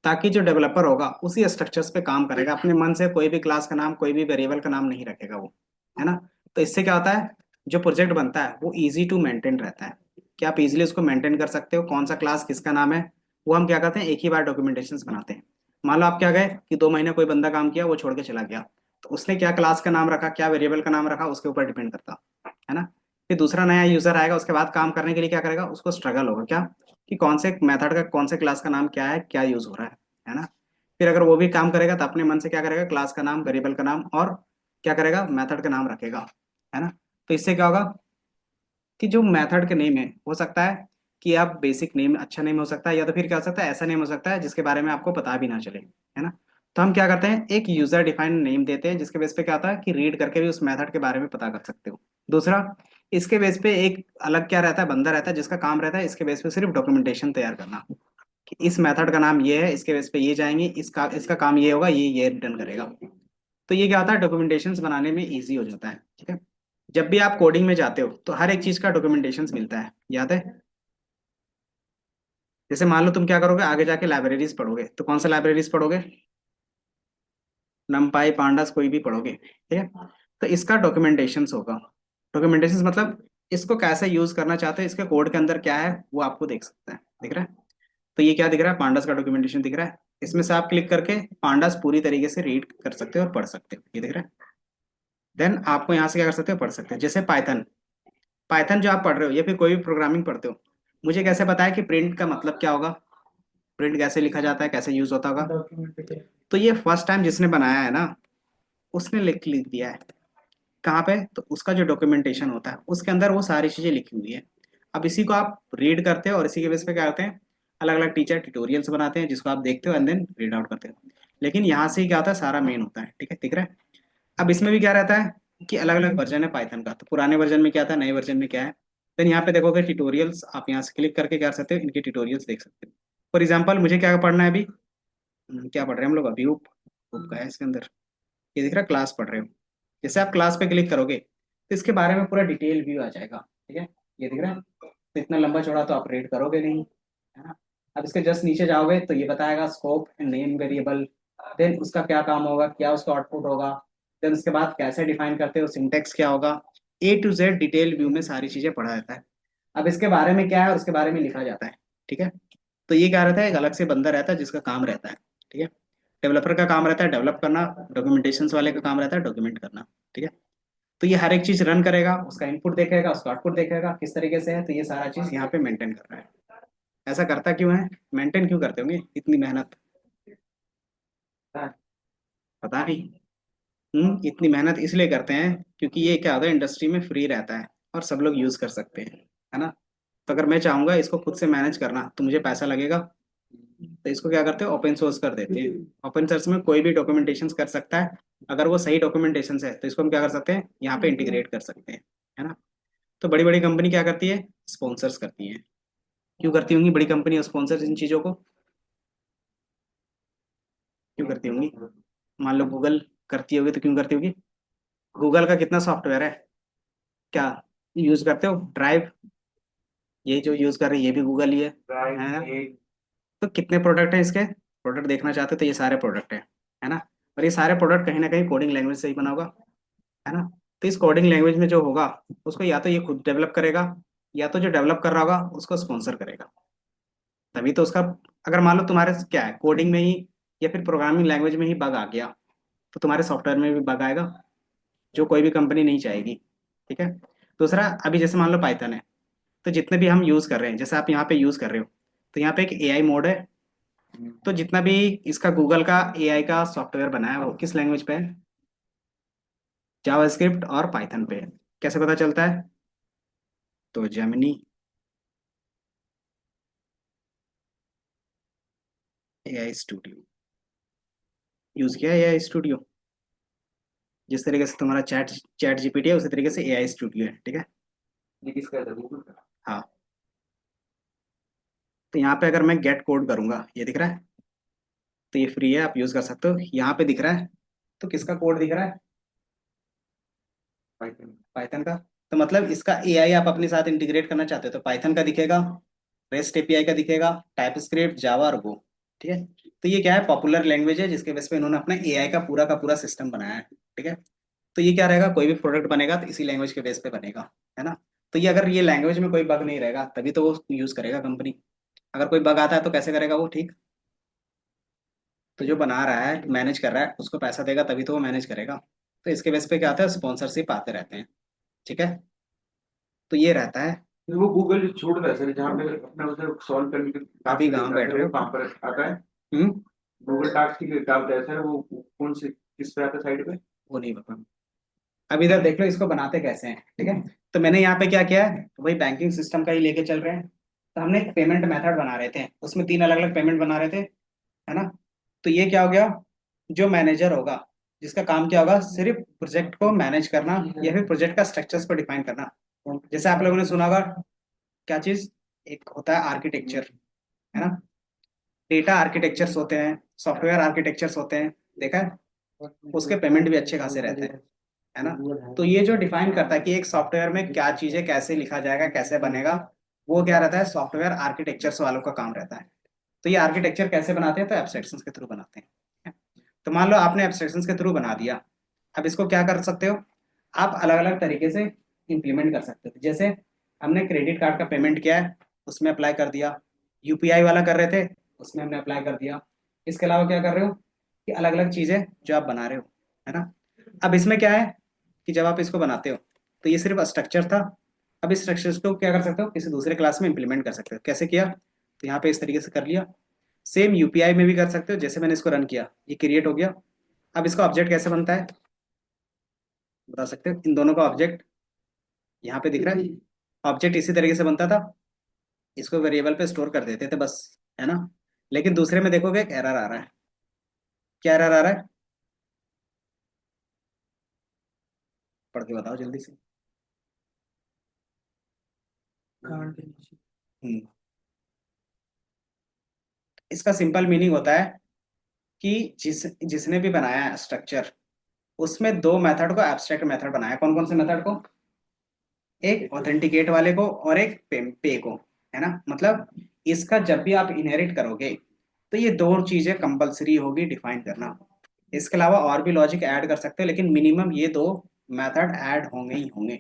ताकि जो डेवलपर होगा उसी स्ट्रक्चर्स पे काम करेगा, अपने मन से कोई भी क्लास का नाम, कोई भी वेरिएबल का नाम नहीं रखेगा वो, है ना। तो इससे क्या होता है, जो प्रोजेक्ट बनता है वो इजी टू मेंटेन रहता है, कि आप इजीली उसको मेंटेन कर सकते हो, कौन सा क्लास किसका नाम है। वो हम क्या करते हैं, एक ही बार डॉक्यूमेंटेशन बनाते हैं। मान लो आप क्या गए कि 2 महीने कोई बंदा काम किया, वो छोड़ के चला गया, तो उसने क्या क्लास का नाम रखा, क्या वेरिएबल का नाम रखा, उसके ऊपर डिपेंड करता, है ना। फिर दूसरा नया यूजर आएगा, उसके बाद काम करने के लिए क्या करेगा, उसको स्ट्रगल होगा क्या, कि कौन से मेथड का, कौन से क्लास का नाम क्या है, क्या यूज हो रहा है ना। फिर अगर वो भी काम करेगा तो अपने मन से क्या करेगा, क्लास का नाम, वेरिएबल का नाम, और क्या करेगा, मेथड का नाम रखेगा, है ना। तो इससे क्या होगा कि जो मेथड का नेम है, हो सकता है कि आप बेसिक नेम, अच्छा नेम हो सकता है, या तो फिर क्या हो सकता है, ऐसा नेम हो सकता है जिसके बारे में आपको पता भी ना चले, है ना। तो हम क्या करते हैं, एक यूजर डिफाइंड नेम देते हैं, जिसके बेस पे क्या होता है कि रीड करके भी उस मेथड के बारे में पता कर सकते हो। दूसरा, इसके बेस पे एक अलग क्या रहता है, बंदा रहता है जिसका काम रहता है इसके बेस पे सिर्फ डॉक्यूमेंटेशन तैयार करना, कि इस मेथड का नाम ये है, इसके बेस पे ये जाएंगे, इसका इसका काम ये होगा, ये रिटर्न करेगा। तो ये क्या होता है, डॉक्यूमेंटेशन बनाने में ईजी हो जाता है, ठीक है। जब भी आप कोडिंग में जाते हो तो हर एक चीज का डॉक्यूमेंटेशन मिलता है, याद है। जैसे मान लो तुम क्या करोगे, आगे जाके लाइब्रेरीज पढ़ोगे, तो कौन सा लाइब्रेरीज पढ़ोगे, नमपाई, पांडास, कोई भी पढ़ोगे, ठीक है। तो इसका डॉक्यूमेंटेशन होगा, डॉक्यूमेंटेशन मतलब इसको कैसे यूज करना चाहते हो, इसके कोड के अंदर क्या है वो आपको देख सकता है, दिख रहा है। तो ये क्या दिख रहा है, पांडास का डॉक्यूमेंटेशन दिख रहा है। इसमें से आप क्लिक करके पांडास पूरी तरीके से रीड कर सकते हो और पढ़ सकते हो, ये दिख रहा है। देन आपको यहाँ से क्या कर सकते हो, पढ़ सकते हो, जैसे पाइथन, पाइथन जो आप पढ़ रहे हो या फिर कोई भी प्रोग्रामिंग पढ़ते हो, मुझे कैसे पता है कि प्रिंट का मतलब क्या होगा, प्रिंट कैसे लिखा जाता है, कैसे यूज होता होगा। तो ये फर्स्ट टाइम जिसने बनाया है ना, उसने लिख लिख दिया है, कहाँ पे, तो उसका जो डॉक्यूमेंटेशन होता है उसके अंदर वो सारी चीजें लिखी हुई है। अब इसी को आप रीड करते हो और इसी के बेस पे क्या करते हैं, अलग अलग टीचर ट्यूटोरियल्स बनाते हैं जिसको आप देखते हो एंड देन रीड आउट करते हो। लेकिन यहाँ से ही क्या होता है, सारा मेन होता है, ठीक है, दिख रहा है। अब इसमें भी क्या रहता है कि अलग अलग वर्जन है पाइथन का, तो पुराने वर्जन में क्या था, नए वर्जन में क्या है। देन यहाँ पे देखोगे ट्यूटोरियल्स, आप यहाँ से क्लिक करके क्या कर सकते हो, इनके ट्यूटोरियल्स देख सकते हो। फॉर एग्जाम्पल मुझे क्या पढ़ना है अभी, क्या पढ़ रहे हैं हम लोग अभी, उप का है इसके अंदर, ये दिख रहा है, क्लास पढ़ रहे हो। जैसे आप क्लास पे क्लिक करोगे तो इसके बारे में पूरा डिटेल व्यू आ जाएगा, ठीक है, ये दिख रहा है। तो इतना लंबा चौड़ा तो आप रीड करोगे नहीं, है ना। अब इसके जस्ट नीचे जाओगे तो ये बताएगा scope and name variable, then उसका क्या काम होगा, क्या उसका आउटपुट होगा, देन उसके बाद कैसे डिफाइन करते हो, सिंटेक्स क्या होगा, A to Z detail view में सारी चीजें पढ़ा जाता है। अब इसके बारे में क्या है और उसके बारे में लिखा जाता है, ठीक है। तो ये क्या रहता है, एक अलग से बंदा रहता है जिसका काम रहता है, ठीक है। डेवलपर का काम रहता है डेवलप करना, डॉक्यूमेंटेशन वाले का काम रहता है डॉक्यूमेंट करना, ठीक है। तो ये हर एक चीज रन करेगा, उसका इनपुट देखेगा, उसका आउटपुट देखेगा, किस तरीके से है, तो ये सारा चीज यहाँ पे मेंटेन कर रहा है। ऐसा करता क्यों है, मेंटेन क्यों करते होंगे इतनी मेहनत, पता पता नहीं। इतनी मेहनत इसलिए करते हैं क्योंकि ये क्या होता है, इंडस्ट्री में फ्री रहता है और सब लोग यूज कर सकते हैं, है ना। तो अगर मैं चाहूंगा इसको खुद से मैनेज करना तो मुझे पैसा लगेगा, तो इसको क्या करते हैं, ओपन सोर्स कर देते हैं। ओपन सोर्स में कोई भी डॉक्यूमेंटेशन कर सकता है, अगर वो सही डॉक्यूमेंटेशन है तो इसको हम क्या कर सकते हैं, यहाँ पे इंटीग्रेट कर सकते हैं, है ना। तो बड़ी बड़ी कंपनी क्या करती है, स्पॉन्सर्स करती है। क्यों करती होंगी बड़ी कंपनी स्पॉन्सर्स इन चीजों को, क्यों करती होंगी? मान लो गूगल करती होगी तो क्यों करती होगी? गूगल का कितना सॉफ्टवेयर है, क्या यूज करते हो? ड्राइव, ये जो यूज कर रहे हैं ये भी गूगल ही है। तो कितने प्रोडक्ट हैं इसके, प्रोडक्ट देखना चाहते हो तो ये सारे प्रोडक्ट है ना। और ये सारे प्रोडक्ट कहीं ना कहीं कोडिंग लैंग्वेज से ही बना होगा, है ना। तो इस कोडिंग लैंग्वेज में जो होगा उसको या तो ये खुद डेवलप करेगा, या तो जो डेवलप कर रहा होगा उसको स्पॉन्सर करेगा। तभी तो उसका, अगर मान लो तुम्हारे क्या है कोडिंग में ही या फिर प्रोग्रामिंग लैंग्वेज में ही बग आ गया, तो तुम्हारे सॉफ्टवेयर में भी बग आएगा, जो कोई भी कंपनी नहीं चाहेगी। ठीक है। दूसरा, अभी जैसे मान लो पाइथन है, तो जितने भी हम यूज कर रहे हैं, जैसे आप यहाँ पे यूज कर रहे हो, तो यहाँ पे एक एआई मोड है। तो जितना भी इसका गूगल का एआई का सॉफ्टवेयर बना है वो किस लैंग्वेज पे है? जावास्क्रिप्ट और पाइथन पे है। कैसे पता चलता है? तो जेमिनी, एआई स्टूडियो यूज किया, एआई स्टूडियो। जिस तरीके से तुम्हारा चैट चैट जीपीटी है उसी तरीके से एआई स्टूडियो है, ठीक है। ये किसका था, गूगल का? हाँ। तो यहाँ पे अगर मैं गेट कोड करूंगा, ये दिख रहा है, तो ये फ्री है, आप यूज कर सकते हो। यहाँ पे दिख रहा है, तो किसका कोड दिख रहा है? पाइथन। पाइथन का। तो मतलब इसका एआई आप अपने साथ इंटीग्रेट करना चाहते हो तो पाइथन का दिखेगा, रेस्ट एपीआई का दिखेगा, टाइप स्क्रिप्ट, जावा और गो। ठीक है। तो ये क्या है, पॉपुलर लैंग्वेज है जिसके बेस पे इन्होंने अपना एआई का पूरा सिस्टम बनाया है। ठीक है। तो ये क्या रहेगा, कोई भी प्रोडक्ट बनेगा तो इसी लैंग्वेज के बेस पे बनेगा, है ना। तो ये अगर ये लैंग्वेज में कोई बग नहीं रहेगा तभी तो वो यूज करेगा कंपनी। अगर कोई बग आता है तो कैसे करेगा वो, ठीक। तो जो बना रहा है मैनेज कर रहा है उसको पैसा देगा तभी तो वो मैनेज करेगा। तो इसके बेस पे क्या आता है, स्पॉन्सरशिप आते रहते हैं। ठीक है। तो ये रहता है। वो गूगल छोड़ रहा है सर, जहाँ पे अपना उसे सॉल्व करने के अभी टास्क कहाँ देता बैठ है रहे वो हो? कहाँ पर आता है? हम्म। गूगल टास्क की क्या होता है सर, वो कौन से किस पे आता है साइड पे? वो नहीं पता। अब इधर देख लो इसको बनाते कैसे हैं, ठीक है। तो मैंने यहाँ पे क्या किया है, तो भाई बैंकिंग सिस्टम का ही लेके चल रहे हैं। तो हमने एक पेमेंट मेथड बना रहे थे, उसमें 3 अलग अलग पेमेंट बना रहे थे, है ना। तो ये क्या हो गया, जो मैनेजर होगा जिसका काम क्या होगा, सिर्फ प्रोजेक्ट को मैनेज करना या फिर प्रोजेक्ट का स्ट्रक्चर्स को डिफाइन करना। जैसे आप लोगों ने सुना होगा, क्या चीज, एक होता है आर्किटेक्चर, है ना। डेटा आर्किटेक्चर्स होते हैं, सॉफ्टवेयर आर्किटेक्चर्स होते हैं, देखा है। उसके पेमेंट भी अच्छे खासे रहते हैं, है ना। तो ये जो डिफाइन करता है कि एक सॉफ्टवेयर में क्या चीजें कैसे लिखा जाएगा, कैसे बनेगा, वो क्या रहता है, सॉफ्टवेयर आर्किटेक्चर्स वालों का काम रहता है। तो ये आर्किटेक्चर कैसे बनाते हैं, तो एब्स्ट्रैक्शंस के थ्रू बनाते हैं। तो मान लो आपने एब्स्ट्रैक्शंस के थ्रू बना दिया, अब इसको क्या कर सकते हो, आप अलग अलग तरीके से इंप्लीमेंट कर सकते हो। जैसे हमने क्रेडिट कार्ड का पेमेंट किया है, उसमें अप्लाई कर दिया। यूपीआई वाला कर रहे थे, उसमें हमने अप्लाई कर दिया। इसके अलावा क्या कर रहे हो, कि अलग अलग चीजें जो आप बना रहे हो, है ना। अब इसमें क्या है, कि जब आप इसको बनाते हो तो ये सिर्फ स्ट्रक्चर था। अब इस स्ट्रक्चर को क्या कर सकते हो, किसी दूसरे क्लास में इंप्लीमेंट कर सकते हो। कैसे किया, तो यहाँ पे इस तरीके से कर लिया। सेम यूपीआई में भी कर सकते हो, जैसे मैंने इसको रन किया, ये क्रिएट हो गया। अब इसका ऑब्जेक्ट कैसे बनता है, बता सकते हो, इन दोनों का ऑब्जेक्ट यहाँ पे दिख रहा है। ऑब्जेक्ट इसी तरीके से बनता था, इसको वेरिएबल पे स्टोर कर देते थे बस, है ना। लेकिन दूसरे में देखोगे एक एरर आ रहा है। क्या एरर आ रहा है, पढ़ के बताओ जल्दी से। हम्म। इसका सिंपल मीनिंग होता है कि जिसने भी बनाया है स्ट्रक्चर, उसमें 2 मेथड को एब्स्ट्रैक्ट मेथड बनाया। कौन कौन से मेथड को, एक ऑथेंटिकेट वाले को और एक पे को, है ना। मतलब इसका जब भी आप इनहेरिट करोगे तो ये 2 चीजें कंपलसरी होगी डिफाइन करना। इसके अलावा और भी लॉजिक ऐड कर सकते हो, लेकिन मिनिमम ये 2 मेथड ऐड होंगे ही होंगे।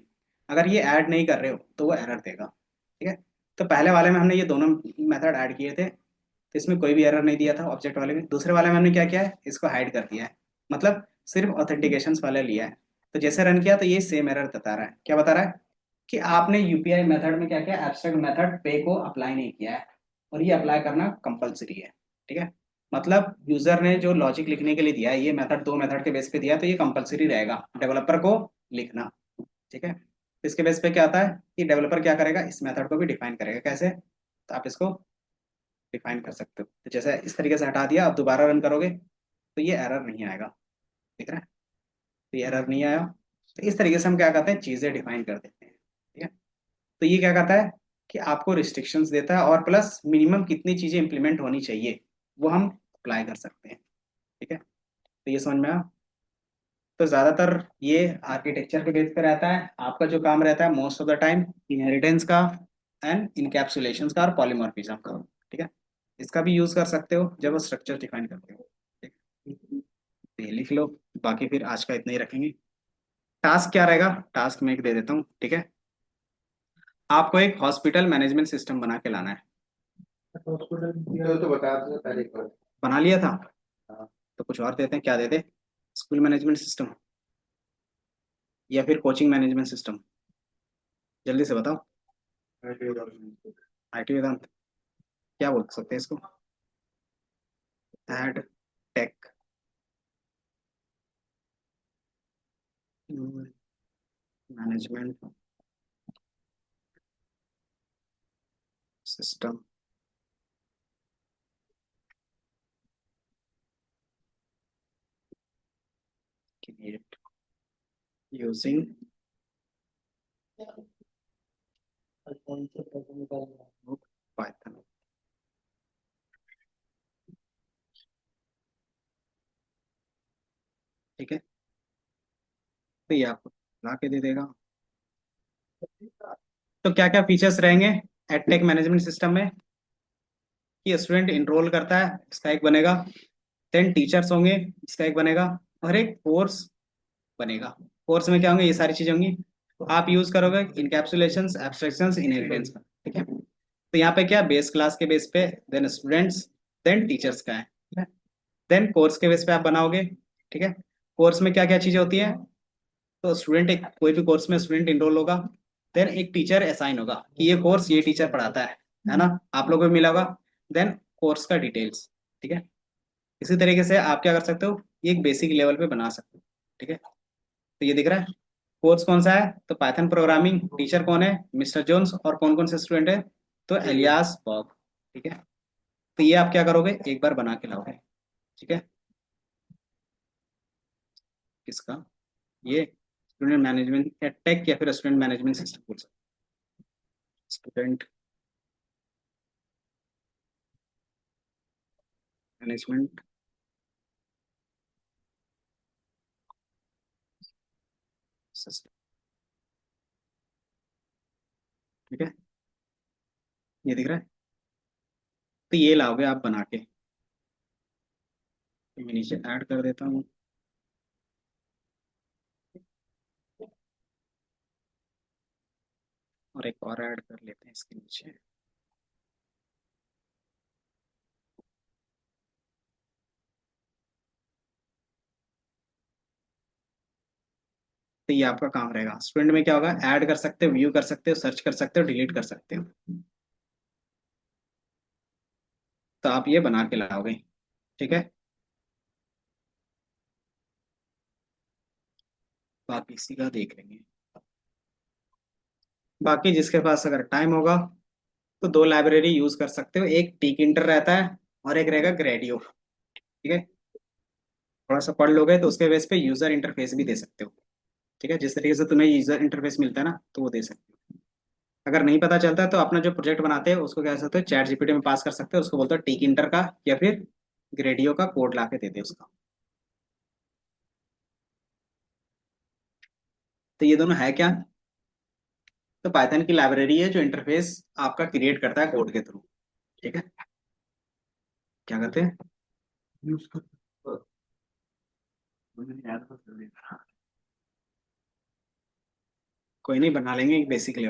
अगर ये ऐड नहीं कर रहे हो तो वो एरर देगा। ठीक है। तो पहले वाले में हमने ये दोनों मेथड ऐड किए थे, तो इसमें कोई भी एरर नहीं दिया था ऑब्जेक्ट वाले में। दूसरे वाले में हमने क्या किया है, इसको हाइड कर दिया है, मतलब सिर्फ ऑथेंटिकेशन वाला लिया है। तो जैसे रन किया तो ये सेम एरर बता रहा है। क्या बता रहा है, कि आपने यूपीआई मेथड में क्या किया, एब्स्ट्रैक्ट मेथड पे को अप्लाई नहीं किया है, और ये अप्लाई करना कंपलसरी है। ठीक है। मतलब यूजर ने जो लॉजिक लिखने के लिए दिया है, ये मेथड दो मेथड के बेस पे दिया है, तो ये कंपलसरी रहेगा डेवलपर को लिखना। ठीक है, इसके बेस पे क्या आता है कि डेवलपर क्या करेगा, इस मेथड को भी डिफाइन करेगा। कैसे, तो आप इसको डिफाइन कर सकते हो। तो जैसे इस तरीके से हटा दिया, अब दोबारा रन करोगे तो ये एरर नहीं आएगा। ठीक है, तो ये एरर नहीं आया। तो इस तरीके से हम क्या करते हैं, चीजें डिफाइन कर देते हैं। ठीक है, तो ये क्या करता है कि आपको रिस्ट्रिक्शंस देता है, और प्लस मिनिमम कितनी चीजें इंप्लीमेंट होनी चाहिए वो हम अप्लाई कर सकते हैं। ठीक है, तो ये समझ में आया। तो ज्यादातर ये आर्किटेक्चर के बेस पे रहता है। आपका जो काम रहता है most of the time inheritance का एंड इनकैप्सुलेशन का और पॉलीमॉर्फिज्म का। ठीक है, इसका भी यूज कर सकते हो जब स्ट्रक्चर डिफाइन करते हो। ठीक है? तो ये लिख लो। बाकी फिर आज का इतना ही रखेंगे। टास्क क्या रहेगा, टास्क मैं एक दे देता हूँ। ठीक है, आपको एक हॉस्पिटल मैनेजमेंट सिस्टम बना के लाना है। तो बता दो पहले एक बार। बना लिया था, हाँ, तो कुछ और देते हैं। क्या देते, स्कूल मैनेजमेंट सिस्टम या फिर कोचिंग मैनेजमेंट सिस्टम? जल्दी से बताओ। आईटी वेदांत, क्या बोल सकते हैं इसको? Ed tech management system create using Python. ठीक है, तो ये आपको ला के दे देगा। तो क्या क्या फीचर्स रहेंगे एडटेक मैनेजमेंट सिस्टम में, कि स्टूडेंट इनरोल करता है, इसका एक बनेगा। 10 टीचर्स होंगे, इसका एक बनेगा। और एक कोर्स बनेगा। कोर्स में क्या होंगे, ये सारी चीजें होंगी। आप यूज करोगे इनकैप्सुलेशन, एब्स्ट्रैक्शंस, इनहेरिटेंस का। ठीक है, तो यहाँ पे क्या, बेस क्लास के बेस पे, देन स्टूडेंट्स, देन टीचर्स का है। देन कोर्स के बेस पे आप बनाओगे। ठीक है, कोर्स में क्या क्या चीजें होती हैं, तो स्टूडेंट, एक कोई भी कोर्स में स्टूडेंट इनरोल होगा। देन एक टीचर असाइन होगा कि ये कोर्स ये टीचर पढ़ाता है ना, आप लोगों को भी मिला होगा। देन कोर्स का डिटेल्स। ठीक है, इसी तरीके से आप क्या कर सकते हो, ये एक बेसिक लेवल पे बना सकते हो। ठीक है, तो ये दिख रहा है। कोर्स कौन सा है, तो पाइथन प्रोग्रामिंग। टीचर कौन है, मिस्टर जोन्स। और कौन कौन से स्टूडेंट है, तो एलियास बॉब। ठीक है, तो ये आप क्या करोगे, एक बार बना के लाओगे। ठीक है, किसका, ये स्टूडेंट मैनेजमेंट टेक या फिर स्टूडेंट मैनेजमेंट सिस्टम बोल सकते, स्टूडेंट मैनेजमेंट सिस्टम। ठीक है, ये दिख रहा है। तो ये लाओगे आप बना के। तो मैं नीचे ऐड कर देता हूँ। और एक और ऐड कर लेते हैं इसके नीचे। तो ये आपका काम रहेगा। स्टूडेंट में क्या होगा, ऐड कर सकते हो, व्यू कर सकते हो, सर्च कर सकते हो, डिलीट कर सकते हो। तो आप ये बना के लाओगे। ठीक है, बाकी इसी का देख लेंगे। बाकी जिसके पास अगर टाइम होगा तो दो लाइब्रेरी यूज कर सकते हो, एक टिक इंटर रहता है और एक रहेगा ग्रेडियो। ठीक है, थोड़ा सा पढ़ लोगे तो उसके बेस पे यूजर इंटरफेस भी दे सकते हो। ठीक है, जिस तरीके से तुम्हें यूजर इंटरफेस मिलता है ना, तो वो दे सकते हो। अगर नहीं पता चलता है तो अपना जो प्रोजेक्ट बनाते हैं उसको क्या कर सकते हो, चैट जीपीटी में पास कर सकते हो, उसको बोलते हो टिक इंटर का या फिर ग्रेडियो का कोड ला के दे दे उसका। तो ये दोनों है क्या, तो पाइथन की लाइब्रेरी है जो इंटरफेस आपका क्रिएट करता है कोड के थ्रू। ठीक है, क्या करते हैं, यूज कर, मुझे याद कर देना। कोई नहीं, बना लेंगे एक बेसिक लेवल।